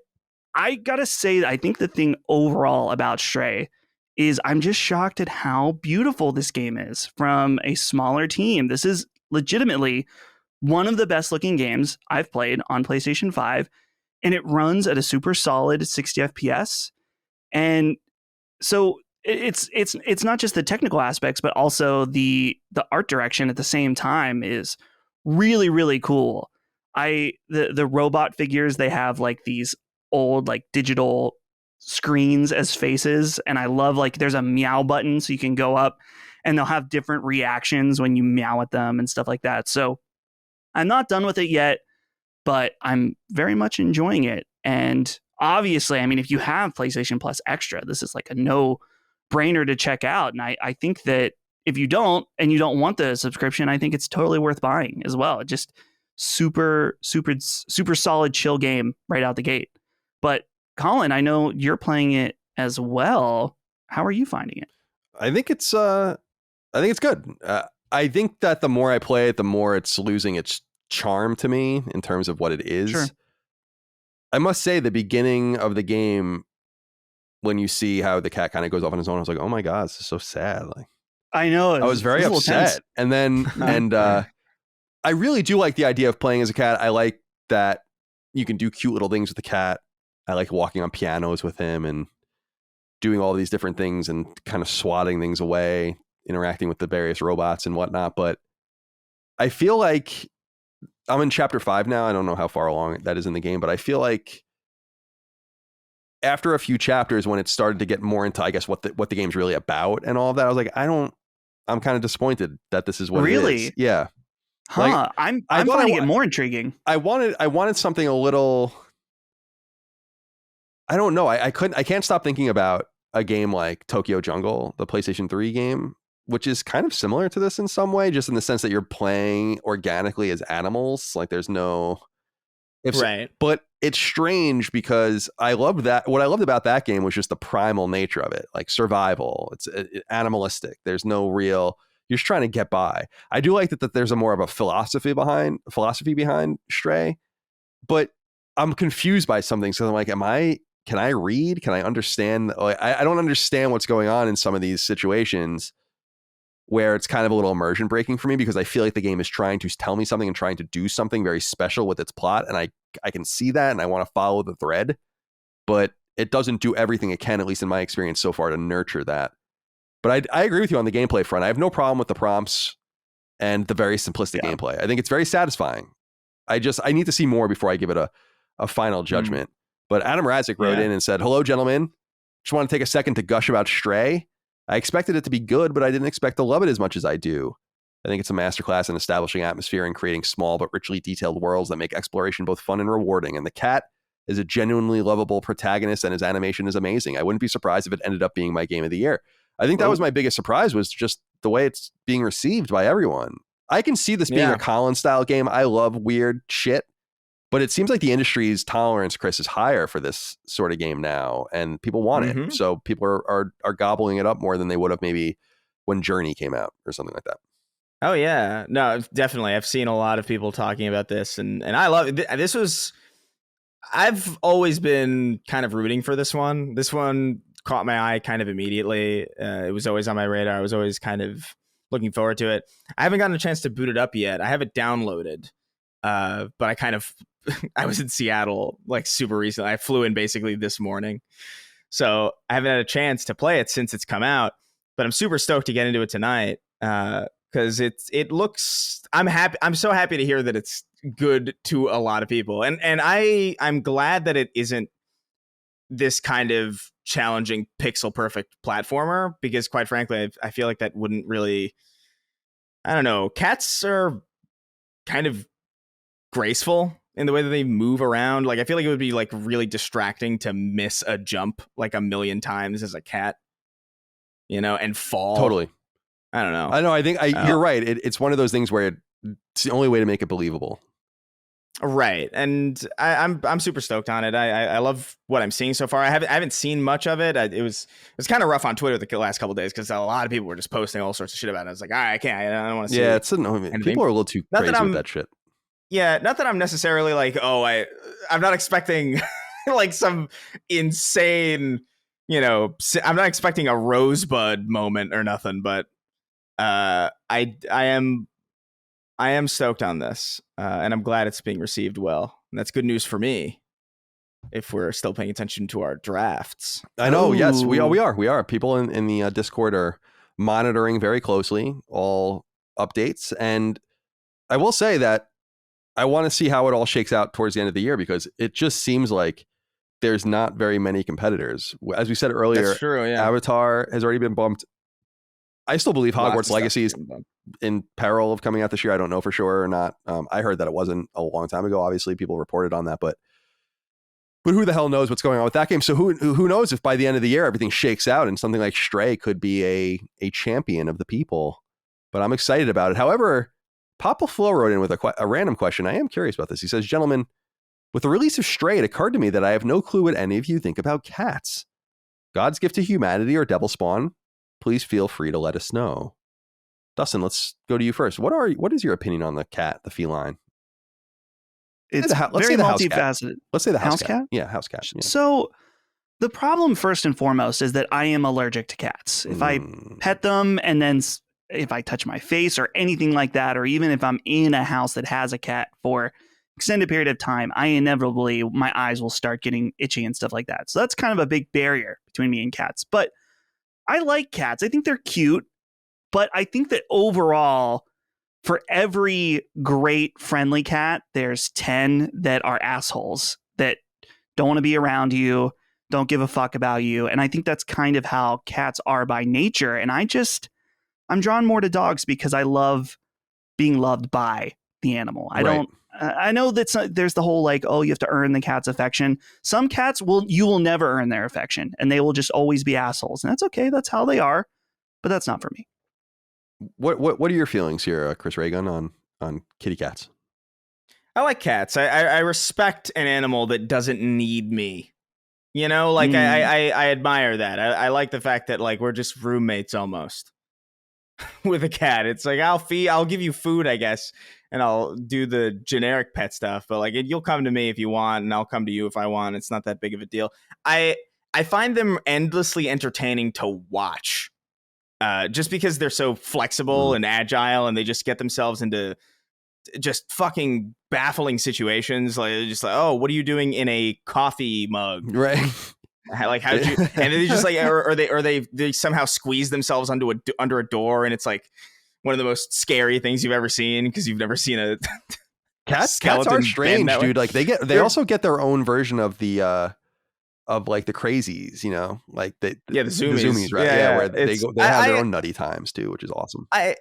I gotta say, I think the thing overall about Stray is I'm just shocked at how beautiful this game is from a smaller team. This is legitimately one of the best looking games I've played on PlayStation 5, and it runs at a super solid 60 FPS. And so it's not just the technical aspects, but also the art direction at the same time is really, really cool. The robot figures, they have like these old like digital screens as faces, and I love like there's a meow button so you can go up and they'll have different reactions when you meow at them and stuff like that. So I'm not done with it yet, but I'm very much enjoying it. And obviously, I mean, if you have PlayStation Plus Extra, this is like a no-brainer to check out. And I think that if you don't, and you don't want the subscription, I think it's totally worth buying as well. Just super, super, super solid chill game right out the gate. But Colin, I know you're playing it as well. How are you finding it? I think it's good. I think that the more I play it, the more it's losing its charm to me in terms of what it is. Sure. I must say, the beginning of the game, when you see how the cat kind of goes off on his own, I was like, oh my God, this is so sad. Like, I know. I was very upset. And then, I really do like the idea of playing as a cat. I like that you can do cute little things with the cat. I like walking on pianos with him and doing all these different things and kind of swatting things away, interacting with the various robots and whatnot. But I feel like I'm in chapter 5 now. I don't know how far along that is in the game, but I feel like after a few chapters, when it started to get more into, I guess, what the game's really about and all of that, I was like, I'm kind of disappointed that this is what it is. Yeah. Huh. Like, I'm finding it more intriguing. I wanted something a little, I don't know. I can't stop thinking about a game like Tokyo Jungle, the PlayStation 3 game, which is kind of similar to this in some way, just in the sense that you're playing organically as animals. Like there's no, right. But it's strange because I loved that. What I loved about that game was just the primal nature of it, like survival. It's animalistic. There's no real, you're just trying to get by. I do like that there's a more of a philosophy behind Stray, but I'm confused by something. So I'm like, can I read? Can I understand? Like, I don't understand what's going on in some of these situations where it's kind of a little immersion breaking for me, because I feel like the game is trying to tell me something and trying to do something very special with its plot. And I can see that and I want to follow the thread, but it doesn't do everything it can, at least in my experience so far, to nurture that. But I agree with you on the gameplay front. I have no problem with the prompts and the very simplistic gameplay. I think it's very satisfying. I need to see more before I give it a final judgment. But Adam Razik wrote in and said, hello, gentlemen. Just want to take a second to gush about Stray. I expected it to be good, but I didn't expect to love it as much as I do. I think it's a masterclass in establishing atmosphere and creating small but richly detailed worlds that make exploration both fun and rewarding. And the cat is a genuinely lovable protagonist, and his animation is amazing. I wouldn't be surprised if it ended up being my game of the year. I think that was my biggest surprise, was just the way it's being received by everyone. I can see this being a Colin style game. I love weird shit, but it seems like the industry's tolerance, Chris, is higher for this sort of game now, and people want it. So people are gobbling it up more than they would have maybe when Journey came out or something like that. Oh yeah, no, definitely. I've seen a lot of people talking about this, and I love it. This was, I've always been kind of rooting for this one. This one caught my eye kind of immediately. It was always on my radar. I was always kind of looking forward to it. I haven't gotten a chance to boot it up yet. I have it downloaded, but I kind of, I was in Seattle like super recently. I flew in basically this morning, so I haven't had a chance to play it since it's come out. But I'm super stoked to get into it tonight because it looks. I'm happy. I'm so happy to hear that it's good to a lot of people, and I'm glad that it isn't this kind of challenging pixel perfect platformer, because quite frankly, I feel like that wouldn't really, I don't know. Cats are kind of graceful in the way that they move around. Like, I feel like it would be like really distracting to miss a jump like a million times as a cat, and fall. Totally. I don't know. I know. I think you're right. It's one of those things where it's the only way to make it believable. Right. And I'm super stoked on it. I love what I'm seeing so far. I haven't seen much of it. It was kind of rough on Twitter the last couple of days because a lot of people were just posting all sorts of shit about it. I was like, all right, I don't want to see it. Yeah, it's annoying. People are a little too crazy with that shit. Yeah, not that I'm necessarily like, I'm not expecting like some insane, I'm not expecting a Rosebud moment or nothing, but I am stoked on this, and I'm glad it's being received well. And that's good news for me if we're still paying attention to our drafts. I know. Ooh. Yes, we are. People in the Discord are monitoring very closely all updates. And I will say that I want to see how it all shakes out towards the end of the year, because it just seems like there's not very many competitors. As we said earlier, that's true, yeah. Avatar has already been bumped. I still believe Hogwarts Legacy is in peril of coming out this year. I don't know for sure or not. I heard that it wasn't a long time ago. Obviously, people reported on that, but who the hell knows what's going on with that game? So who knows if by the end of the year everything shakes out and something like Stray could be a champion of the people. But I'm excited about it. However, Papa Flo wrote in with a random question. I am curious about this. He says, "Gentlemen, with the release of Stray, it occurred to me that I have no clue what any of you think about cats. God's gift to humanity or devil spawn? Please feel free to let us know." Dustin, let's go to you first. What is your opinion on the cat, the feline? It's very multifaceted. Let's say the house cat. Yeah, house cat. Yeah. So the problem first and foremost is that I am allergic to cats. If I pet them and then if I touch my face or anything like that, or even if I'm in a house that has a cat for extended period of time, my eyes will start getting itchy and stuff like that. So that's kind of a big barrier between me and cats. But I like cats. I think they're cute. But I think that overall, for every great friendly cat, there's 10 that are assholes that don't want to be around you, don't give a fuck about you. And I think that's kind of how cats are by nature. And I'm drawn more to dogs because I love being loved by the animal. I know that there's the whole like, oh, you have to earn the cat's affection. Some cats you will never earn their affection, and they will just always be assholes. And that's okay. That's how they are. But that's not for me. What are your feelings here, Chris Reagan, on kitty cats? I like cats. I respect an animal that doesn't need me. I admire that. I like the fact that like we're just roommates almost with a cat. It's like I'll give you food, I guess, and I'll do the generic pet stuff. But like you'll come to me if you want, and I'll come to you if I want. It's not that big of a deal. I find them endlessly entertaining to watch. Just because they're so flexible and agile, and they just get themselves into just fucking baffling situations. Like, just like, oh, what are you doing in a coffee mug? Right. Like, how'd you? And they just like, or they somehow squeeze themselves under a door, and it's like one of the most scary things you've ever seen because you've never seen a cats are strange, dude. Like they also get their own version of the. Of like the crazies, like the zoomies, right? Yeah, where they have their own nutty times too, which is awesome. I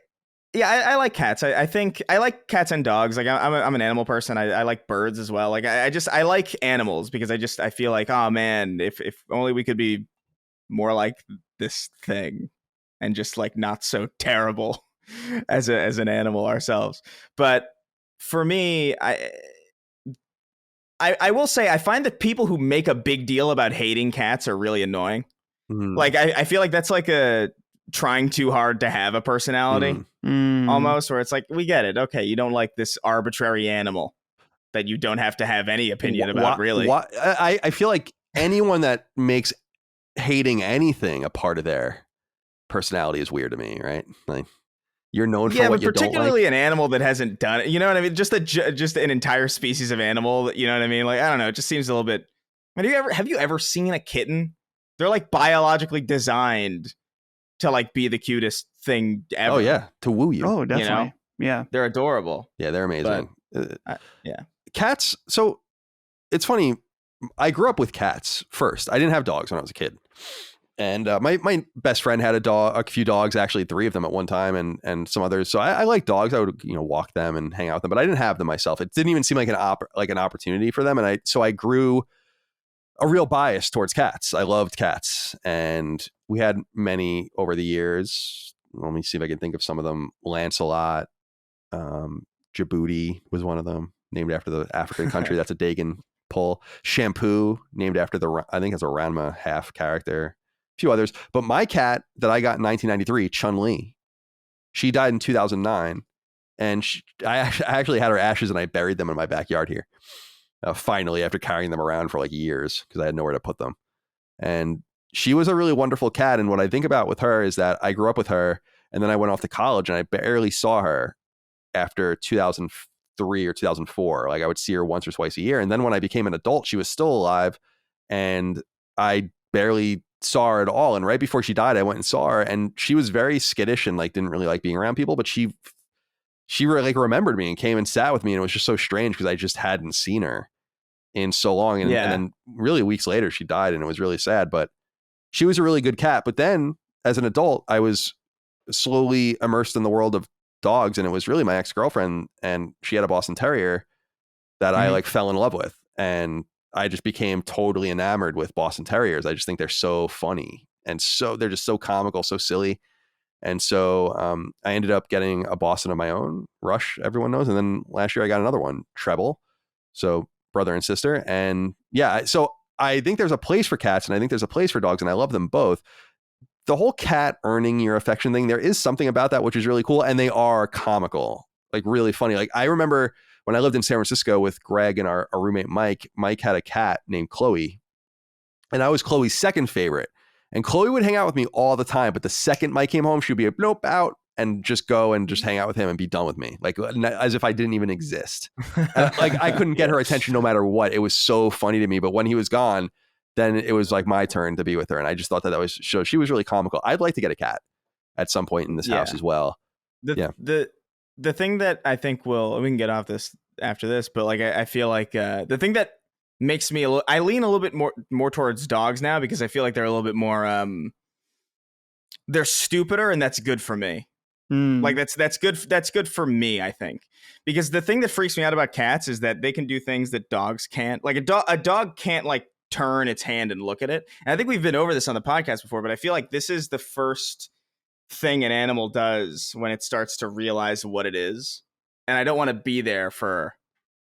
like cats. I think I like cats and dogs. Like I'm an animal person. I like birds as well. Like I like animals because I feel like, oh man, if only we could be more like this thing and just like not so terrible as an animal ourselves. But for me, I will say I find that people who make a big deal about hating cats are really annoying. Like I feel like that's like a trying too hard to have a personality almost, where it's like, we get it. Okay, you don't like this arbitrary animal that you don't have to have any opinion about, really. I feel like anyone that makes hating anything a part of their personality is weird to me, right? Like, you're known for what you don't like. Particularly an animal that hasn't done it. You know what I mean? Just an entire species of animal. You know what I mean? Like, I don't know. It just seems a little bit. Have you ever seen a kitten? They're like biologically designed to like be the cutest thing ever. Oh yeah, to woo you. Oh, definitely. Yeah, they're adorable. Yeah, they're amazing. Yeah, cats. So it's funny. I grew up with cats first. I didn't have dogs when I was a kid. And my best friend had a few dogs, actually 3 of them at one time, and some others. So I like dogs. I would walk them and hang out with them, but I didn't have them myself. It didn't even seem like an opportunity for them. And I grew a real bias towards cats. I loved cats, and we had many over the years. Let me see if I can think of some of them. Lancelot, Djibouti was one of them, named after the African country. That's a Dagon pull. Shampoo, named after I think it's a Ranma half character. Few others, but my cat that I got in 1993, Chun-Li, she died in 2009, and I actually had her ashes and I buried them in my backyard here. Finally, after carrying them around for like years because I had nowhere to put them. And she was a really wonderful cat. And what I think about with her is that I grew up with her, and then I went off to college, and I barely saw her after 2003 or 2004. Like I would see her once or twice a year. And then when I became an adult, she was still alive, and I barely saw her at all. And right before she died, I went and saw her, and she was very skittish and like didn't really like being around people, but she really like remembered me and came and sat with me, and it was just so strange because I just hadn't seen her in so long. And then really weeks later she died, and it was really sad. But she was a really good cat. But then as an adult, I was slowly immersed in the world of dogs, and it was really my ex-girlfriend, and she had a Boston Terrier that I like fell in love with, and I just became totally enamored with Boston Terriers. I just think they're so funny, and so they're just so comical, so silly. And so I ended up getting a Boston of my own, Rush, everyone knows. And then last year I got another one, Treble. So brother and sister. And yeah, so I think there's a place for cats, and I think there's a place for dogs, and I love them both. The whole cat earning your affection thing, there is something about that which is really cool. And they are comical, like really funny. Like I remember when I lived in San Francisco with Greg and our roommate, Mike had a cat named Chloe, and I was Chloe's second favorite. And Chloe would hang out with me all the time. But the second Mike came home, she would be like, nope, out, and just go and just hang out with him and be done with me. Like as if I didn't even exist. Like I couldn't get her attention no matter what. It was so funny to me. But when he was gone, then it was like my turn to be with her. And I just thought that was, so she was really comical. I'd like to get a cat at some point in this house as well. The thing that I think we can get off this after this, but like I feel like the thing that makes me I lean a little bit more towards dogs now, because I feel like they're a little bit more they're stupider, and that's good for me. Like that's good for me, I think, because the thing that freaks me out about cats is that they can do things that dogs can't. Like a dog can't like turn its hand and look at it. And I think we've been over this on the podcast before, but I feel like this is the first thing an animal does when it starts to realize what it is. And I don't want to be there for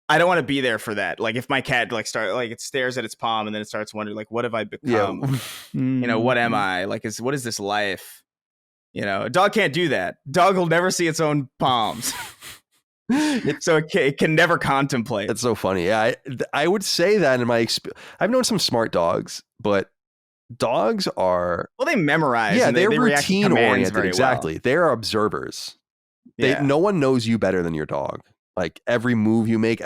that. Like if my cat like it stares at its palm and then it starts wondering like, what have I become? Yeah. What am I? Like what is this life? A dog can't do that. Dog will never see its own palms. So it can never contemplate. It's so funny. Yeah, I would say that in my experience, I've known some smart dogs, but dogs are they memorize. Yeah, and they're they routine oriented. Very exactly. Well. They're observers. No one knows you better than your dog. Like every move you make,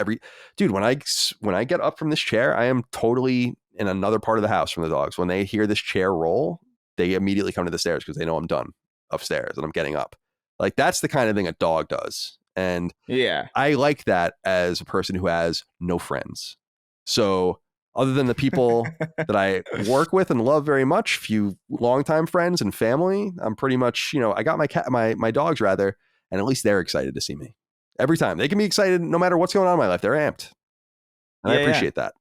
dude. When I get up from this chair, I am totally in another part of the house from the dogs. When they hear this chair roll, they immediately come to the stairs because they know I'm done upstairs and I'm getting up. Like that's the kind of thing a dog does. And I like that as a person who has no friends. So other than the people that I work with and love very much, few longtime friends and family, I'm pretty much, I got my dogs rather, and at least they're excited to see me. Every time. They can be excited no matter what's going on in my life. They're amped. And I appreciate that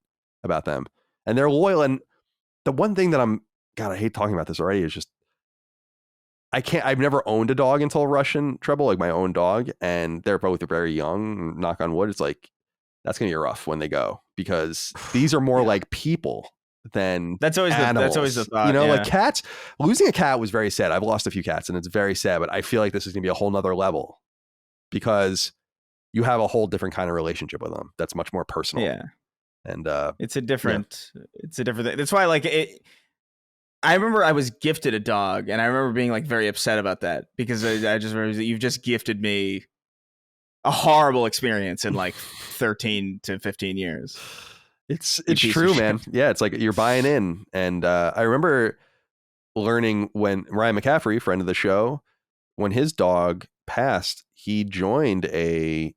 about them. And they're loyal. And the one thing that I hate talking about this already, is just I've never owned a dog until Russian Treble, like my own dog. And they're both very young. Knock on wood. It's like, that's going to be rough when they go, because these are more like people than animals. That's always the thought. Like cats, losing a cat was very sad. I've lost a few cats and it's very sad, but I feel like this is going to be a whole nother level, because you have a whole different kind of relationship with them that's much more personal. Yeah. And it's a different thing. That's why I remember I was gifted a dog, and I remember being like very upset about that, because I just remember that you've just gifted me a horrible experience in like 13 to 15 years. It's true, man. Yeah. It's like you're buying in. And I remember learning when Ryan McCaffrey, friend of the show, when his dog passed, he joined a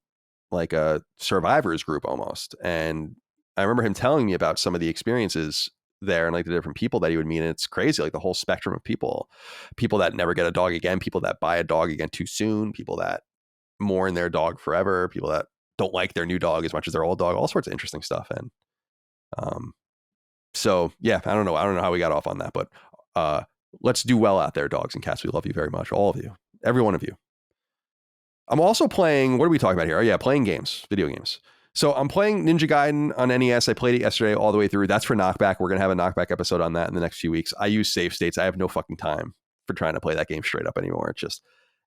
survivors group almost. And I remember him telling me about some of the experiences there and like the different people that he would meet. And it's crazy, like the whole spectrum of people that never get a dog again, people that buy a dog again too soon, people that mourn their dog forever, people that don't like their new dog as much as their old dog, all sorts of interesting stuff. And so yeah, I don't know how we got off on that, but let's do well out there, dogs and cats. We love you very much, all of you, every one of you. I'm also playing, what are we talking about here? Oh yeah, playing games, video games. So I'm playing Ninja Gaiden on NES. I played it yesterday all the way through. That's for Knockback. We're going to have a Knockback episode on that in the next few weeks. I use save states. I have no fucking time for trying to play that game straight up anymore. It's just,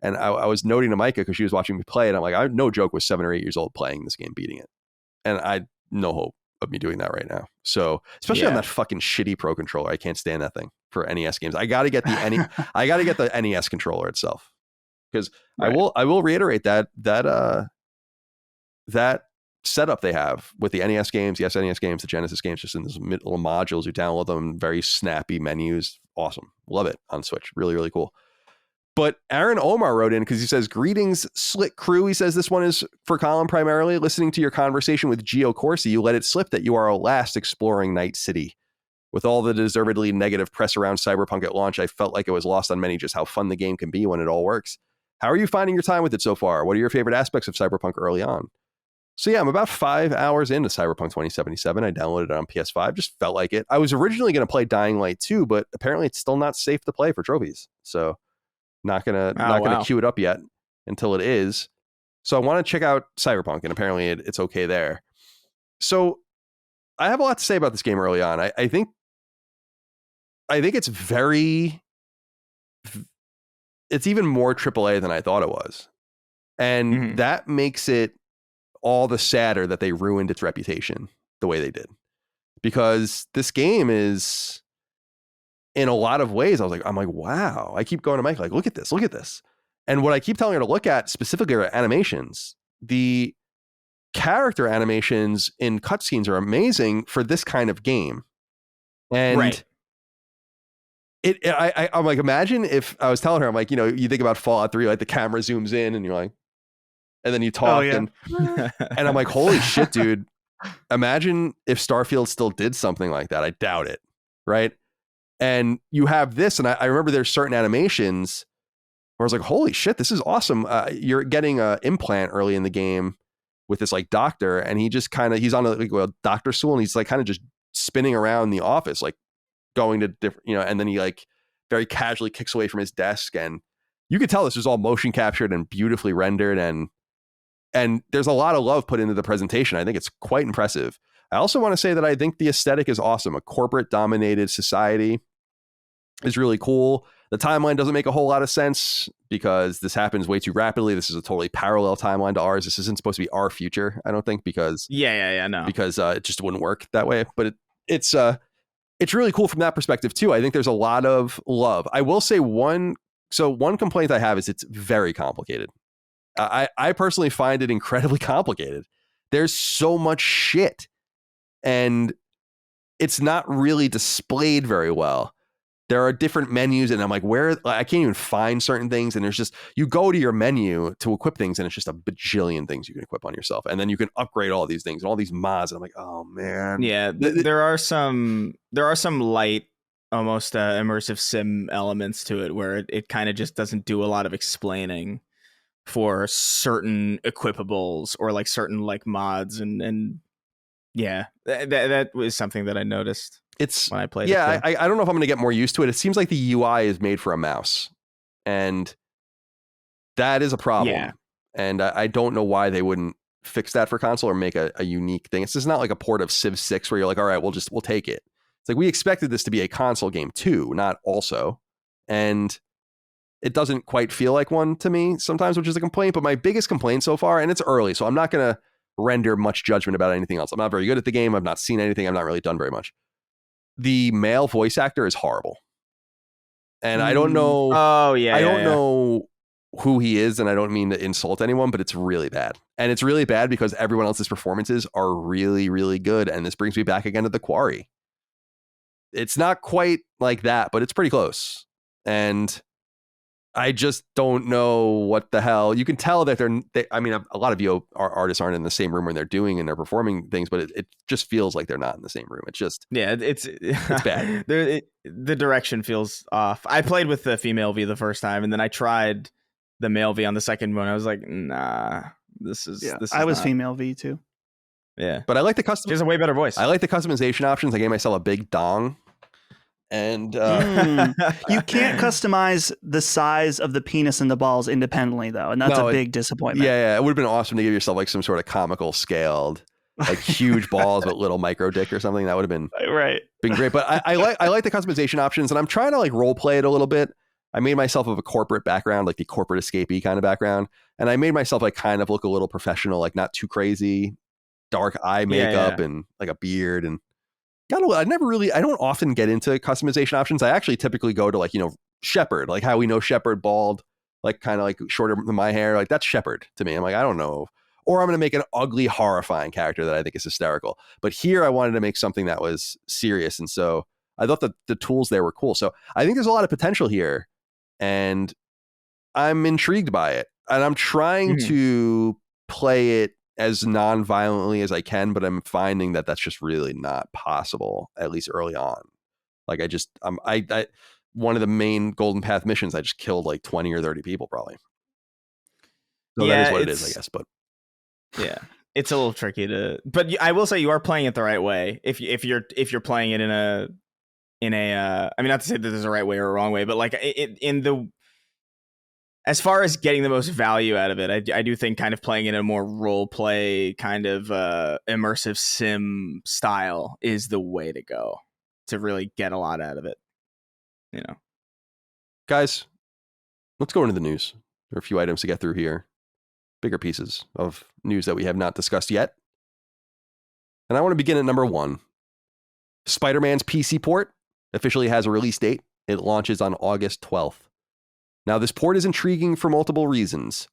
and I was noting to Micah because she was watching me play it. I'm like, I no joke was 7 or 8 years old playing this game, beating it. And I no hope of me doing that right now. So especially on that fucking shitty Pro controller. I can't stand that thing for NES games. I got to get I got to get the NES controller itself. Because right. I will reiterate that setup they have with the NES games, the SNES games, the Genesis games, just in those little modules. You download them, very snappy menus. Awesome. Love it on Switch. Really, really cool. But Aaron Omar wrote in because he says, greetings, Slick Crew. He says this one is for Colin primarily. Listening to your conversation with Gio Corsi, you let it slip that you are last exploring Night City. With all the deservedly negative press around Cyberpunk at launch, I felt like it was lost on many just how fun the game can be when it all works. How are you finding your time with it so far? What are your favorite aspects of Cyberpunk early on? So yeah, I'm about 5 hours into Cyberpunk 2077. I downloaded it on PS5, just felt like it. I was originally going to play Dying Light 2, but apparently it's still not safe to play for trophies. So not gonna queue it up yet until it is. So I want to check out Cyberpunk, and apparently it's okay there. So I have a lot to say about this game early on. I think it's it's even more AAA than I thought it was. And that makes it all the sadder that they ruined its reputation the way they did. Because this game is, in a lot of ways, I'm like, wow. I keep going to Mike, like, look at this. And what I keep telling her to look at specifically are animations. The character animations in cutscenes are amazing for this kind of game. And right. I'm like, imagine if I was telling her, I'm like, you think about Fallout 3, like the camera zooms in and you're like, and then you talk and I'm like, holy shit, dude. Imagine if Starfield still did something like that. I doubt it. Right. And you have this, and I remember there's certain animations where I was like, holy shit, this is awesome. You're getting an implant early in the game with this like doctor, and he just he's on a doctor stool, and he's like kind of just spinning around the office, like going to different, and then he like very casually kicks away from his desk, and you could tell this was all motion captured and beautifully rendered, and there's a lot of love put into the presentation. I think it's quite impressive. I also want to say that I think the aesthetic is awesome. A corporate dominated society is really cool. The timeline doesn't make a whole lot of sense because this happens way too rapidly. This is a totally parallel timeline to ours. This isn't supposed to be our future, I don't think, because no, because it just wouldn't work that way. But it's really cool from that perspective too. I think there's a lot of love. I will say one complaint I have is it's very complicated. I personally find it incredibly complicated. There's so much shit, and it's not really displayed very well. There are different menus, and I'm like, I can't even find certain things. And there's just, you go to your menu to equip things, and it's just a bajillion things you can equip on yourself. And then you can upgrade all these things and all these mods. And I'm like, oh man. Yeah. There are some light, almost immersive sim elements to it where it kind of just doesn't do a lot of explaining for certain equipables or like certain like mods. And yeah, that was something that I noticed. When I played it. I don't know if I'm going to get more used to it. It seems like the UI is made for a mouse, and that is a problem. Yeah. And I don't know why they wouldn't fix that for console or make a unique thing. It's just not like a port of Civ 6 where you're like, all right, we'll take it. It's like we expected this to be a console game too, not also. And it doesn't quite feel like one to me sometimes, which is a complaint. But my biggest complaint so far, and it's early, so I'm not going to render much judgment about anything else. I'm not very good at the game. I've not seen anything. I've not really done very much. The male voice actor is horrible. And I don't know. I don't know who he is, and I don't mean to insult anyone, but it's really bad. And it's really bad because everyone else's performances are really, really good. And this brings me back again to The Quarry. It's not quite like that, but it's pretty close. And I just don't know what the hell. You can tell that I mean, a lot of artists aren't in the same room when they're doing and they're performing things, but it just feels like they're not in the same room. It's just it's bad. The direction feels off. I played with the female V the first time, and then I tried the male V on the second one. I was like, nah, this is. I was female V too. Yeah, but I like the custom. She has a way better voice. I like the customization options. I gave myself a big dong. And you can't customize the size of the penis and the balls independently, though, and that's a big disappointment. Yeah, it would have been awesome to give yourself like some sort of comical scaled, like huge balls with little micro dick or something. That would have been great. But I like the customization options, and I'm trying to like role play it a little bit. I made myself of a corporate background, like the corporate escapee kind of background, and I made myself like kind of look a little professional, like not too crazy, dark eye makeup and like a beard and. I don't often get into customization options. I actually typically go to like, Shepherd, like how we know Shepherd bald, like kind of like shorter than my hair. Like that's Shepherd to me. I'm like, I don't know. Or I'm going to make an ugly, horrifying character that I think is hysterical. But here I wanted to make something that was serious. And so I thought that the tools there were cool. So I think there's a lot of potential here and I'm intrigued by it. And I'm trying to play it as non-violently as I can, but I'm finding that that's just really not possible, at least early on. Like I one of the main Golden Path missions, I just killed like 20 or 30 people probably. So that is what it is, I guess. But yeah, it's a little tricky but I will say you are playing it the right way. If you're playing it in a, I mean, not to say that there's a right way or a wrong way, but like as far as getting the most value out of it, I do think kind of playing in a more role play kind of immersive sim style is the way to go to really get a lot out of it. Guys, let's go into the news. There are a few items to get through here. Bigger pieces of news that we have not discussed yet. And I want to begin at number 1. Spider-Man's PC port officially has a release date. It launches on August 12th. Now, this port is intriguing for multiple reasons.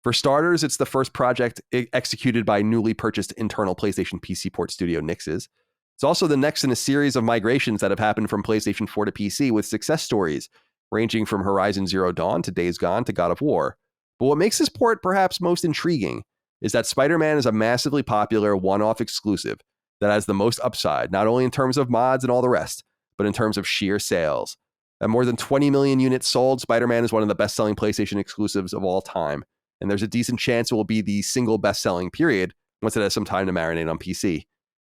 For starters, it's the first project executed by newly purchased internal PlayStation PC port studio Nixes. It's also the next in a series of migrations that have happened from PlayStation 4 to PC with success stories ranging from Horizon Zero Dawn to Days Gone to God of War. But what makes this port perhaps most intriguing is that Spider-Man is a massively popular one-off exclusive that has the most upside, not only in terms of mods and all the rest, but in terms of sheer sales. At more than 20 million units sold, Spider-Man is one of the best-selling PlayStation exclusives of all time, and there's a decent chance it will be the single best-selling period once it has some time to marinate on PC.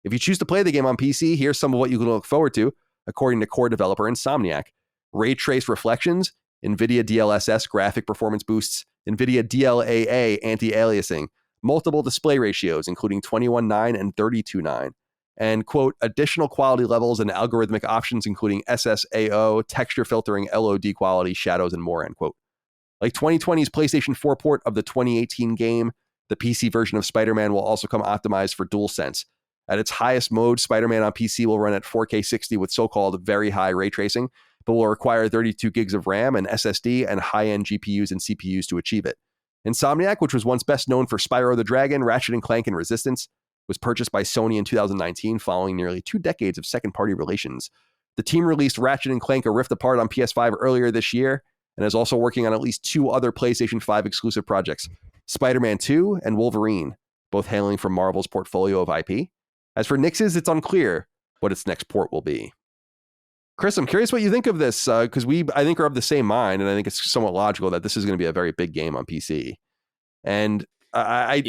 If you choose to play the game on PC, here's some of what you can look forward to, according to core developer Insomniac. Ray trace reflections, NVIDIA DLSS graphic performance boosts, NVIDIA DLAA anti-aliasing, multiple display ratios, including 21:9 and 32:9, and, quote, additional quality levels and algorithmic options, including SSAO, texture filtering, LOD quality, shadows, and more, end quote. Like 2020's PlayStation 4 port of the 2018 game, the PC version of Spider-Man will also come optimized for DualSense. At its highest mode, Spider-Man on PC will run at 4K 60 with so-called very high ray tracing, but will require 32 gigs of RAM and SSD and high-end GPUs and CPUs to achieve it. Insomniac, which was once best known for Spyro the Dragon, Ratchet & Clank, and Resistance, was purchased by Sony in 2019 following nearly 2 decades of second-party relations. The team released Ratchet & Clank: A Rift Apart on PS5 earlier this year and is also working on at least 2 other PlayStation 5 exclusive projects, Spider-Man 2 and Wolverine, both hailing from Marvel's portfolio of IP. As for Nixes, it's unclear what its next port will be. Chris, I'm curious what you think of this, because I think, are of the same mind, and I think it's somewhat logical that this is going to be a very big game on PC. And I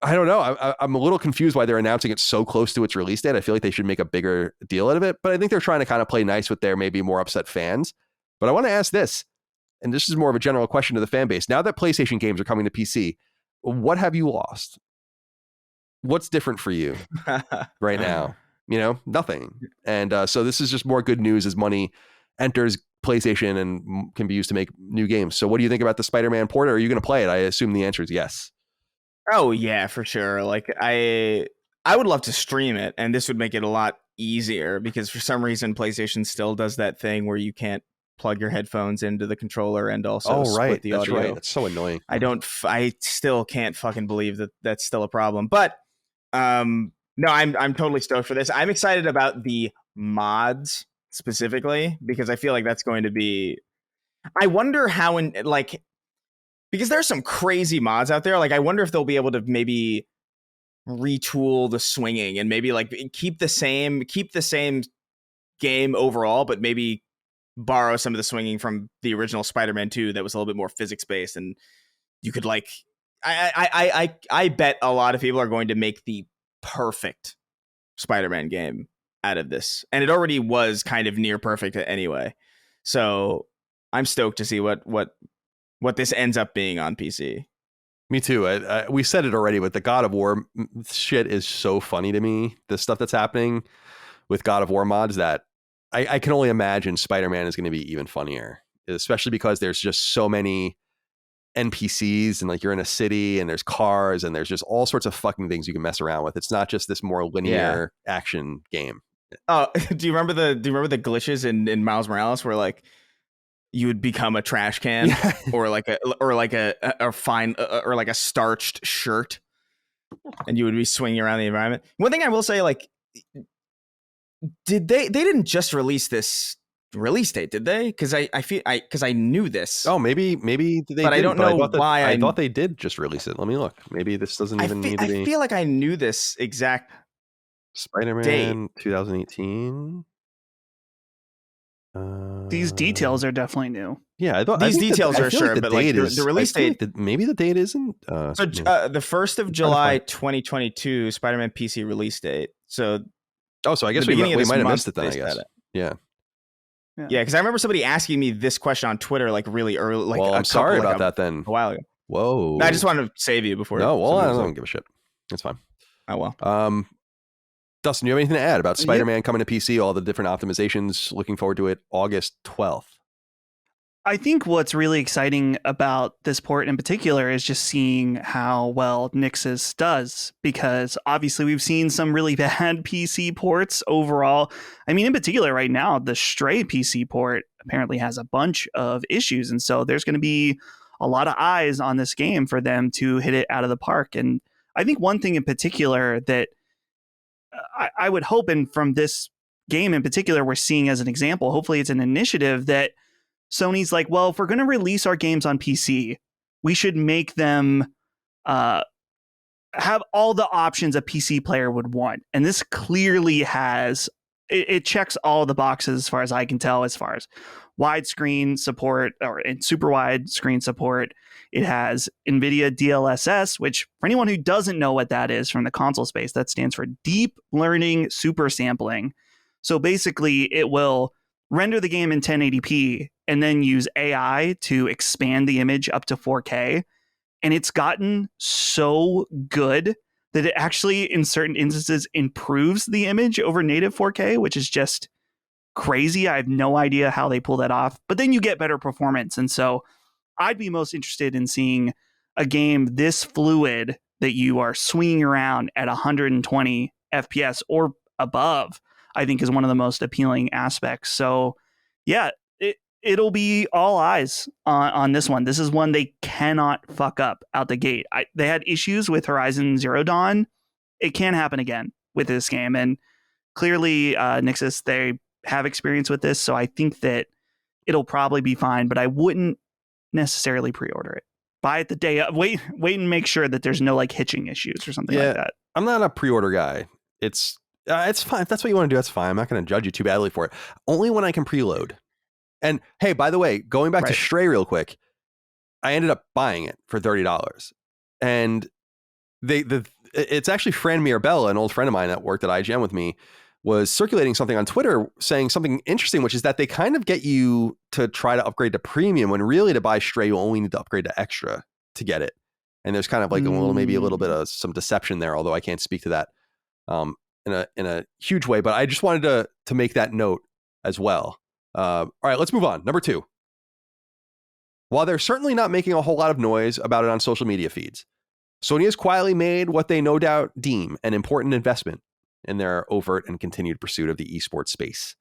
don't know. I'm a little confused why they're announcing it so close to its release date. I feel like they should make a bigger deal out of it, but I think they're trying to kind of play nice with their maybe more upset fans. But I want to ask this, and this is more of a general question to the fan base. Now that PlayStation games are coming to PC, what have you lost? What's different for you right now? Nothing. And so this is just more good news as money enters PlayStation and can be used to make new games. So what do you think about the Spider-Man port? Are you going to play it? I assume the answer is yes. Oh yeah, for sure. Like I would love to stream it, and this would make it a lot easier because for some reason PlayStation still does that thing where you can't plug your headphones into the controller and also split the audio. Right. That's so annoying. I still can't fucking believe that that's still a problem. But no, I'm totally stoked for this. I'm excited about the mods specifically because I feel like that's going to be I wonder how because there's some crazy mods out there. Like, I wonder if they'll be able to maybe retool the swinging and maybe like keep the same game overall, but maybe borrow some of the swinging from the original Spider-Man 2 that was a little bit more physics based. And you could like, I bet a lot of people are going to make the perfect Spider-Man game out of this, and it already was kind of near perfect anyway. So I'm stoked to see what this ends up being on PC. Me too. We said it already, but the God of War shit is so funny to me. The stuff that's happening with God of War mods, that I can only imagine Spider-Man is going to be even funnier, especially because there's just so many NPCs and like you're in a city and there's cars and there's just all sorts of fucking things you can mess around with. It's not just this more linear action game. Oh, do you remember the glitches in Miles Morales where like you would become a trash can or like a fine or like a starched shirt, and you would be swinging around the environment? One thing I will say, like, they didn't just release this release date, did they? Because I knew this. Oh, maybe they. But I don't know why. I thought they did just release it. Let me look. Maybe this doesn't even need to be. I feel like I knew this exact Spider-Man date. 2018. These details are definitely new. Yeah, I thought these details are sure, but like the release date. Maybe the date isn't. So the 1st of July 2022, Spider-Man PC release date. So I guess we might have missed it then. I guess. Yeah, because I remember somebody asking me this question on Twitter like really early. Like, well, I'm sorry about that then. A while ago. Whoa! I just wanted to save you before. No, well, I don't give a shit. It's fine. Oh well. Dustin, you have anything to add about Spider-Man coming to PC, all the different optimizations? Looking forward to it August 12th. I think what's really exciting about this port in particular is just seeing how well Nixxes does, because obviously we've seen some really bad PC ports overall. I mean, in particular right now, the Stray PC port apparently has a bunch of issues. And so there's going to be a lot of eyes on this game for them to hit it out of the park. And I think one thing in particular that I would hope, and from this game in particular, we're seeing as an example, hopefully it's an initiative that Sony's like, well, if we're going to release our games on PC, we should make them have all the options a PC player would want. And this clearly has, it checks all the boxes as far as I can tell, as far as widescreen support or super wide screen support. It has NVIDIA DLSS, which for anyone who doesn't know what that is from the console space, that stands for Deep Learning Super Sampling. So basically it will render the game in 1080p and then use AI to expand the image up to 4K. And it's gotten so good that it actually, in certain instances, improves the image over native 4K, which is just crazy. I have no idea how they pull that off. But then you get better performance. And so I'd be most interested in seeing a game this fluid that you are swinging around at 120 FPS or above. I think is one of the most appealing aspects. So yeah, it'll be all eyes on this one. This is one they cannot fuck up out the gate. They had issues with Horizon Zero Dawn. It can't happen again with this game. And clearly Nixxes, they have experience with this. So I think that it'll probably be fine, but I wouldn't necessarily pre-order it. Buy it the day of. Wait and make sure that there's no like hitching issues or something like that. I'm not a pre-order guy. It's fine. If that's what you want to do, that's fine. I'm not going to judge you too badly for it. Only when I can preload. And hey, by the way, going back to Stray real quick, I ended up buying it for $30. And it's actually Fran Mirabella, an old friend of mine that worked at IGN with me, was circulating something on Twitter saying something interesting, which is that they kind of get you to try to upgrade to premium when really to buy Stray, you only need to upgrade to extra to get it. And there's kind of like maybe a little bit of some deception there, although I can't speak to that in a huge way. But I just wanted to make that note as well. All right, let's move on. Number 2. While they're certainly not making a whole lot of noise about it on social media feeds, Sony has quietly made what they no doubt deem an important investment in their overt and continued pursuit of the esports space.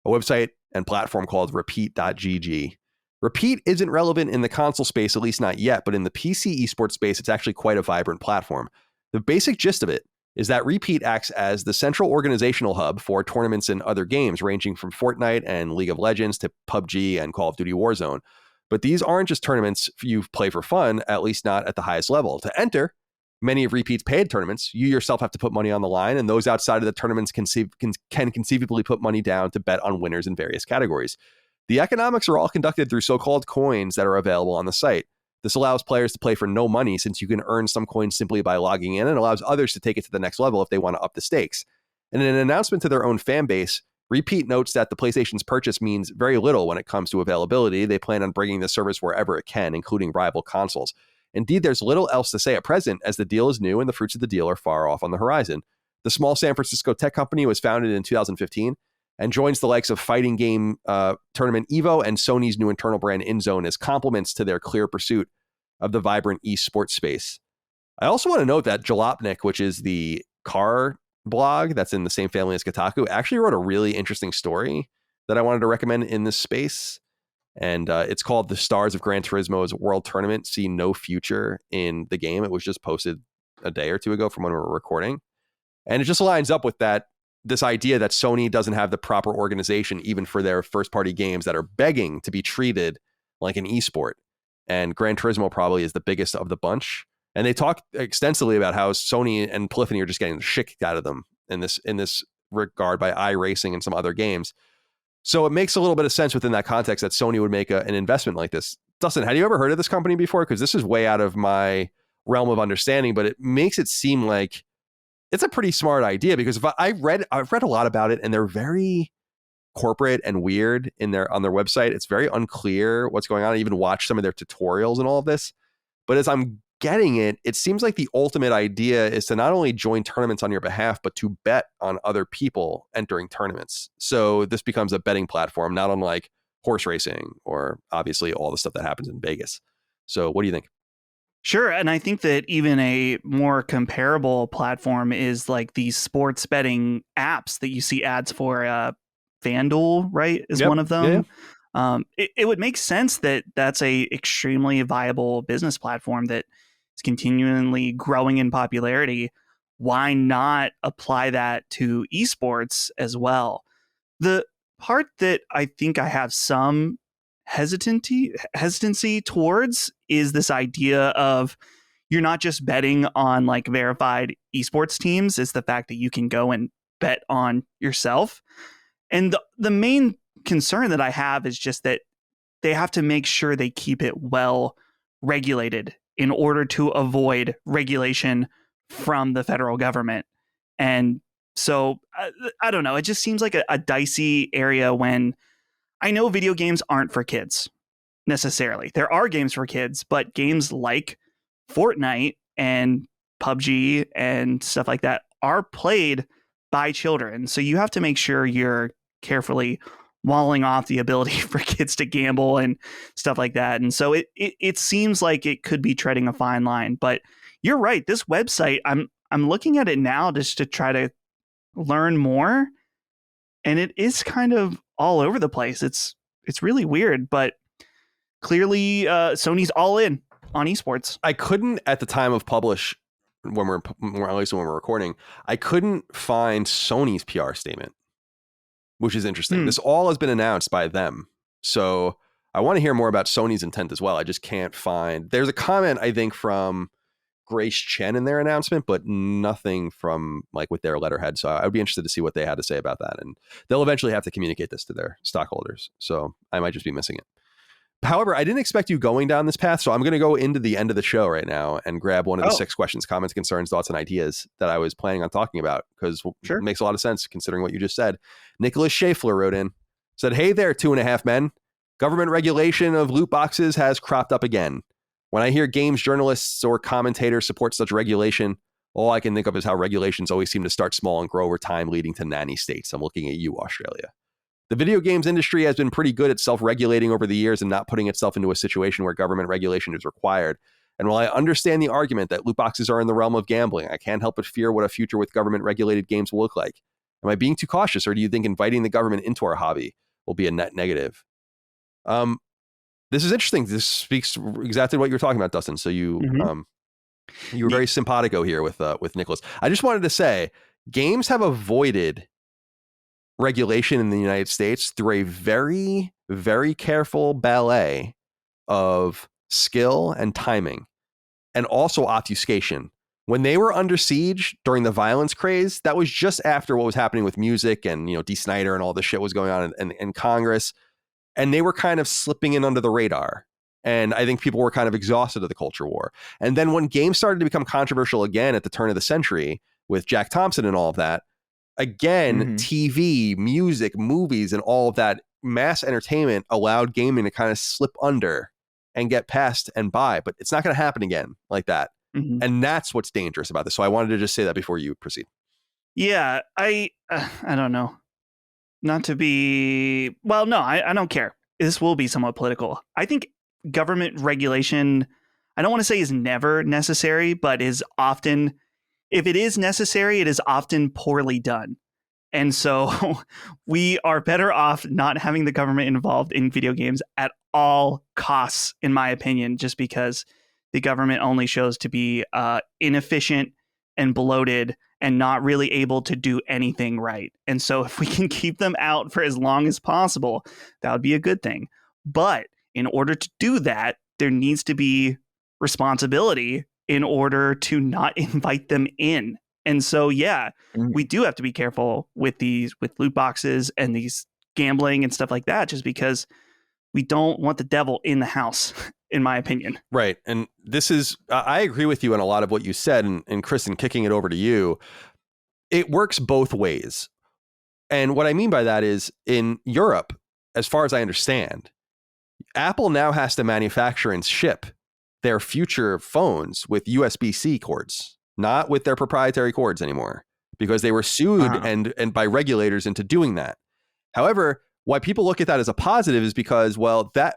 A website and platform called Repeat.gg. Repeat isn't relevant in the console space, at least not yet, but in the PC esports space, it's actually quite a vibrant platform. The basic gist of it is that Repeat acts as the central organizational hub for tournaments and other games, ranging from Fortnite and League of Legends to PUBG and Call of Duty Warzone. But these aren't just tournaments you play for fun, at least not at the highest level. To enter many of Repeat's paid tournaments, you yourself have to put money on the line, and those outside of the tournaments can conceivably put money down to bet on winners in various categories. The economics are all conducted through so-called coins that are available on the site. This allows players to play for no money, since you can earn some coins simply by logging in, and allows others to take it to the next level if they want to up the stakes. And in an announcement to their own fan base, Repeat notes that the PlayStation's purchase means very little when it comes to availability. They plan on bringing the service wherever it can, including rival consoles. Indeed, there's little else to say at present, as the deal is new and the fruits of the deal are far off on the horizon. The small San Francisco tech company was founded in 2015 and joins the likes of fighting game tournament Evo and Sony's new internal brand INZONE as complements to their clear pursuit of the vibrant esports space. I also want to note that Jalopnik, which is the car blog that's in the same family as Kotaku, actually wrote a really interesting story that I wanted to recommend in this space. And it's called "The Stars of Gran Turismo's World Tournament See No Future in the Game." It was just posted a day or two ago from when we were recording. And it just lines up with this idea that Sony doesn't have the proper organization even for their first-party games that are begging to be treated like an esport. And Gran Turismo probably is the biggest of the bunch. And they talk extensively about how Sony and Polyphony are just getting the shit kicked out of them in this regard by iRacing and some other games. So it makes a little bit of sense within that context that Sony would make an investment like this. Dustin, had you ever heard of this company before? Because this is way out of my realm of understanding, but it makes it seem like it's a pretty smart idea, because if I've read a lot about it, and they're very corporate and weird on their website. It's very unclear what's going on. I even watched some of their tutorials and all of this. But as I'm getting it, it seems like the ultimate idea is to not only join tournaments on your behalf, but to bet on other people entering tournaments. So this becomes a betting platform, not unlike horse racing or obviously all the stuff that happens in Vegas. So what do you think? Sure. And I think that even a more comparable platform is like these sports betting apps that you see ads for. FanDuel, right, is one of them. Yeah. It would make sense that that's a extremely viable business platform that is continually growing in popularity. Why not apply that to esports as well? The part that I think I have some hesitancy towards is this idea of you're not just betting on like verified esports teams. It's the fact that you can go and bet on yourself. And the main concern that I have is just that they have to make sure they keep it well regulated in order to avoid regulation from the federal government. And so I don't know. It just seems like a dicey area when I know video games aren't for kids necessarily. There are games for kids, but games like Fortnite and PUBG and stuff like that are played by children. So you have to make sure you're carefully walling off the ability for kids to gamble and stuff like that. And so it seems like it could be treading a fine line. But you're right. This website, I'm looking at it now just to try to learn more. And it is kind of all over the place. It's really weird, but clearly Sony's all in on esports. I couldn't at the time of publish at least when we're recording, I couldn't find Sony's PR statement, which is interesting. This all has been announced by them. So I want to hear more about Sony's intent as well. I just can't find. There's a comment, I think, from Grace Chen in their announcement, but nothing from like with their letterhead. So I would be interested to see what they had to say about that. And they'll eventually have to communicate this to their stockholders. So I might just be missing it. However, I didn't expect you going down this path, so I'm going to go into the end of the show right now and grab one of the 6 questions, comments, concerns, thoughts, and ideas that I was planning on talking about, because it makes a lot of sense considering what you just said. Nicholas Schaeffler wrote in, said, "Hey there, 2.5 men. Government regulation of loot boxes has cropped up again. When I hear games journalists or commentators support such regulation, all I can think of is how regulations always seem to start small and grow over time, leading to nanny states." I'm looking at you, Australia. The video games industry has been pretty good at self-regulating over the years and not putting itself into a situation where government regulation is required. And while I understand the argument that loot boxes are in the realm of gambling, I can't help but fear what a future with government-regulated games will look like. Am I being too cautious, or do you think inviting the government into our hobby will be a net negative? This is interesting. This speaks exactly what you're talking about, Dustin. So you You were very simpatico here with Nicholas. I just wanted to say, games have avoided regulation in the United States through a very, very careful ballet of skill and timing, and also obfuscation. When they were under siege during the violence craze, that was just after what was happening with music and, Dee Snider and all this shit was going on in Congress. And they were kind of slipping in under the radar. And I think people were kind of exhausted of the culture war. And then when games started to become controversial again at the turn of the century with Jack Thompson and all of that, again, TV, music, movies, and all of that mass entertainment allowed gaming to kind of slip under and get past and by. But it's not going to happen again like that. And that's what's dangerous about this. So I wanted to just say that before you proceed. Yeah, I don't know. Not to be... Well, no, I don't care. This will be somewhat political. I think government regulation, I don't want to say is never necessary, but is often... If it is necessary, it is often poorly done. And so we are better off not having the government involved in video games at all costs, in my opinion, just because the government only shows to be inefficient and bloated and not really able to do anything right. And so if we can keep them out for as long as possible, that would be a good thing. But in order to do that, there needs to be responsibility in order to not invite them in. And so, yeah, we do have to be careful with loot boxes and these gambling and stuff like that, just because we don't want the devil in the house, in my opinion. Right. And this is, I agree with you on a lot of what you said. And Kristen, kicking it over to you, it works both ways. And what I mean by that is in Europe, as far as I understand, Apple now has to manufacture and ship their future phones with USB-C cords, not with their proprietary cords anymore, because they were sued and by regulators into doing that. However, why people look at that as a positive is because, well, that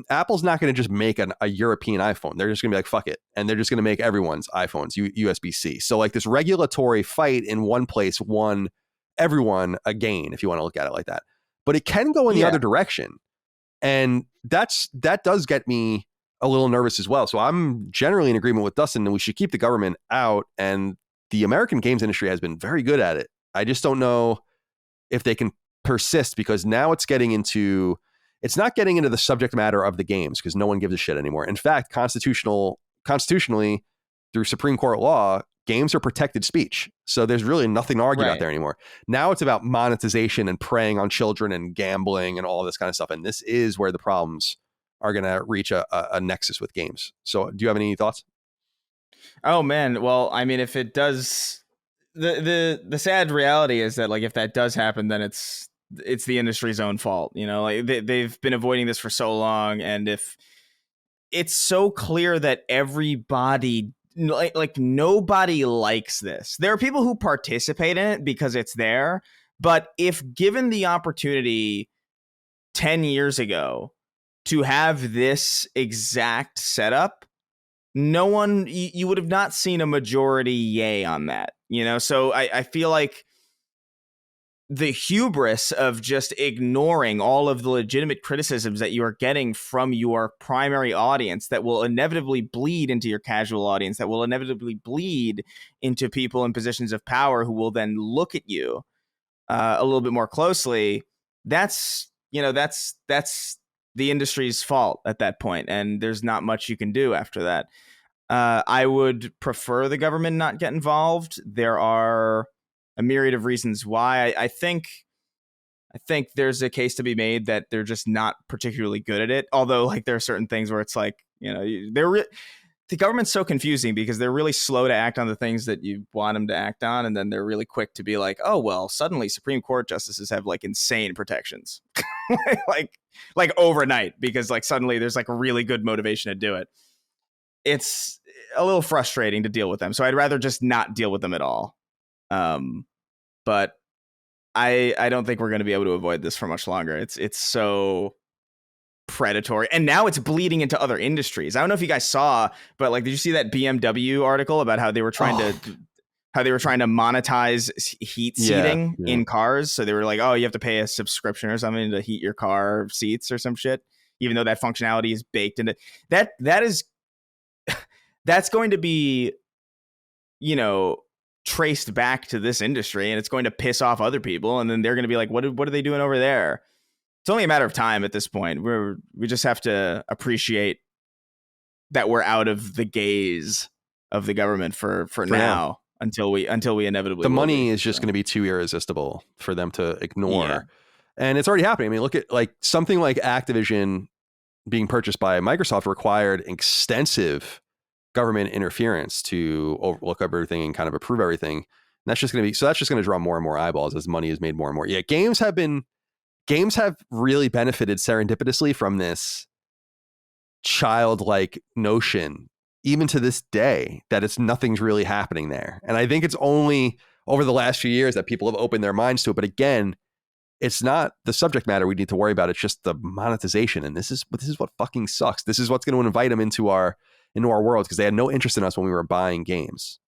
Apple's not going to just make a European iPhone. They're just going to be like, fuck it. And they're just going to make everyone's iPhones USB-C. So like this regulatory fight in one place won everyone a gain, if you want to look at it like that. But it can go in the other direction. And that does get me a little nervous as well. So I'm generally in agreement with Dustin that we should keep the government out, and the American games industry has been very good at it. I just don't know if they can persist, because now it's not getting into the subject matter of the games, because no one gives a shit anymore. In fact, constitutionally, through Supreme Court law, games are protected speech. So there's really nothing to argue about there anymore. Now it's about monetization and preying on children and gambling and all this kind of stuff. And this is where the problems are going to reach a nexus with games. So do you have any thoughts? Oh man. Well, I mean, if it does, the sad reality is that, like, if that does happen, then it's the industry's own fault. Like they've been avoiding this for so long. And if it's so clear that everybody, like nobody likes this, there are people who participate in it because it's there. But if given the opportunity 10 years ago to have this exact setup, no one, you would have not seen a majority yay on that, So I feel like the hubris of just ignoring all of the legitimate criticisms that you are getting from your primary audience that will inevitably bleed into your casual audience, that will inevitably bleed into people in positions of power who will then look at you a little bit more closely. That's the industry's fault at that point, and there's not much you can do after that. I would prefer the government not get involved. There are a myriad of reasons why. I think there's a case to be made that they're just not particularly good at it. Although, like, there are certain things where it's like, the government's so confusing because they're really slow to act on the things that you want them to act on, and then they're really quick to be like, oh well, suddenly Supreme Court justices have like insane protections, like overnight, because like suddenly there's like a really good motivation to do it. It's a little frustrating to deal with them, so I'd rather just not deal with them at all. But I don't think we're going to be able to avoid this for much longer. It's so predatory, and now it's bleeding into other industries. I don't know if you guys saw, but like, did you see that BMW article about how they were trying to monetize heat seating in cars? So they were like, oh, you have to pay a subscription or something to heat your car seats or some shit, even though that functionality is baked into that is that's going to be traced back to this industry, and it's going to piss off other people, and then they're going to be like, what are they doing over there? It's only a matter of time at this point. We just have to appreciate that we're out of the gaze of the government for now. Until we inevitably, the money is just going to be too irresistible for them to ignore. And it's already happening. I mean, look at like something like Activision being purchased by Microsoft required extensive government interference to look over everything and kind of approve everything. And that's just going to draw more and more eyeballs as money is made more and more. Yeah, games have really benefited serendipitously from this childlike notion, even to this day, that nothing's really happening there. And I think it's only over the last few years that people have opened their minds to it. But again, it's not the subject matter we need to worry about. It's just the monetization. And this is what fucking sucks. This is what's going to invite them into our world, because they had no interest in us when we were buying games,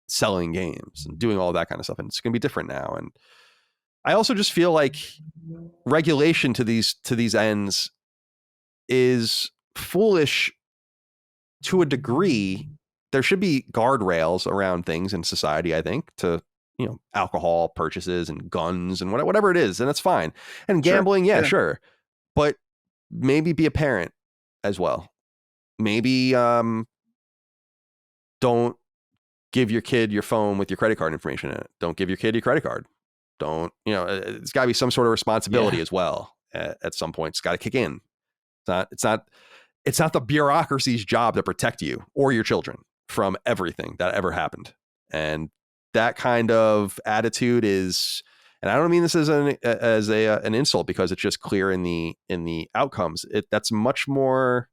selling games, and doing all that kind of stuff. And it's going to be different now. And I also just feel like regulation to these ends is foolish to a degree. There should be guardrails around things in society, I think, to, alcohol purchases and guns and whatever it is. And that's fine. And gambling, sure. But maybe be a parent as well. Maybe don't give your kid your phone with your credit card information in it. Don't give your kid your credit card. Don't, it's got to be some sort of responsibility as well. At some point, it's got to kick in. It's not the bureaucracy's job to protect you or your children from everything that ever happened. And that kind of attitude is, and I don't mean this as an insult, because it's just clear in the outcomes. That's much more,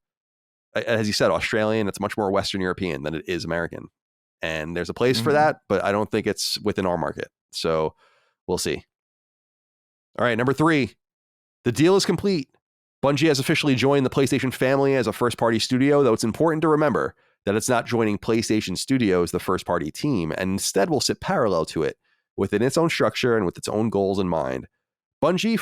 as you said, Australian. It's much more Western European than it is American. And there's a place for that, but I don't think it's within our market. So we'll see. All right, number 3, the deal is complete. Bungie has officially joined the PlayStation family as a first-party studio, though it's important to remember that it's not joining PlayStation Studios, the first-party team, and instead will sit parallel to it within its own structure and with its own goals in mind. Bungie,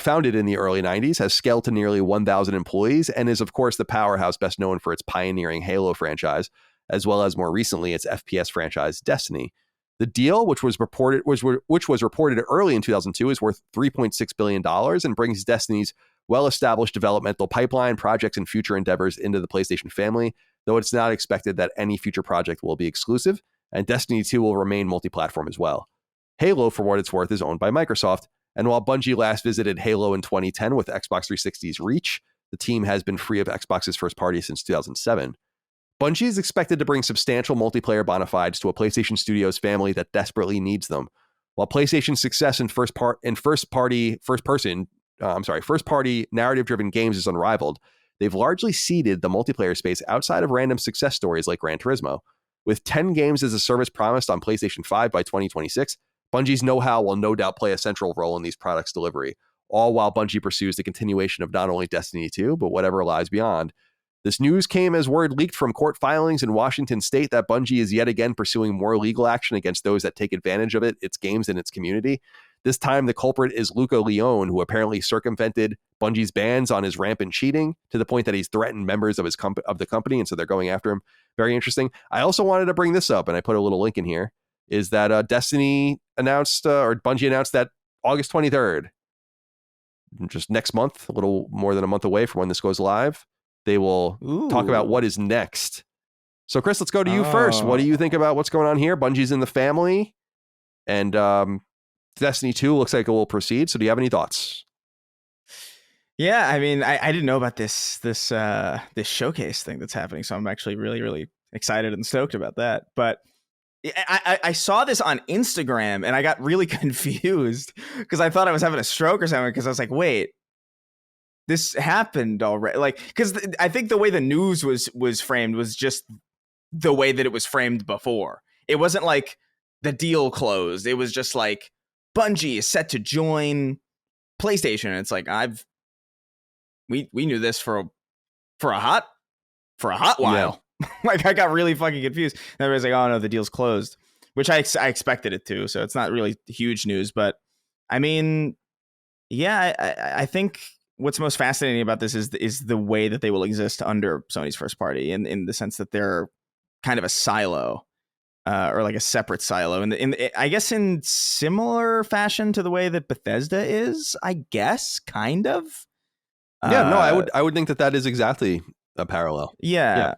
founded in the early 90s, has scaled to nearly 1,000 employees and is, of course, the powerhouse best known for its pioneering Halo franchise, as well as more recently its FPS franchise, Destiny. The deal, which was reported early in 2002, is worth $3.6 billion and brings Destiny's well-established developmental pipeline, projects, and future endeavors into the PlayStation family, though it's not expected that any future project will be exclusive, and Destiny 2 will remain multi-platform as well. Halo, for what it's worth, is owned by Microsoft, and while Bungie last visited Halo in 2010 with Xbox 360's Reach, the team has been free of Xbox's first party since 2007. Bungie is expected to bring substantial multiplayer bona fides to a PlayStation Studios family that desperately needs them. While PlayStation's success in first-party narrative-driven games is unrivaled, they've largely seeded the multiplayer space outside of random success stories like Gran Turismo. With 10 games as a service promised on PlayStation 5 by 2026, Bungie's know-how will no doubt play a central role in these products' delivery, all while Bungie pursues the continuation of not only Destiny 2, but whatever lies beyond. This news came as word leaked from court filings in Washington state that Bungie is yet again pursuing more legal action against those that take advantage of its games, and its community. This time, the culprit is Luca Leone, who apparently circumvented Bungie's bans on his rampant cheating to the point that he's threatened members of the company, and so they're going after him. Very interesting. I also wanted to bring this up, and I put a little link in here, is that Destiny announced, or Bungie announced that August 23rd, just next month, a little more than a month away from when this goes live, they will talk about what is next. So, Chris, let's go to you first. What do you think about what's going on here? Bungie's in the family, and Destiny 2 looks like it will proceed. So do you have any thoughts? Yeah, I mean, I didn't know about this showcase thing that's happening, so I'm actually really, really excited and stoked about that. But I saw this on Instagram and I got really confused because I thought I was having a stroke or something, because I was like, wait, this happened already. Like, because I think the way the news was framed was just the way that it was framed before. It wasn't like the deal closed. It was just like, Bungie is set to join PlayStation. And it's like, we knew this for a hot while. Yeah. Like, I got really fucking confused. And everybody's like, oh no, the deal's closed, which I expected it to. So it's not really huge news, but I mean, yeah, I think what's most fascinating about this is the way that they will exist under Sony's first party, in the sense that they're kind of a silo. or like a separate silo, I guess in similar fashion to the way that Bethesda is, I guess, kind of. Yeah, no, I would think that is exactly a parallel. Yeah.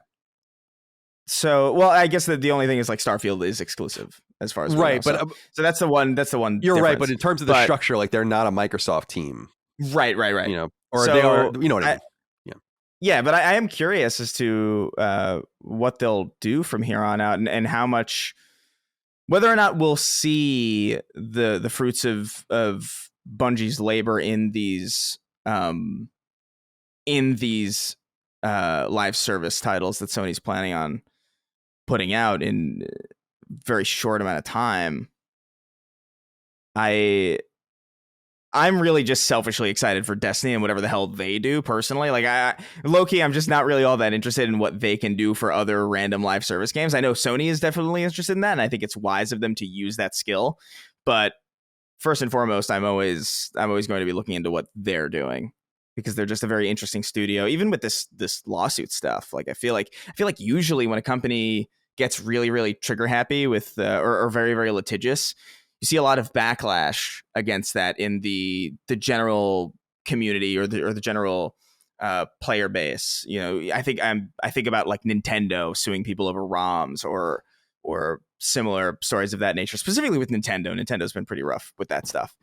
So, well, I guess that the only thing is like Starfield is exclusive as far as we know. But so that's the one. That's the one. You're difference. right, but in terms of the structure, like they're not a Microsoft team. Right. You know, or so they are. You know what I mean? Yeah, but I am curious as to what they'll do from here on out, and how much, whether or not we'll see the fruits of Bungie's labor in these live service titles that Sony's planning on putting out in a very short amount of time. I'm really just selfishly excited for Destiny and whatever the hell they do personally. Like low-key, I'm just not really all that interested in what they can do for other random live service games. I know Sony is definitely interested in that, and I think it's wise of them to use that skill. But first and foremost, I'm always going to be looking into what they're doing, because they're just a very interesting studio. Even with this lawsuit stuff, like I feel like usually when a company gets really, really trigger happy with or very, very litigious, you see a lot of backlash against that in the general community or the general player base. You know, I think about like Nintendo suing people over ROMs or similar stories of that nature. Specifically with Nintendo. Nintendo's been pretty rough with that stuff.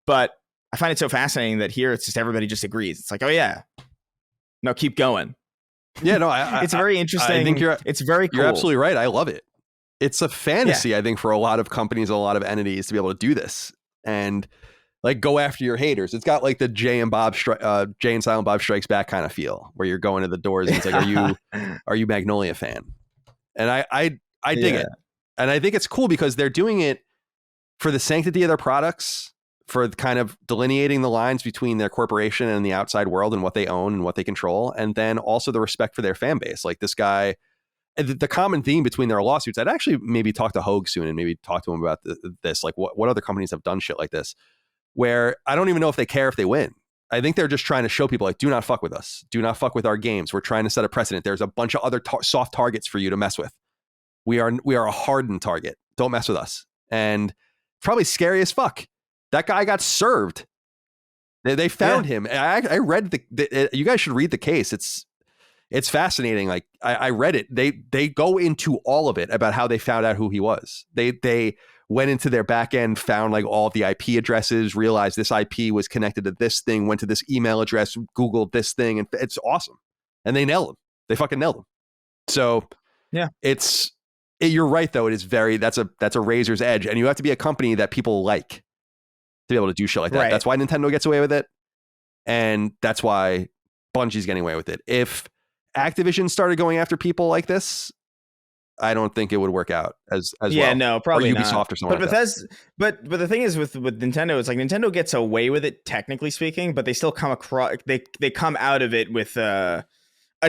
But I find it so fascinating that here it's just everybody just agrees. It's like, oh yeah, no, keep going. Yeah, no, it's very interesting. I think it's very cool. You're absolutely right. I love it. It's a fantasy, I think, for a lot of companies, a lot of entities to be able to do this and like go after your haters. It's got like the Jay and Silent Bob Strikes Back kind of feel, where you're going to the doors and it's like, are you Magnolia fan? And I dig it, and I think it's cool because they're doing it for the sanctity of their products, for kind of delineating the lines between their corporation and the outside world and what they own and what they control, and then also the respect for their fan base. Like this guy. The common theme between their lawsuits, I'd actually maybe talk to Hogue soon and maybe talk to him about this. Like what other companies have done shit like this, where I don't even know if they care if they win. I think they're just trying to show people like, do not fuck with us. Do not fuck with our games. We're trying to set a precedent. There's a bunch of other soft targets for you to mess with. We are a hardened target. Don't mess with us. And probably scary as fuck. That guy got served. They found him. I read you guys should read the case. It's fascinating. Like I read it. They go into all of it about how they found out who he was. They went into their back end, found like all of the IP addresses, realized this IP was connected to this thing, went to this email address, Googled this thing, and it's awesome. And they nailed him. They fucking nailed him. So yeah, you're right though. It is that's a razor's edge, and you have to be a company that people like to be able to do shit like that. Right. That's why Nintendo gets away with it, and that's why Bungie's getting away with it. If Activision started going after people like this, I don't think it would work out as well. No, probably or Ubisoft not. Or something but like that. But the thing is with Nintendo, it's like Nintendo gets away with it technically speaking, but they still come across they come out of it with a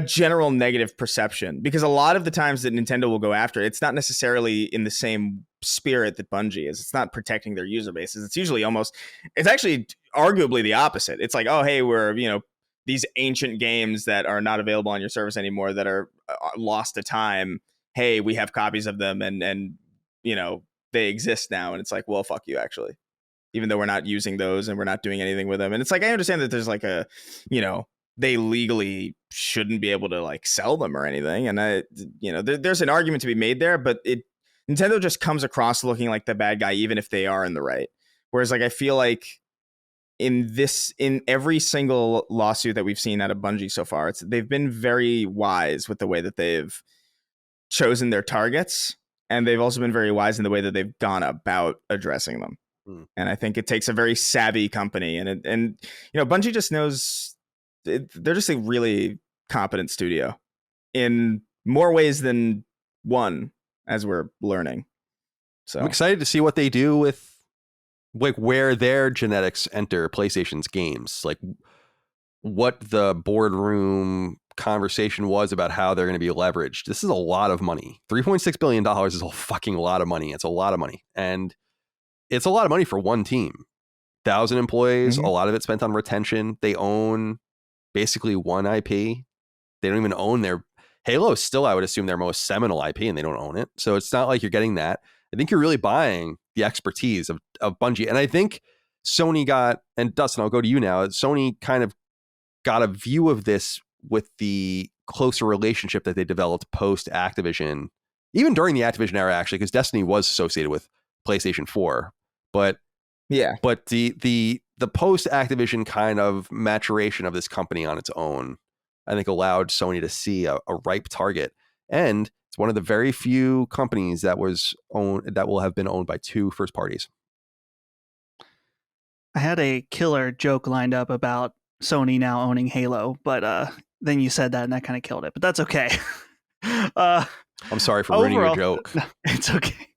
general negative perception, because a lot of the times that Nintendo will go after it, it's not necessarily in the same spirit that Bungie is. It's not protecting their user bases. It's usually it's actually arguably the opposite. It's like, oh hey, we're these ancient games that are not available on your service anymore, that are lost to time. Hey, we have copies of them and they exist now. And it's like, well, fuck you, actually, even though we're not using those and we're not doing anything with them. And it's like, I understand that there's like they legally shouldn't be able to like sell them or anything. And there's an argument to be made there, but Nintendo just comes across looking like the bad guy, even if they are in the right. Whereas like, I feel like in every single lawsuit that we've seen out of Bungie so far, they've been very wise with the way that they've chosen their targets, and they've also been very wise in the way that they've gone about addressing them. And I think it takes a very savvy company, and Bungie just knows they're just a really competent studio in more ways than one, as we're learning. So I'm excited to see what they do with like where their genetics enter PlayStation's games, like what the boardroom conversation was about how they're going to be leveraged. This is a lot of money. $3.6 billion is a fucking lot of money. It's a lot of money. And it's a lot of money for one team. 1,000 employees, a lot of it spent on retention. They own basically one IP. They don't even own Halo is still, I would assume, their most seminal IP, and they don't own it. So it's not like you're getting that. I think you're really buying the expertise of Bungie. And I think Sony got, and Dustin, I'll go to you now. Sony kind of got a view of this with the closer relationship that they developed post Activision, even during the Activision era, actually, because Destiny was associated with PlayStation 4. But the post Activision kind of maturation of this company on its own, I think, allowed Sony to see a ripe target. And it's one of the very few companies that will have been owned by two first parties. I had a killer joke lined up about Sony now owning Halo, but then you said that and that kind of killed it. But that's okay. I'm sorry for ruining your joke. No, it's okay.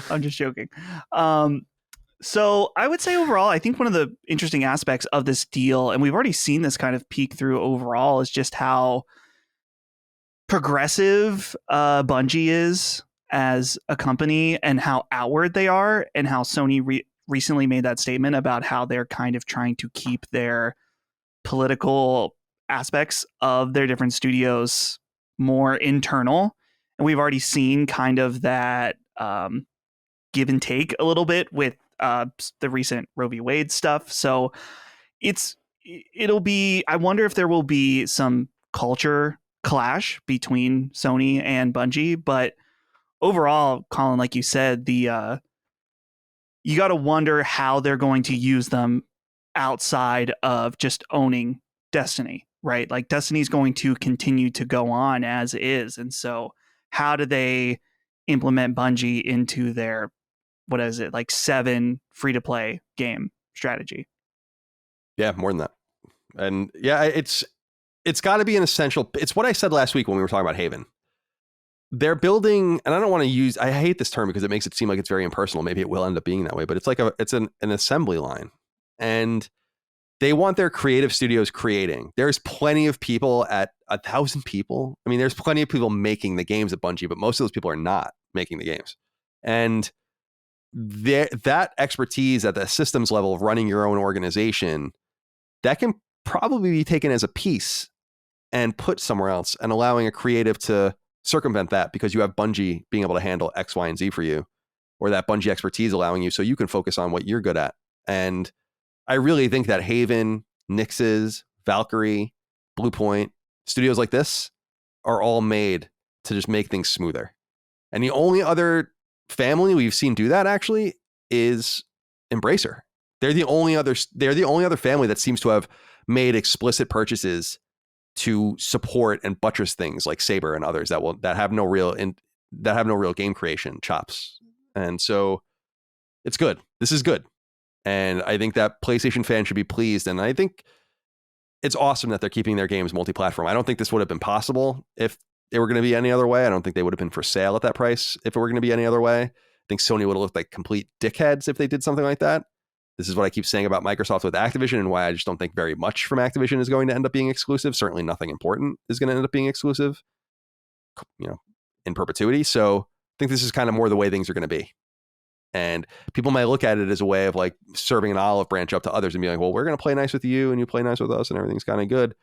I'm just joking. So I would say overall, I think one of the interesting aspects of this deal, and we've already seen this kind of peek through overall, is just how progressive Bungie is as a company and how outward they are, and how Sony recently made that statement about how they're kind of trying to keep their political aspects of their different studios more internal. And we've already seen kind of that give and take a little bit with the recent Roe v. Wade stuff. So it'll be, I wonder if there will be some culture clash between Sony and Bungie. But overall, Colin, like you said, you got to wonder how they're going to use them outside of just owning Destiny, right? Like Destiny's going to continue to go on as is. And so how do they implement Bungie into their, what is it, like 7 free-to-play game strategy? Yeah, more than that. And yeah, it's got to be an essential. It's what I said last week when we were talking about Haven. They're building, and I don't want to use, I hate this term because it makes it seem like it's very impersonal. Maybe it will end up being that way, but it's like it's an assembly line. And they want their creative studios creating. There's plenty of people at 1,000 people. I mean, there's plenty of people making the games at Bungie, but most of those people are not making the games. And that expertise at the systems level of running your own organization, that can probably be taken as a piece and put somewhere else, and allowing a creative to circumvent that because you have Bungie being able to handle X, Y, and Z for you, or that Bungie expertise allowing you so you can focus on what you're good at. And I really think that Haven, Nix's, Valkyrie, Bluepoint, studios like this are all made to just make things smoother. And the only other family we've seen do that actually is Embracer. They're the only other family that seems to have made explicit purchases to support and buttress things like Saber and others that have no real game creation chops. And so it's good. This is good. And I think that PlayStation fans should be pleased. And I think it's awesome that they're keeping their games multi-platform. I don't think this would have been possible if they were going to be any other way. I don't think they would have been for sale at that price if it were going to be any other way. I think Sony would have looked like complete dickheads if they did something like that. This is what I keep saying about Microsoft with Activision, and why I just don't think very much from Activision is going to end up being exclusive. Certainly nothing important is going to end up being exclusive, in perpetuity. So I think this is kind of more the way things are going to be. And people might look at it as a way of like serving an olive branch up to others and be like, well, we're going to play nice with you and you play nice with us and everything's kind of good.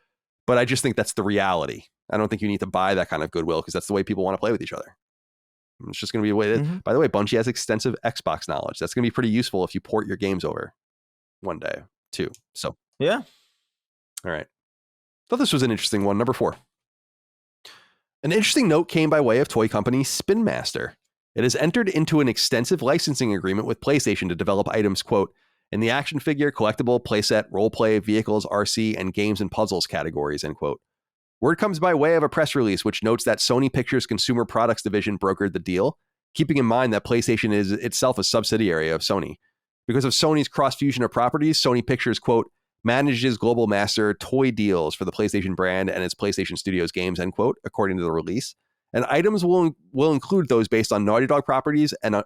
But I just think that's the reality. I don't think you need to buy that kind of goodwill because that's the way people want to play with each other. It's just going to be a way that, by the way, Bungie has extensive Xbox knowledge. That's going to be pretty useful if you port your games over one day too. So, yeah. All right. Thought this was an interesting one. Number 4. An interesting note came by way of toy company Spin Master. It has entered into an extensive licensing agreement with PlayStation to develop items, quote, in the action figure, collectible, playset, roleplay, vehicles, RC, and games and puzzles categories, end quote. Word comes by way of a press release which notes that Sony Pictures Consumer Products Division brokered the deal, keeping in mind that PlayStation is itself a subsidiary of Sony. Because of Sony's cross-fusion of properties, Sony Pictures, quote, manages global master toy deals for the PlayStation brand and its PlayStation Studios games, end quote, according to the release. And items will include those based on Naughty Dog properties and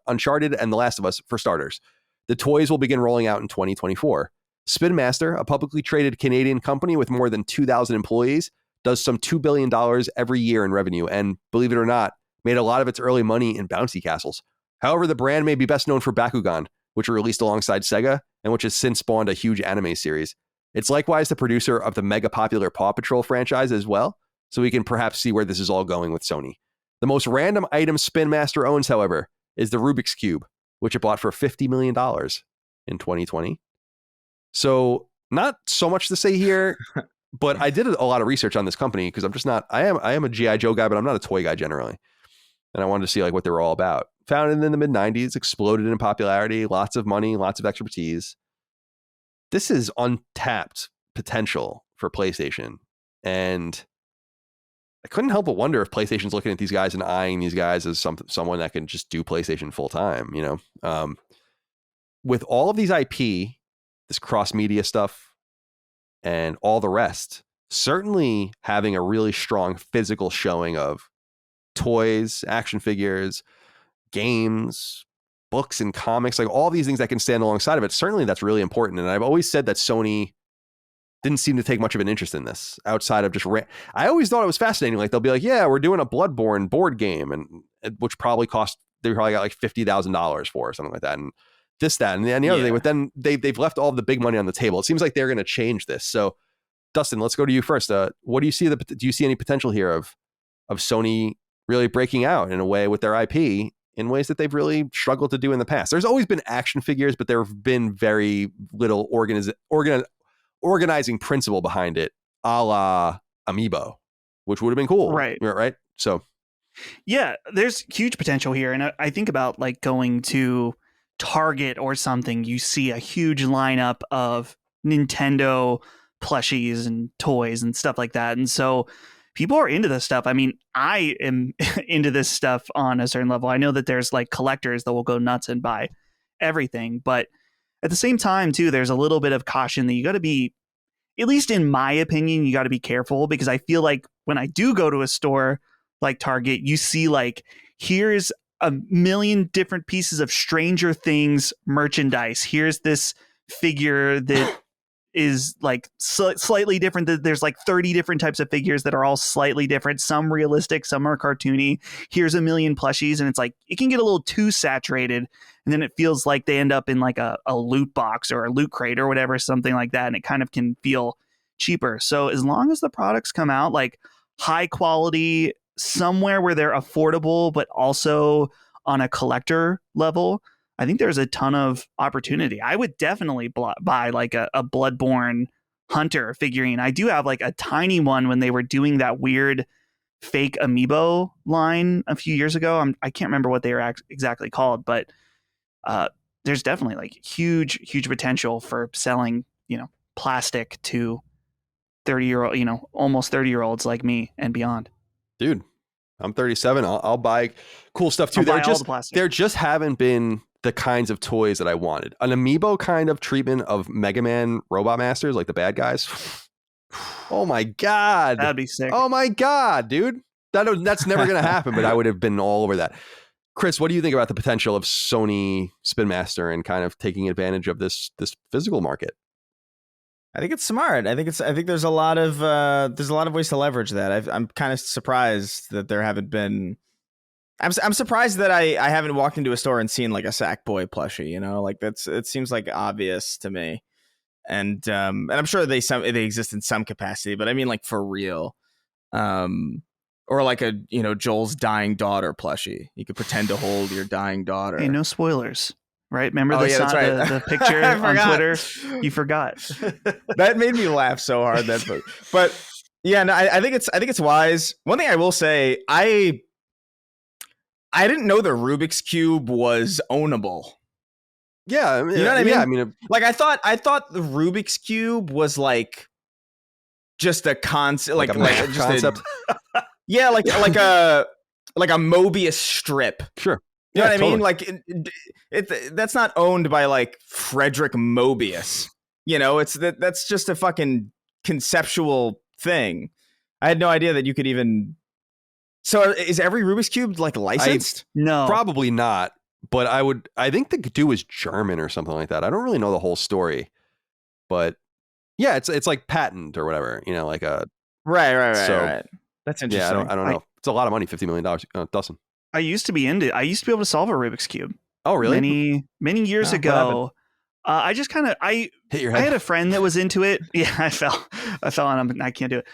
Uncharted and The Last of Us, for starters. The toys will begin rolling out in 2024. Spin Master, a publicly traded Canadian company with more than 2,000 employees, does some $2 billion every year in revenue and, believe it or not, made a lot of its early money in bouncy castles. However, the brand may be best known for Bakugan, which were released alongside Sega and which has since spawned a huge anime series. It's likewise the producer of the mega popular Paw Patrol franchise as well, so we can perhaps see where this is all going with Sony. The most random item Spin Master owns, however, is the Rubik's Cube, which it bought for $50 million in 2020. So not so much to say here, but I did a lot of research on this company because I'm just not, I am a G.I. Joe guy, but I'm not a toy guy generally. And I wanted to see like what they were all about. Founded in the mid 90s, exploded in popularity, lots of money, lots of expertise. This is untapped potential for PlayStation. And I couldn't help but wonder if PlayStation's looking at these guys and eyeing these guys as someone that can just do PlayStation full time, you know? With all of these IP, this cross-media stuff, and all the rest, certainly having a really strong physical showing of toys, action figures, games, books and comics, like all these things that can stand alongside of it, certainly that's really important. And I've always said that Sony didn't seem to take much of an interest in this outside of just I always thought it was fascinating. Like they'll be like, yeah, we're doing a Bloodborne board game, and which probably they probably got like $50,000 for or something like that. And this, that, and the other thing, but then they've left all the big money on the table. It seems like they're going to change this. So Dustin, let's go to you first. What do you see? Do you see any potential here of Sony really breaking out in a way with their IP in ways that they've really struggled to do in the past? There's always been action figures, but there have been very little organizing principle behind it, a la Amiibo, which would have been cool. Right. So yeah, there's huge potential here. And I think about like going to Target or something, you see a huge lineup of Nintendo plushies and toys and stuff like that. And so people are into this stuff. I mean, I am into this stuff on a certain level. I know that there's like collectors that will go nuts and buy everything, but at the same time too, there's a little bit of caution that you got to be, at least in my opinion, you got to be careful, because I feel like when I do go to a store like Target, you see like, here's a million different pieces of Stranger Things merchandise. Here's this figure that is like slightly different. There's like 30 different types of figures that are all slightly different. Some realistic, some are cartoony. Here's a million plushies. And it's like, it can get a little too saturated. And then it feels like they end up in like a loot box or a loot crate or whatever, something like that. And it kind of can feel cheaper. So as long as the products come out like high quality, somewhere where they're affordable, but also on a collector level, I think there's a ton of opportunity. I would definitely buy like a Bloodborne Hunter figurine. I do have like a tiny one when they were doing that weird fake Amiibo line a few years ago. I can't remember what they were exactly called, but there's definitely like huge potential for selling, plastic to 30-year-old, almost 30-year-olds like me and beyond. Dude, I'm 37. I'll buy cool stuff too. There just haven't been the kinds of toys that I wanted. An Amiibo kind of treatment of Mega Man Robot Masters, like the bad guys. Oh my God. That'd be sick. Oh my God, dude. That's never going to happen, but I would have been all over that. Chris, what do you think about the potential of Sony Spin Master and kind of taking advantage of this physical market? I think it's smart. I think there's a lot of ways to leverage that. I'm kind of surprised that there haven't been. I'm surprised that I haven't walked into a store and seen like a Sackboy plushie. Like it seems like obvious to me, and I'm sure they exist in some capacity, but I mean like for real, or like a Joel's dying daughter plushie. You could pretend to hold your dying daughter. Hey, no spoilers. Right? Remember the picture on Twitter? You forgot. That made me laugh so hard. But yeah, no, I think it's wise. One thing I will say, I didn't know the Rubik's Cube was ownable. Yeah, you know what I mean? Yeah, I mean, like I thought the Rubik's Cube was like just a concept, like just concept. Yeah, like a Mobius strip. Sure. You know what I mean? Like that's not owned by like Frederick Mobius. That's just a fucking conceptual thing. I had no idea that you could even. So is every Rubik's Cube like licensed? No, probably not. But I think the dude is German or something like that. I don't really know the whole story, but yeah, it's like patent or whatever. Like a right. So that's interesting. Yeah, I don't know. It's a lot of money. $50 million. Dustin. I used to be able to solve a Rubik's Cube. Oh, really? Many years ago. I just kind of hit your head. I had a friend that was into it. Yeah, I fell on him. I can't do it.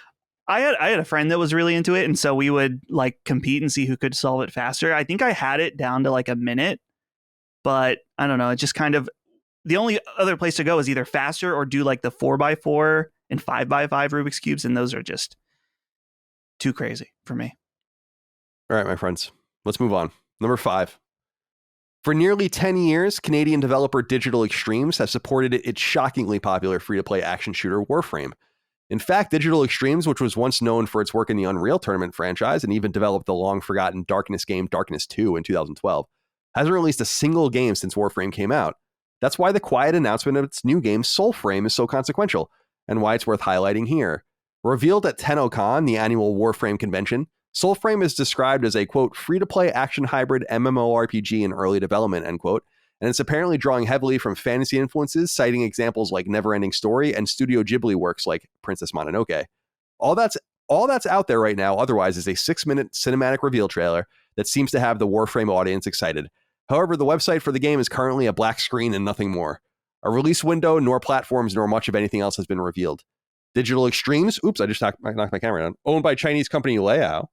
I had a friend that was really into it, and so we would like compete and see who could solve it faster. I think I had it down to like a minute, but I don't know. It just kind of, the only other place to go is either faster or do like the 4x4 and 5x5 Rubik's Cubes, and those are just too crazy for me. All right, my friends, let's move on. Number 5. For nearly 10 years, Canadian developer Digital Extremes has supported its shockingly popular free-to-play action shooter Warframe. In fact, Digital Extremes, which was once known for its work in the Unreal Tournament franchise and even developed the long-forgotten Darkness game Darkness 2 in 2012, hasn't released a single game since Warframe came out. That's why the quiet announcement of its new game, Soulframe, is so consequential, and why it's worth highlighting here. Revealed at TennoCon, the annual Warframe convention, Soulframe is described as a, quote, free-to-play action hybrid MMORPG in early development, end quote, and it's apparently drawing heavily from fantasy influences, citing examples like Neverending Story and Studio Ghibli works like Princess Mononoke. All that's out there right now, otherwise, is a 6-minute cinematic reveal trailer that seems to have the Warframe audience excited. However, the website for the game is currently a black screen and nothing more. A release window, nor platforms, nor much of anything else has been revealed. Digital Extremes, oops, I just knocked my camera down, owned by Chinese company TLoU,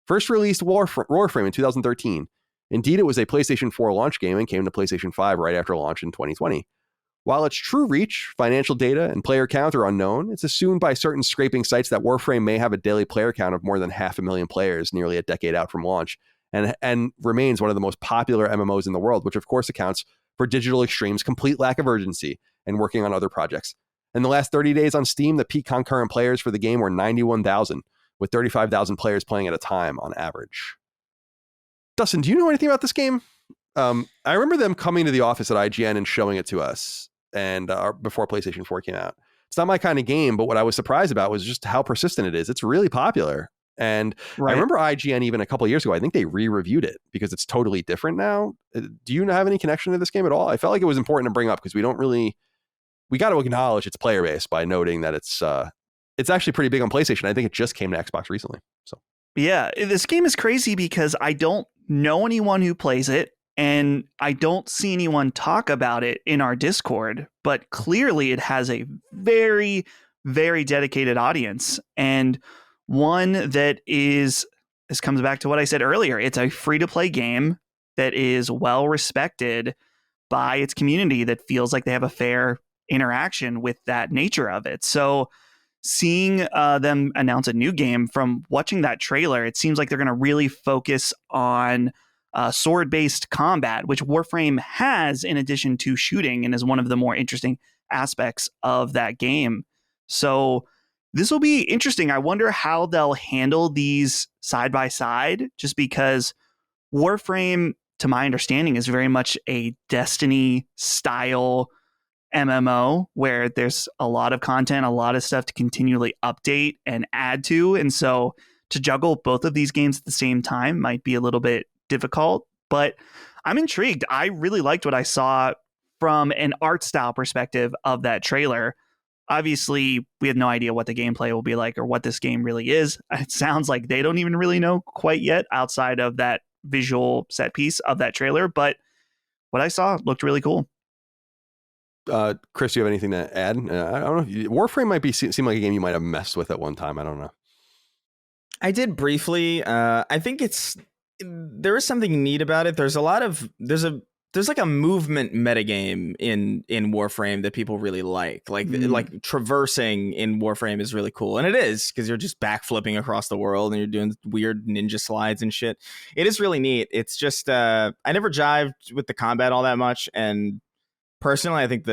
first released Warframe in 2013. Indeed, it was a PlayStation 4 launch game and came to PlayStation 5 right after launch in 2020. While its true reach, financial data, and player count are unknown, it's assumed by certain scraping sites that Warframe may have a daily player count of more than 500,000 players nearly a decade out from launch, and remains one of the most popular MMOs in the world, which of course accounts for Digital Extremes' complete lack of urgency and working on other projects. In the last 30 days on Steam, the peak concurrent players for the game were 91,000, with 35,000 players playing at a time on average. Dustin, do you know anything about this game? I remember them coming to the office at IGN and showing it to us, and before PlayStation 4 came out. It's not my kind of game, but what I was surprised about was just how persistent it is. It's really popular. And right. I remember IGN even a couple of years ago, I think they re-reviewed it because it's totally different now. Do you have any connection to this game at all? I felt like it was important to bring up because we got to acknowledge its player base by noting that it's actually pretty big on PlayStation. I think it just came to Xbox recently. So yeah, this game is crazy because I don't know anyone who plays it, and I don't see anyone talk about it in our Discord, but clearly it has a very, very dedicated audience, and one that this comes back to what I said earlier. It's a free-to-play game that is well respected by its community that feels like they have a fair interaction with that nature of it. So seeing them announce a new game, from watching that trailer, it seems like they're going to really focus on sword-based combat, which Warframe has in addition to shooting, and is one of the more interesting aspects of that game. So this will be interesting. I wonder how they'll handle these side by side, just because Warframe, to my understanding, is very much a Destiny style MMO where there's a lot of content, a lot of stuff to continually update and add to. And so to juggle both of these games at the same time might be a little bit difficult, but I'm intrigued. I really liked what I saw from an art style perspective of that trailer. Obviously, we have no idea what the gameplay will be like or what this game really is. It sounds like they don't even really know quite yet outside of that visual set piece of that trailer, but what I saw looked really cool. Chris, do you have anything to add? I don't know. Warframe might seem like a game you might have messed with at one time. I don't know. I did briefly. I think there is something neat about it. There's like a movement metagame in Warframe that people really like. Like traversing in Warframe is really cool, and it is, because you're just backflipping across the world and you're doing weird ninja slides and shit. It is really neat. It's just I never jived with the combat all that much, and personally, I think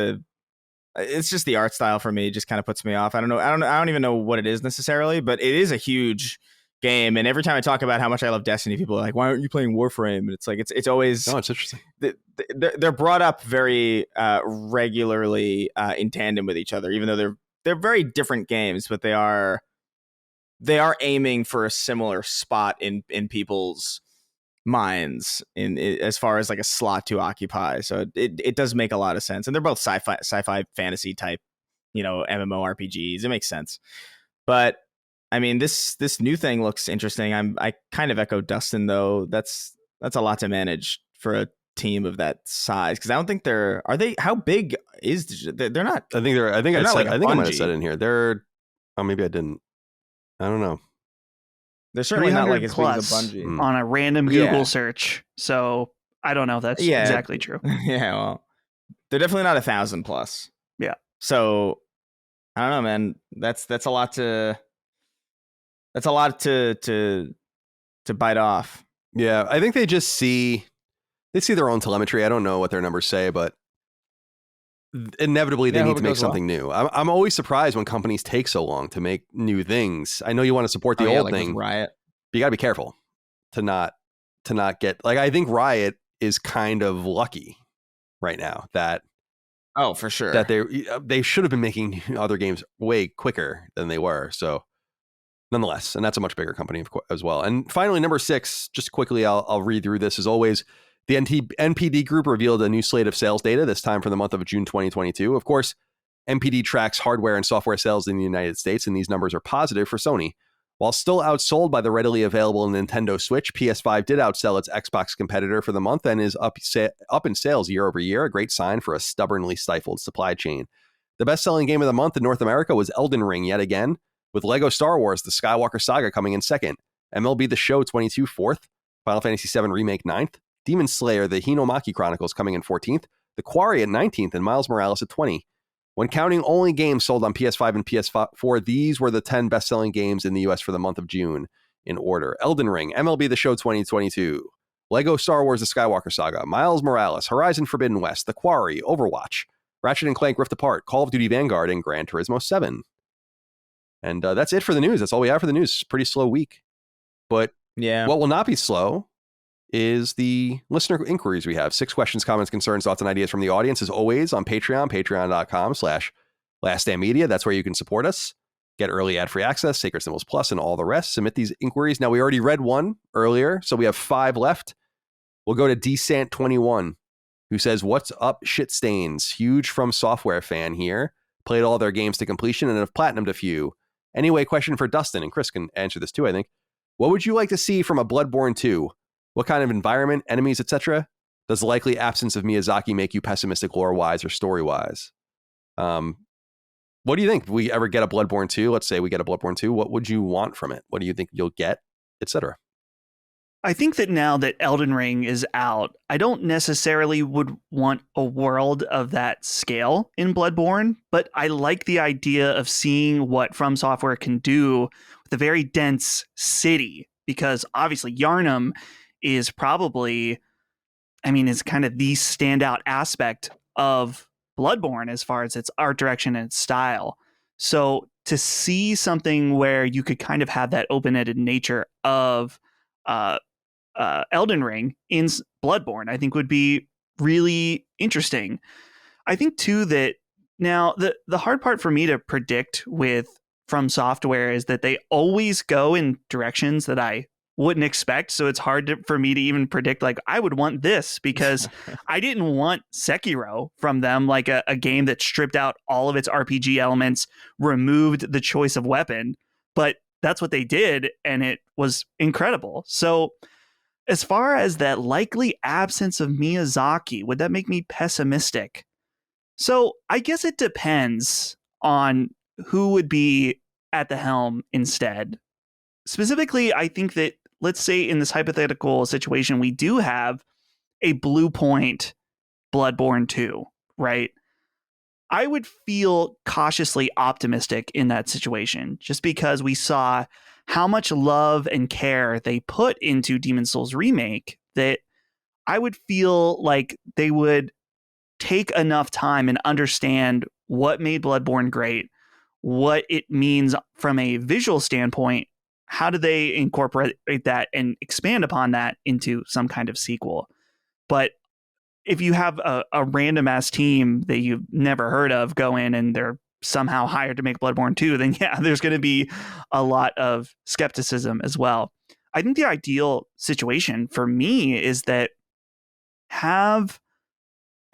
it's just the art style for me just kind of puts me off. I don't even know what it is necessarily, but it is a huge game. And every time I talk about how much I love Destiny, people are like, "Why aren't you playing Warframe?" And it's like it's always it's interesting. They're brought up very regularly in tandem with each other, even though they're very different games, but they are aiming for a similar spot in people's minds as far as like a slot to occupy. So it does make a lot of sense, and they're both sci-fi fantasy type, MMORPGs. It makes sense. But I mean, this new thing looks interesting. I kind of echo Dustin though. That's a lot to manage for a team of that size, because I don't think how big is they're not. I think I might have said it in here. Maybe I didn't. I don't know. They're certainly not like as big as plus Bungie on a random Google search. So I don't know if that's exactly true. Yeah, well, they're definitely not 1,000 plus. Yeah. So I don't know, man. That's a lot to bite off. Yeah, I think they just see their own telemetry. I don't know what their numbers say, but inevitably they need to make something new. I'm always surprised when companies take so long to make new things. I know you want to support the old thing, Riot, but you got to be careful to not get like. I think Riot is kind of lucky right now that for sure that they should have been making other games way quicker than they were. So nonetheless, and that's a much bigger company as well. And finally, number 6, just quickly, I'll read through this as always. The NPD Group revealed a new slate of sales data, this time for the month of June 2022. Of course, NPD tracks hardware and software sales in the United States, and these numbers are positive for Sony. While still outsold by the readily available Nintendo Switch, PS5 did outsell its Xbox competitor for the month and is up in sales year over year, a great sign for a stubbornly stifled supply chain. The best-selling game of the month in North America was Elden Ring yet again, with Lego Star Wars, The Skywalker Saga coming in second, MLB The Show 22 fourth, Final Fantasy VII Remake 9th, Demon Slayer, The Hinomaki Chronicles coming in 14th, The Quarry at 19th, and Miles Morales at 20. When counting only games sold on PS5 and PS4, these were the 10 best-selling games in the US for the month of June in order. Elden Ring, MLB The Show 2022, Lego Star Wars The Skywalker Saga, Miles Morales, Horizon Forbidden West, The Quarry, Overwatch, Ratchet & Clank Rift Apart, Call of Duty Vanguard, and Gran Turismo 7. And that's it for the news. That's all we have for the news. Pretty slow week. But what will not be slow is the listener inquiries we have. 6 questions, comments, concerns, thoughts, and ideas from the audience, as always, on Patreon, patreon.com/laststandmedia. That's where you can support us, get early ad-free access, Sacred Symbols Plus, and all the rest. Submit these inquiries. Now, we already read one earlier, so we have 5 left. We'll go to DSant21, who says, "What's up, shit stains? Huge From Software fan here. Played all their games to completion and have platinumed a few. Anyway, question for Dustin, and Chris can answer this too, I think. What would you like to see from a Bloodborne 2? What kind of environment, enemies, etc.? Does the likely absence of Miyazaki make you pessimistic lore-wise or story-wise?" What do you think? If we ever get a Bloodborne 2, let's say we get a Bloodborne 2, what would you want from it? What do you think you'll get, etc.? I think that now that Elden Ring is out, I don't necessarily would want a world of that scale in Bloodborne, but I like the idea of seeing what From Software can do with a very dense city, because obviously Yharnam is probably, is kind of the standout aspect of Bloodborne as far as its art direction and its style. So to see something where you could kind of have that open-ended nature of Elden Ring in Bloodborne, I think would be really interesting. I think too that now the hard part for me to predict with From Software is that they always go in directions that I wouldn't expect. So it's hard for me to even predict, like, I would want this, because I didn't want Sekiro from them, like a game that stripped out all of its RPG elements, removed the choice of weapon, but that's what they did, and it was incredible. So as far as that likely absence of Miyazaki, would that make me pessimistic? So I guess it depends on who would be at the helm instead. Specifically, I think that, let's say in this hypothetical situation, we do have a Blue Point Bloodborne 2, right? I would feel cautiously optimistic in that situation, just because we saw how much love and care they put into Demon's Souls Remake, that I would feel like they would take enough time and understand what made Bloodborne great, what it means from a visual standpoint, how do they incorporate that and expand upon that into some kind of sequel. But if you have a random ass team that you've never heard of go in and they're somehow hired to make Bloodborne 2, then yeah, there's going to be a lot of skepticism as well. I think the ideal situation for me is that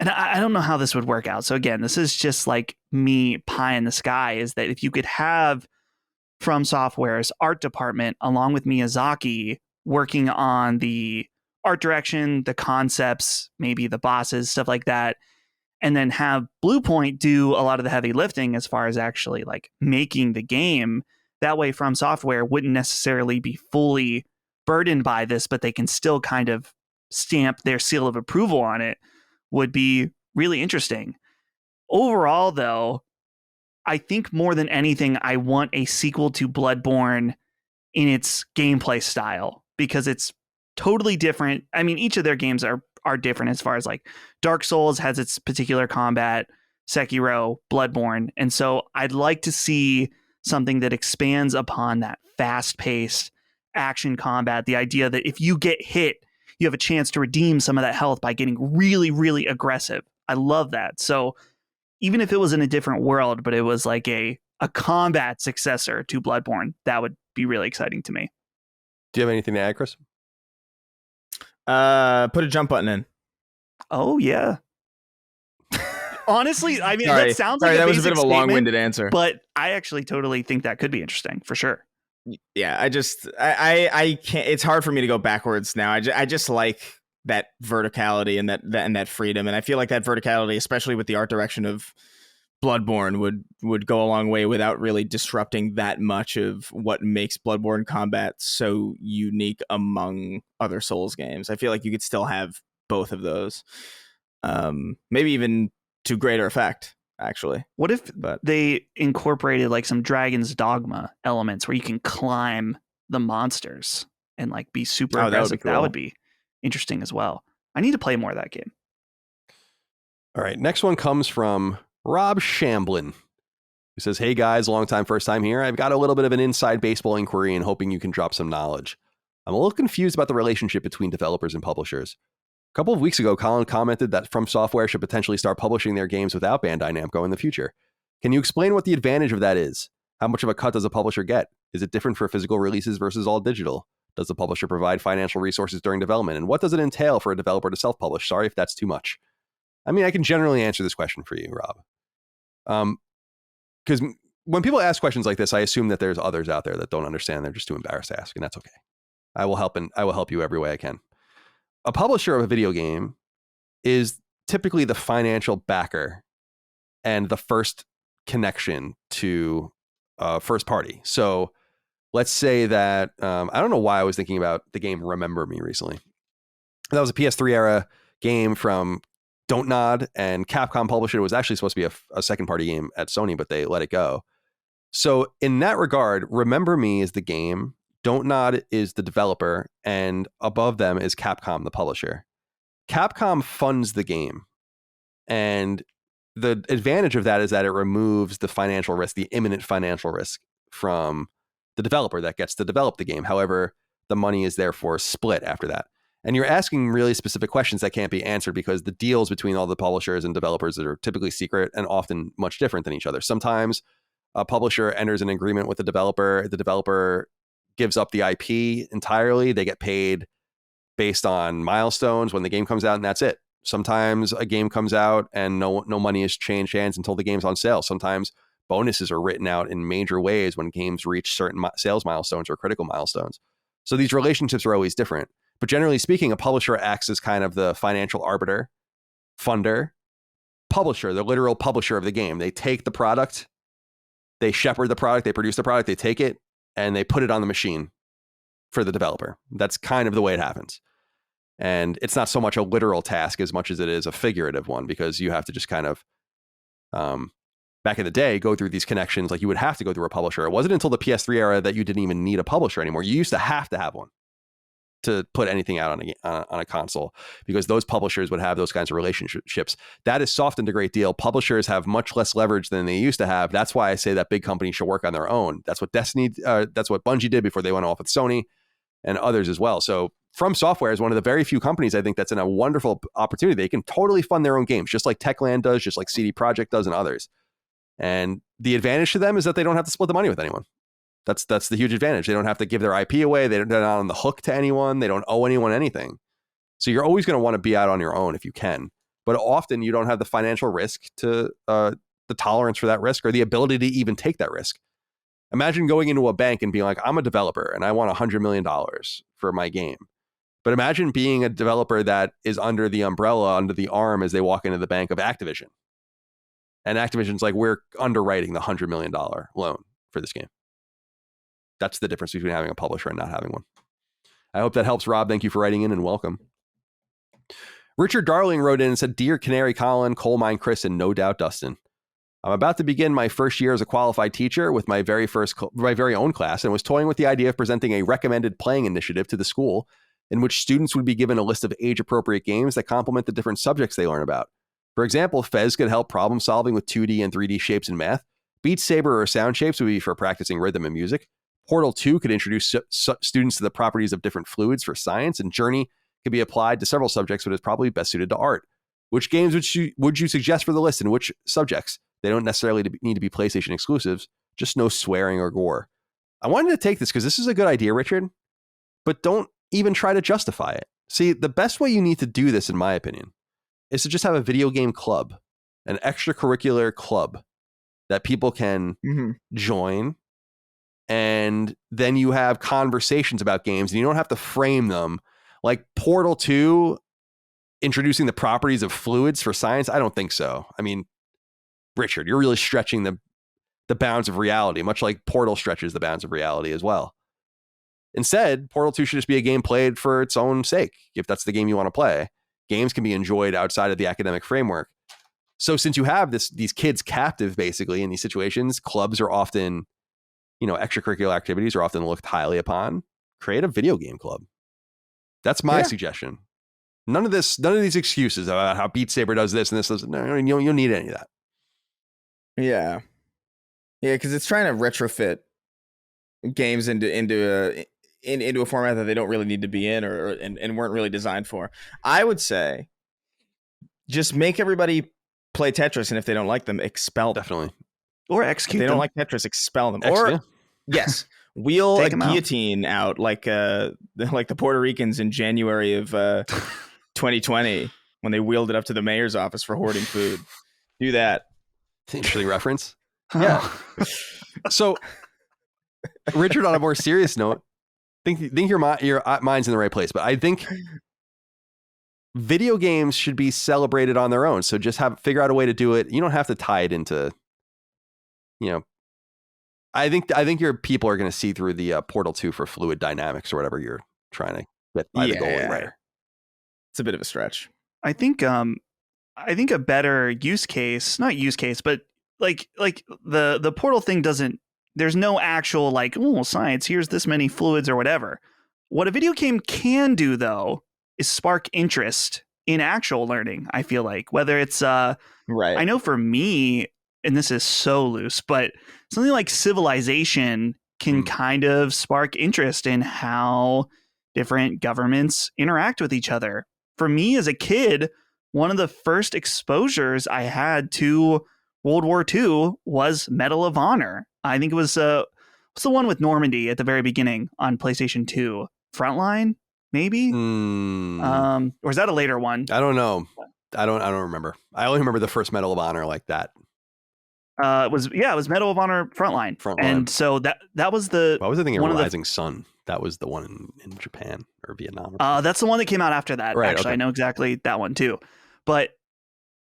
and I don't know how this would work out. So again, this is just like me pie in the sky, is that if you could have From Software's art department along with Miyazaki working on the art direction, the concepts, maybe the bosses, stuff like that, and then have Blue Point do a lot of the heavy lifting as far as actually like making the game, That way, From Software wouldn't necessarily be fully burdened by this, but they can still kind of stamp their seal of approval on it, would be really interesting. Overall, though, I think more than anything, I want a sequel to Bloodborne in its gameplay style, because it's totally different. I mean, each of their games are different as far as like Dark Souls has its particular combat, Sekiro, Bloodborne. And so I'd like to see something that expands upon that fast-paced action combat. The idea that if you get hit, you have a chance to redeem some of that health by getting really, really aggressive. I love that. So even if it was in a different world, but it was like a combat successor to Bloodborne, that would be really exciting to me. Do you have anything to add, Chris? Put a jump button in. Oh, yeah. Honestly, I mean, that sounds like that was a bit of a long-winded answer, but I actually totally think that could be interesting for sure. Yeah, I can't. It's hard for me to go backwards now. I just like that verticality and that freedom, and I feel like that verticality, especially with the art direction of Bloodborne, would go a long way without really disrupting that much of what makes Bloodborne combat so unique among other Souls games. I feel like you could still have both of those, maybe even to greater effect, actually. What if they incorporated like some Dragon's Dogma elements where you can climb the monsters and like be super aggressive? That would be interesting as well. I need to play more of that game. All right, next one comes from Rob Shamblin, who says, "Hey guys, long time, first time here. I've got a little bit of an inside baseball inquiry and hoping you can drop some knowledge. I'm a little confused about the relationship between developers and publishers. A couple of weeks ago, Colin commented that From Software should potentially start publishing their games without Bandai Namco in the future. Can you explain what the advantage of that is? How much of a cut does a publisher get? Is it different for physical releases versus all digital? Does the publisher provide financial resources during development? And what does it entail for a developer to self-publish? Sorry if that's too much." I mean, I can generally answer this question for you, Rob. Because when people ask questions like this, I assume that there's others out there that don't understand. They're just too embarrassed to ask, and that's okay. I will help you every way I can. A publisher of a video game is typically the financial backer and the first connection to first party. So let's say that, I don't know why I was thinking about the game Remember Me recently. That was a PS3 era game from Don't Nod, and Capcom published it. It was actually supposed to be a second party game at Sony, but they let it go. So in that regard, Remember Me is the game, Don't Nod is the developer, and above them is Capcom, the publisher. Capcom funds the game, and the advantage of that is that it removes the financial risk, the imminent financial risk, from the developer that gets to develop the game. However, the money is therefore split after that. And you're asking really specific questions that can't be answered because the deals between all the publishers and developers are typically secret and often much different than each other. Sometimes a publisher enters an agreement with the developer gives up the IP entirely. They get paid based on milestones when the game comes out, and that's it. Sometimes a game comes out and no money is changed hands until the game's on sale. Sometimes bonuses are written out in major ways when games reach certain sales milestones or critical milestones. So these relationships are always different. But generally speaking, a publisher acts as kind of the financial arbiter, funder, publisher, the literal publisher of the game. They take the product, they shepherd the product, they produce the product, they take it, and they put it on the machine for the developer. That's kind of the way it happens. And it's not so much a literal task as much as it is a figurative one, because you have to just kind of, back in the day, go through these connections like you would have to go through a publisher. It wasn't until the PS3 era that you didn't even need a publisher anymore. You used to have one to put anything out on a console, because those publishers would have those kinds of relationships. That has softened a great deal. Publishers have much less leverage than they used to have. That's why I say that big companies should work on their own. That's what that's what Bungie did before they went off with Sony and others as well. So From Software is one of the very few companies I think that's in a wonderful opportunity. They can totally fund their own games, just like Techland does, just like CD Projekt does, and others. And the advantage to them is that they don't have to split the money with anyone. That's the huge advantage. They don't have to give their IP away. They're not on the hook to anyone. They don't owe anyone anything. So you're always going to want to be out on your own if you can. But often you don't have the financial risk to the tolerance for that risk or the ability to even take that risk. Imagine going into a bank and being like, I'm a developer and I want $100 million for my game. But imagine being a developer that is under the umbrella, under the arm as they walk into the bank of Activision. And Activision's like, we're underwriting the $100 million loan for this game. That's the difference between having a publisher and not having one. I hope that helps, Rob. Thank you for writing in and welcome. Richard Darling wrote in and said, Dear Canary Colin, Coal Mine Chris, and no doubt Dustin. I'm about to begin my first year as a qualified teacher with my very own class, and was toying with the idea of presenting a recommended playing initiative to the school in which students would be given a list of age-appropriate games that complement the different subjects they learn about. For example, Fez could help problem solving with 2D and 3D shapes in math. Beat Saber or Sound Shapes would be for practicing rhythm and music. Portal 2 could introduce students to the properties of different fluids for science, and Journey could be applied to several subjects, but is probably best suited to art. Which games would you suggest for the list, and which subjects? They don't necessarily need to be PlayStation exclusives, just no swearing or gore. I wanted to take this because this is a good idea, Richard, but don't even try to justify it. See, the best way you need to do this, in my opinion, is to just have a video game club, an extracurricular club that people can join. And then you have conversations about games, and you don't have to frame them like Portal 2 introducing the properties of fluids for science. I don't think so. I mean, Richard, you're really stretching the bounds of reality, much like Portal stretches the bounds of reality as well. Instead, Portal 2 should just be a game played for its own sake. If that's the game you want to play, games can be enjoyed outside of the academic framework. So since you have these kids captive, basically, in these situations, clubs are often, extracurricular activities are often looked highly upon. Create a video game club. That's my suggestion. None of these excuses about how Beat Saber does this and this. No, you don't need any of that. Yeah, because it's trying to retrofit games into a format that they don't really need to be in, and weren't really designed for. I would say, just make everybody play Tetris, and if they don't like them, expel them. Definitely. Or execute them. If they don't like Tetris, expel them. Yes, wheel a guillotine out like the Puerto Ricans in January of 2020 when they wheeled it up to the mayor's office for hoarding food. Do that. Interesting reference. Yeah. So, Richard, on a more serious note, think your mind's in the right place, but I think video games should be celebrated on their own. So just figure out a way to do it. You don't have to tie it into, I think your people are going to see through the Portal 2 for fluid dynamics or whatever you're trying to get by the goalie, right? It's a bit of a stretch. I think a better not use case, but like the Portal thing there's no actual science, here's this many fluids or whatever. What a video game can do, though, is spark interest in actual learning. I feel like, whether it's right. I know for me, and this is so loose, but something like Civilization can kind of spark interest in how different governments interact with each other. For me as a kid, one of the first exposures I had to World War II was Medal of Honor. I think it was the one with Normandy at the very beginning on PlayStation 2. Frontline, maybe? Or is that a later one? I don't know. I don't remember. I only remember the first Medal of Honor like that. It was Medal of Honor Frontline. And so that was the... Why was I thinking Rising Sun? That was the one in Japan or Vietnam. That's the one that came out after that. Right, actually, okay. I know exactly that one too. But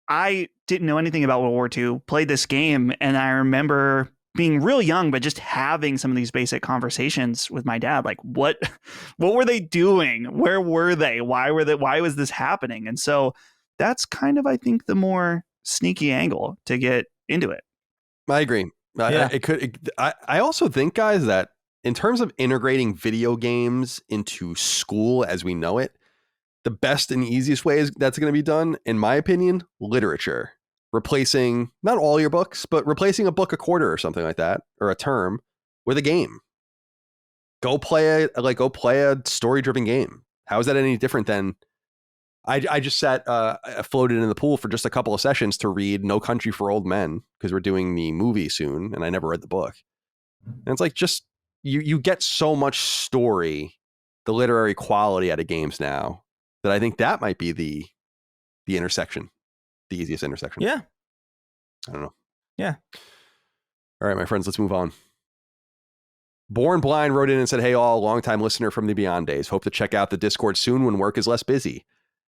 I didn't know anything about World War II, played this game, and I remember being real young, but just having some of these basic conversations with my dad. Like, what were they doing? Where were they? Why was this happening? And so that's kind of, I think, the more sneaky angle to get into it. I agree. I also think, guys, that in terms of integrating video games into school as we know it, the best and easiest way that's going to be done, in my opinion, literature. Replacing not all your books, but replacing a book a quarter or something like that, or a term, with a game. Go play a story-driven game. How is that any different than? I just floated in the pool for just a couple of sessions to read No Country for Old Men because we're doing the movie soon, and I never read the book. And it's like just you get so much story, the literary quality out of games now, that I think that might be the intersection. The easiest intersection. Yeah. I don't know. Yeah. All right, my friends, let's move on. Born Blind wrote in and said, hey, all, longtime listener from the Beyond days. Hope to check out the Discord soon when work is less busy.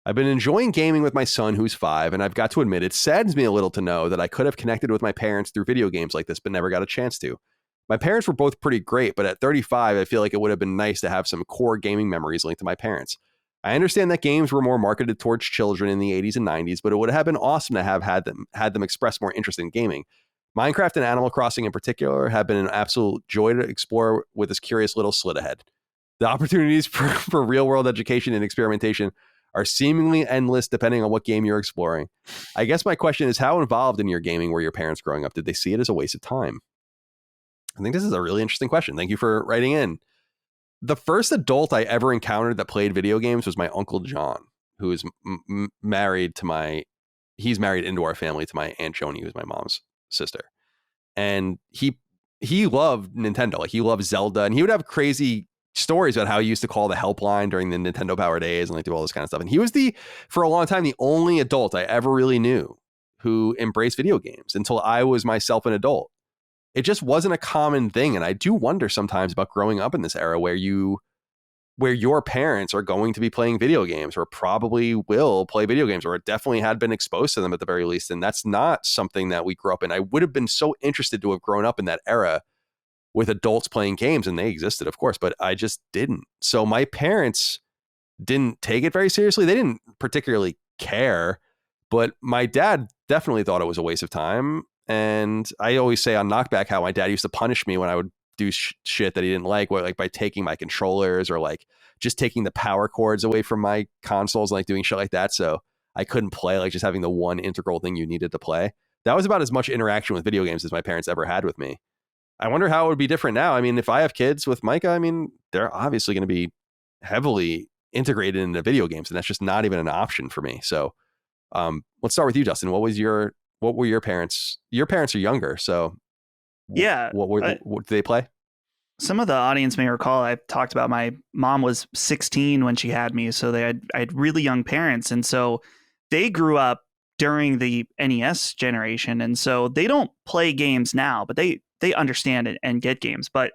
I've been enjoying gaming with my son, who's 5, and I've got to admit, it saddens me a little to know that I could have connected with my parents through video games like this, but never got a chance to. My parents were both pretty great, but at 35, I feel like it would have been nice to have some core gaming memories linked to my parents. I understand that games were more marketed towards children in the 80s and 90s, but it would have been awesome to have had them express more interest in gaming. Minecraft and Animal Crossing in particular have been an absolute joy to explore with this curious little slit ahead. The opportunities for real-world education and experimentation are seemingly endless depending on what game you're exploring. I guess my question is, how involved in your gaming were your parents growing up? Did they see it as a waste of time? I think this is a really interesting question. Thank you for writing in. The first adult I ever encountered that played video games was my Uncle John, who is married he's married into our family to my Aunt Joni, who's my mom's sister. And he loved Nintendo. Like, he loved Zelda, and he would have crazy stories about how he used to call the helpline during the Nintendo Power Days and like do all this kind of stuff. And he was for a long time, the only adult I ever really knew who embraced video games until I was myself an adult. It just wasn't a common thing. And I do wonder sometimes about growing up in this era where your parents are going to be playing video games or probably will play video games or definitely had been exposed to them at the very least. And that's not something that we grew up in. I would have been so interested to have grown up in that era with adults playing games, and they existed, of course, but I just didn't. So my parents didn't take it very seriously. They didn't particularly care, but my dad definitely thought it was a waste of time. And I always say on Knockback how my dad used to punish me when I would do shit that he didn't like by taking my controllers or like just taking the power cords away from my consoles and like doing shit like that. So I couldn't play, like just having the one integral thing you needed to play. That was about as much interaction with video games as my parents ever had with me. I wonder how it would be different now. I mean, if I have kids with Micah, I mean, they're obviously going to be heavily integrated into video games, and that's just not even an option for me. So let's start with you, Justin. What were your parents? Your parents are younger, so yeah. What did they play? Some of the audience may recall I talked about my mom was 16 when she had me, so I had really young parents, and so they grew up during the NES generation, and so they don't play games now, but they understand it and get games. But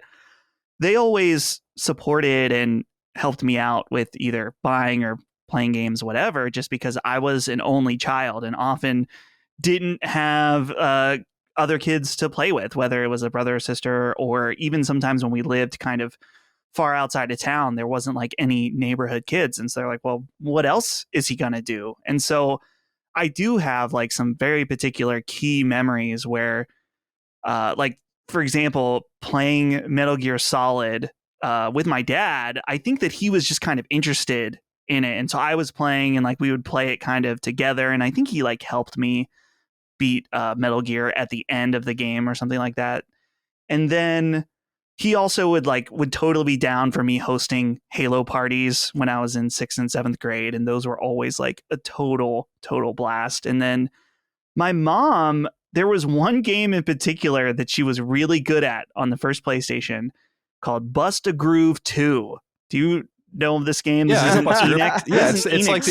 they always supported and helped me out with either buying or playing games, whatever, just because I was an only child and often didn't have other kids to play with, whether it was a brother or sister, or even sometimes when we lived kind of far outside of town, there wasn't like any neighborhood kids. And so they're like, well, what else is he going to do? And so I do have like some very particular key memories where like, for example, playing Metal Gear Solid with my dad, I think that he was just kind of interested in it. And so I was playing and like we would play it kind of together. And I think he like helped me beat Metal Gear at the end of the game or something like that. And then he also would totally be down for me hosting Halo parties when I was in 6th and 7th grade. And those were always like a total blast. And then my mom, there was one game in particular that she was really good at on the first PlayStation called Bust a Groove 2. Do you know of this game? Yeah, this is an Enix, yeah, it's like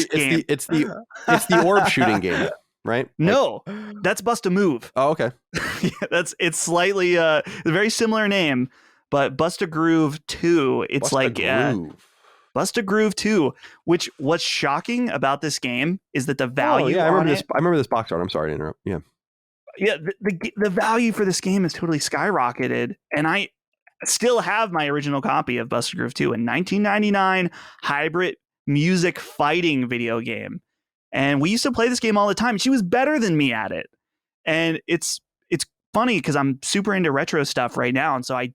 it's the orb shooting game, right? No, that's Bust a Move. Oh, okay. Yeah, it's slightly a very similar name, but Bust a Groove 2. It's Bust a Groove 2. Which what's shocking about this game is that the value. Oh, yeah, I remember this box art. I'm sorry to interrupt. Yeah. Yeah, the value for this game has totally skyrocketed, and I still have my original copy of Bust a Groove 2, in 1999 hybrid music fighting video game. And we used to play this game all the time. She was better than me at it. And it's funny because I'm super into retro stuff right now. And so I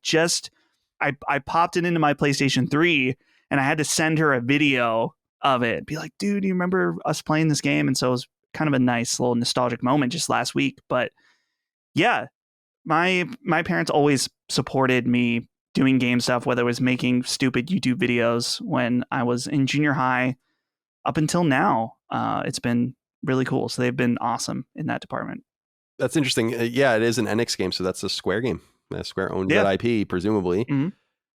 popped it into my PlayStation 3 and I had to send her a video of it. Be like, dude, do you remember us playing this game? And so it was kind of a nice little nostalgic moment just last week. But yeah, my parents always supported me doing game stuff, whether it was making stupid YouTube videos when I was in junior high up until now. It's been really cool. So they've been awesome in that department. That's interesting. Yeah, it is an Enix game. So that's a Square game. Square owned that IP, presumably. Mm-hmm.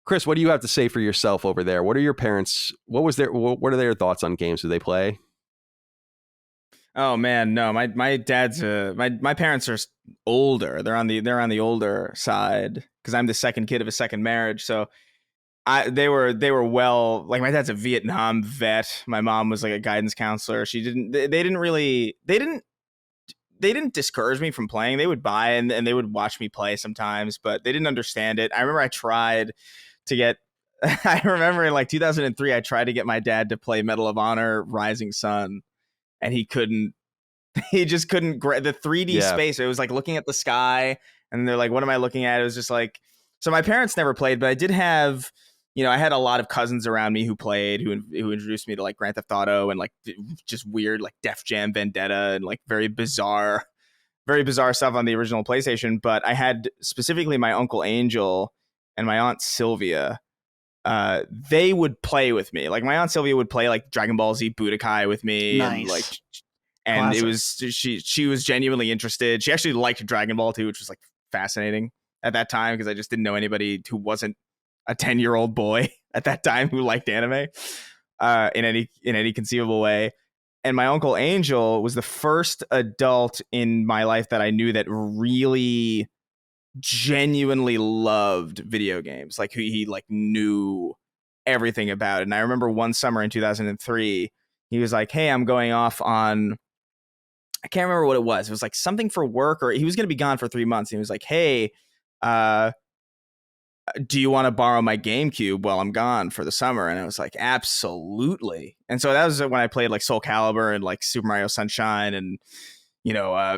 Chris, what do you have to say for yourself over there? What are your parents? What are their thoughts on games? Do they play? Oh man, no. My dad's my parents are older. They're on the older side because I'm the second kid of a second marriage. So they were well, like my dad's a Vietnam vet. My mom was like a guidance counselor. They didn't discourage me from playing. They would buy and they would watch me play sometimes, but they didn't understand it. I remember I tried to get I remember in like 2003 I tried to get my dad to play Medal of Honor Rising Sun, and he couldn't. He just couldn't grab the 3D space. It was like looking at the sky, and they're like, what am I looking at? It was just like, so my parents never played, but I did have, I had a lot of cousins around me who played, who introduced me to like Grand Theft Auto and like just weird like Def Jam Vendetta and like very bizarre stuff on the original PlayStation. But I had specifically my Uncle Angel and my Aunt Sylvia. They would play with me. Like my Aunt Sylvia would play like Dragon Ball Z Budokai with me. Nice. And Classic. it was she was genuinely interested. She actually liked Dragon Ball too, which was like fascinating at that time because I just didn't know anybody who wasn't a 10-year-old boy at that time who liked anime in any conceivable way. And my Uncle Angel was the first adult in my life that I knew that really genuinely loved video games. Like he like knew everything about it. And I remember one summer in 2003, he was like, "Hey, I'm going off on." I can't remember what it was. It was like something for work, or he was going to be gone for 3 months. And he was like, "Hey, do you want to borrow my GameCube while I'm gone for the summer?" And I was like, absolutely. And so that was when I played like Soul Calibur and like Super Mario Sunshine and,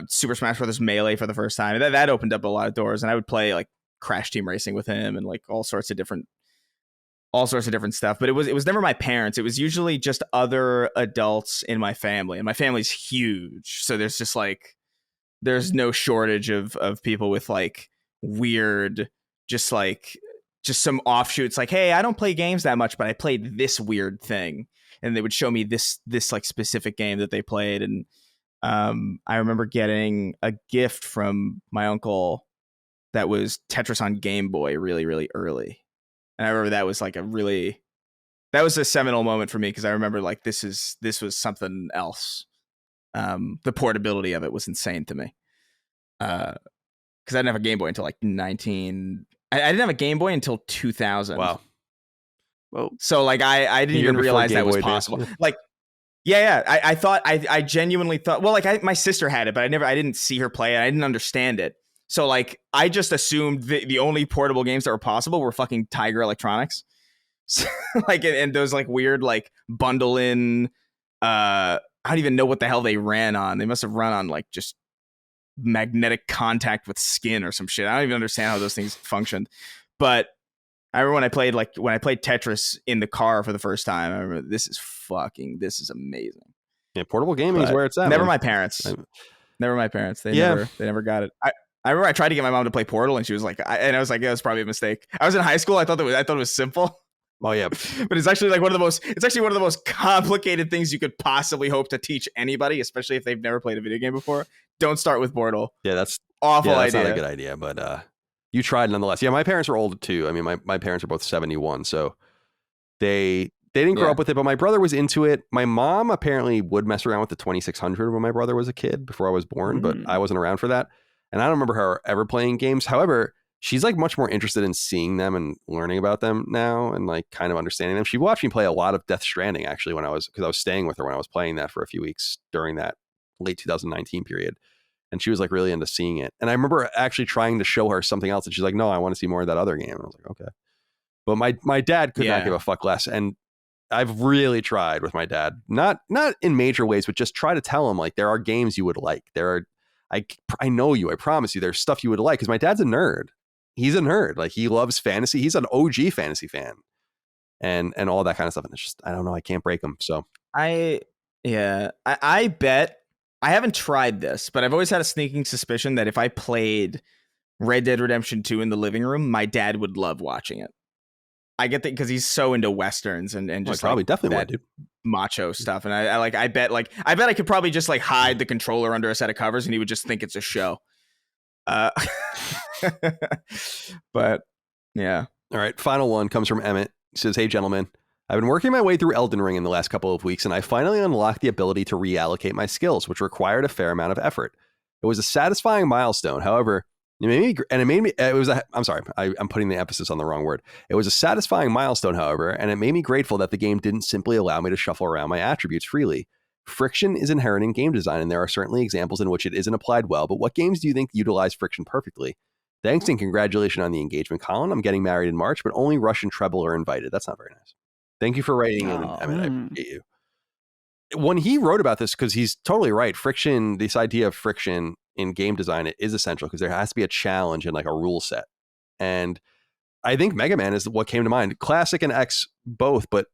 Super Smash Bros. Melee for the first time. And that opened up a lot of doors. And I would play like Crash Team Racing with him and like all sorts of different stuff. But it was never my parents. It was usually just other adults in my family. And my family's huge. So there's just like, there's no shortage of people with like weird, just some offshoots. Like, hey, I don't play games that much, but I played this weird thing. And they would show me this like specific game that they played. And I remember getting a gift from my uncle that was Tetris on Game Boy really, really early. And I remember that was like that was a seminal moment for me because I remember like this was something else. The portability of it was insane to me. Because I didn't have a Game Boy until like I didn't have a Game Boy until 2000. Wow. Whoa. So like I didn't even realize that was possible. Like, yeah. I genuinely thought, well, like my sister had it, but I didn't see her play it. I didn't understand it. So like I just assumed the only portable games that were possible were fucking Tiger Electronics. So, like, and those like weird like bundle in. I don't even know what the hell they ran on. They must have run on like just magnetic contact with skin or some shit. I don't even understand how those things functioned. But I remember when I played Tetris in the car for the first time, I remember this is amazing. Yeah, portable gaming is where it's at. Never my parents. They never got it. I remember I tried to get my mom to play Portal, and she was like, I was like, yeah, it was probably a mistake. I was in high school. I thought it was simple. Oh yeah, but it's actually like one of the most complicated things you could possibly hope to teach anybody, especially if they've never played a video game before. Don't start with Portal. Yeah, that's awful idea. That's not a good idea, but you tried nonetheless. Yeah, my parents were old too. I mean, my parents are both 71, so they didn't grow up with it, but my brother was into it. My mom apparently would mess around with the 2600 when my brother was a kid before I was born, but I wasn't around for that. And I don't remember her ever playing games. However, she's like much more interested in seeing them and learning about them now and like kind of understanding them. She watched me play a lot of Death Stranding actually because I was staying with her when I was playing that for a few weeks during that late 2019 period. And she was like really into seeing it. And I remember actually trying to show her something else. And she's like, no, I want to see more of that other game. And I was like, okay. But my dad could not give a fuck less. And I've really tried with my dad, not in major ways, but just try to tell him like there are games you would like. I know you, I promise you, there's stuff you would like. Because my dad's a nerd. He's a nerd. Like he loves fantasy. He's an OG fantasy fan and all that kind of stuff. And it's just, I don't know. I can't break him. So I bet I haven't tried this, but I've always had a sneaking suspicion that if I played Red Dead Redemption 2 in the living room, my dad would love watching it. I get that because he's so into Westerns and just probably like definitely would, dude. Macho stuff. And I bet I could probably just like hide the controller under a set of covers and he would just think it's a show. But yeah. All right. Final one comes from Emmett. He says, hey, gentlemen, I've been working my way through Elden Ring in the last couple of weeks, and I finally unlocked the ability to reallocate my skills, which required a fair amount of effort. It was a satisfying milestone. However, I'm putting the emphasis on the wrong word. It was a satisfying milestone, however, and it made me grateful that the game didn't simply allow me to shuffle around my attributes freely. Friction is inherent in game design, and there are certainly examples in which it isn't applied well, but what games do you think utilize friction perfectly? Thanks and congratulations on the engagement, Colin. I'm getting married in March, but only Rush and Treble are invited. That's not very nice. Thank you for writing in, Emmett. I appreciate you. When he wrote about this, because he's totally right, friction, this idea of friction in game design is essential because there has to be a challenge and like a rule set. And I think Mega Man is what came to mind. Classic and X both, but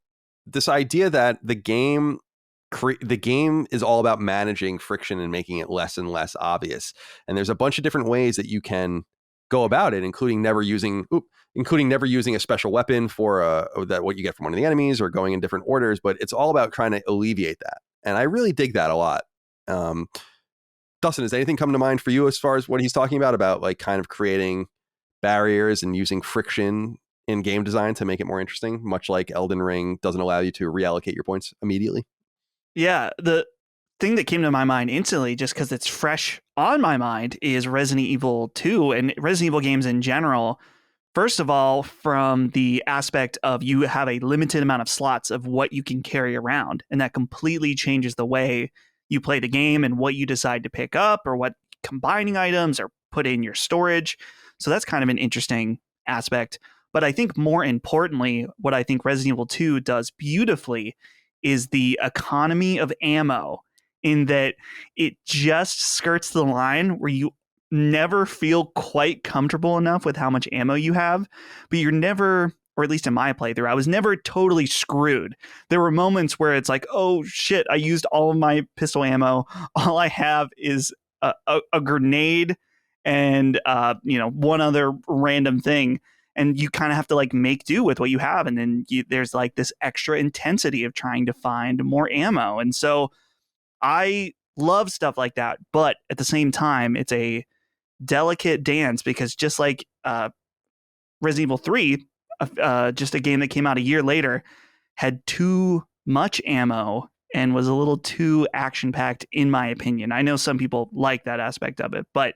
this idea that the game is all about managing friction and making it less and less obvious. And there's a bunch of different ways that you can go about it, including never using a special weapon for that what you get from one of the enemies, or going in different orders. But it's all about trying to alleviate that, and I really dig that a lot. Dustin, does anything come to mind for you as far as what he's talking about like kind of creating barriers and using friction in game design to make it more interesting, much like Elden Ring doesn't allow you to reallocate your points immediately? Yeah, the thing that came to my mind instantly, just because it's fresh on my mind, is Resident Evil 2 and Resident Evil games in general. First of all, from the aspect of you have a limited amount of slots of what you can carry around, and that completely changes the way you play the game and what you decide to pick up or what combining items or put in your storage. So that's kind of an interesting aspect. But I think more importantly, what I think Resident Evil 2 does beautifully is the economy of ammo, in that it just skirts the line where you never feel quite comfortable enough with how much ammo you have, but you're never, or at least in my playthrough, I was never totally screwed. There were moments where it's like, oh shit, I used all of my pistol ammo. All I have is a grenade and one other random thing. And you kind of have to like make do with what you have. And then there's like this extra intensity of trying to find more ammo. And so I love stuff like that. But at the same time, it's a delicate dance, because just like Resident Evil 3, just a game that came out a year later, had too much ammo and was a little too action-packed, in my opinion. I know some people like that aspect of it, but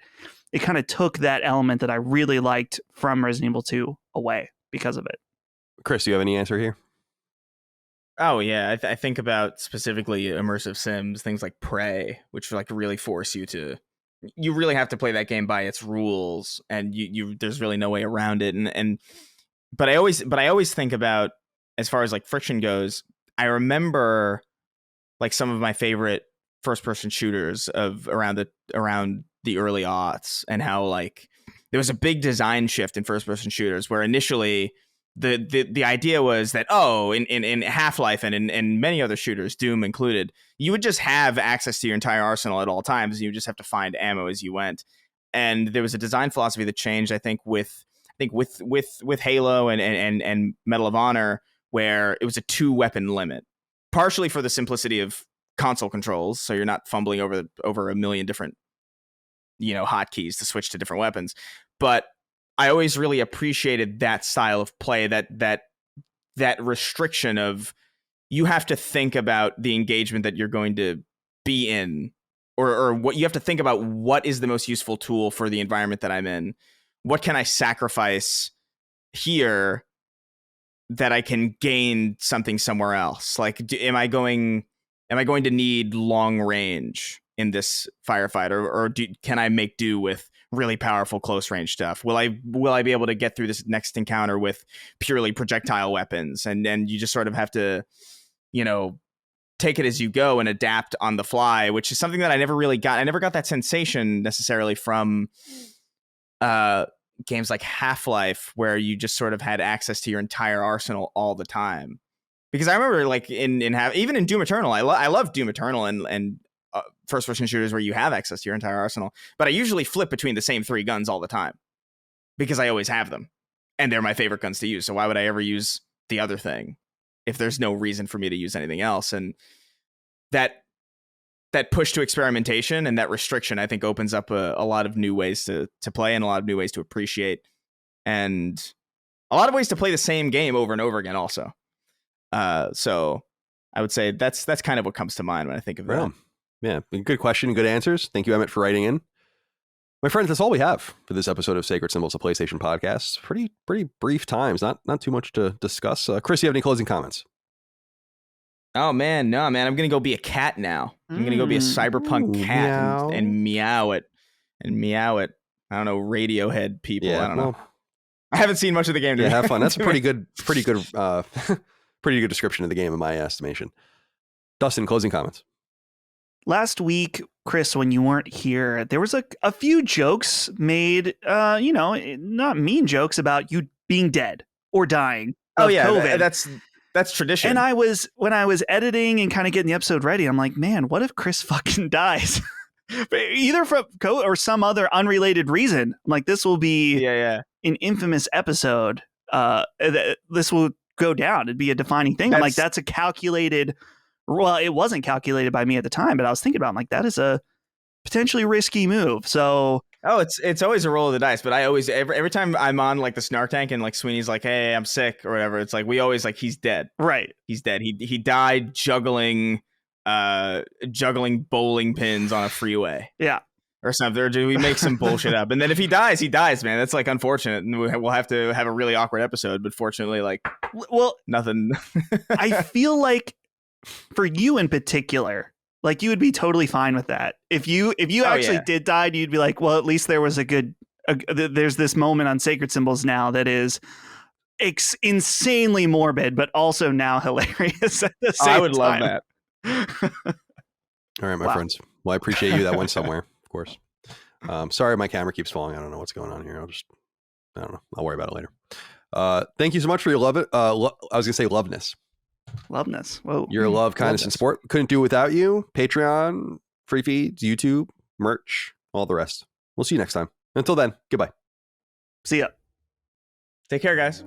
it kind of took that element that I really liked from Resident Evil 2 away because of it. Chris, do you have any answer here? Oh, yeah. I think about specifically immersive sims, things like Prey, which like really force you to... You really have to play that game by its rules, and you there's really no way around it. But I always think about, as far as like friction goes, I remember like some of my favorite first-person shooters of around the early aughts, and how like there was a big design shift in first-person shooters where initially the idea was that, in Half-Life and in many other shooters, Doom included, you would just have access to your entire arsenal at all times, and you would just have to find ammo as you went. And there was a design philosophy that changed, I think with Halo and Medal of Honor, where it was a 2-weapon limit, partially for the simplicity of console controls, so you're not fumbling over a million different hotkeys to switch to different weapons. But I always really appreciated that style of play, that restriction of, you have to think about the engagement that you're going to be in, or what you have to think about, what is the most useful tool for the environment that I'm in? What can I sacrifice here that I can gain something somewhere else? Like, am I going to need long range in this firefight, or can I make do with really powerful close range stuff? Will I be able to get through this next encounter with purely projectile weapons? And you just sort of have to, take it as you go and adapt on the fly, which is something that I never really got. I never got that sensation necessarily from games like Half-Life, where you just sort of had access to your entire arsenal all the time. Because I remember like even in Doom Eternal, I love Doom Eternal and first-person shooters where you have access to your entire arsenal, but I usually flip between the same 3 guns all the time because I always have them, and they're my favorite guns to use. So why would I ever use the other thing if there's no reason for me to use anything else? And that push to experimentation and that restriction, I think, opens up a lot of new ways to play, and a lot of new ways to appreciate, and a lot of ways to play the same game over and over again also. So I would say that's kind of what comes to mind when I think of that. Yeah, good question, good answers. Thank you, Emmett, for writing in. My friends, that's all we have for this episode of Sacred Symbols, a PlayStation podcast. Pretty brief times, not too much to discuss. Chris, you have any closing comments? Oh man, no man, I'm gonna go be a cat now. I'm gonna go be a cyberpunk cat and meow it. I don't know, Radiohead people. I don't know. I haven't seen much of the game. Yeah, have fun. That's a pretty good description of the game in my estimation. Dustin, closing comments. Last week, Chris, when you weren't here, there was a few jokes made, not mean jokes about you being dead or dying. Oh yeah, COVID. That's tradition. And when I was editing and kind of getting the episode ready, I'm like, man, what if Chris fucking dies? Either from COVID or some other unrelated reason. I'm like, this will be an infamous episode. This will go down. It'd be a defining thing. I'm like, that's a calculated. Well, it wasn't calculated by me at the time, but I was thinking about it. I'm like, that is a potentially risky move. So. Oh, it's always a roll of the dice, but I always every time I'm on like the snark tank and like Sweeney's like, hey, I'm sick or whatever, it's like we always like he's dead. Right. He's dead. He died juggling bowling pins on a freeway. Yeah. Or something. We make some bullshit up. And then if he dies, man. That's like unfortunate. And we'll have to have a really awkward episode, but fortunately, like nothing. I feel like for you in particular, like you would be totally fine with that. If you actually did die, you'd be like, well, at least there was there's this moment on Sacred Symbols now that is insanely morbid, but also now hilarious at the same time. I would love that. All right, my friends. Well, I appreciate you. That went somewhere, of course. Sorry, my camera keeps falling. I don't know what's going on here. I don't know. I'll worry about it later. Thank you so much for your love. I was going to say loveness. Loveness. Whoa. Your love, kindness, and support. Couldn't do it without you. Patreon, free feeds, YouTube, merch, all the rest. We'll see you next time. Until then, goodbye. See ya. Take care, guys.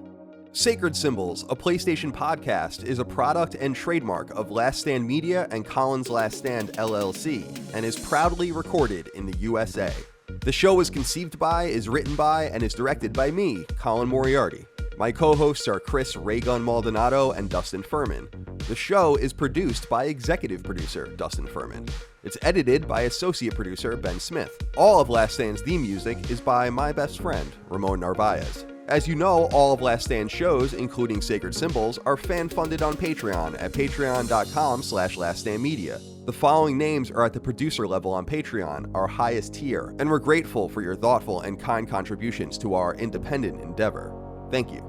Sacred Symbols, a PlayStation podcast, is a product and trademark of Last Stand Media and Collins Last Stand LLC, and is proudly recorded in the USA. The show is conceived by, is written by, and is directed by me, Colin Moriarty. My co-hosts are Chris Raygun Maldonado and Dustin Furman. The show is produced by executive producer Dustin Furman. It's edited by associate producer Ben Smith. All of Last Stand's theme music is by my best friend, Ramon Narvaez. As you know, all of Last Stand shows, including Sacred Symbols, are fan-funded on Patreon at patreon.com/laststandmedia. The following names are at the producer level on Patreon, our highest tier, and we're grateful for your thoughtful and kind contributions to our independent endeavor. Thank you.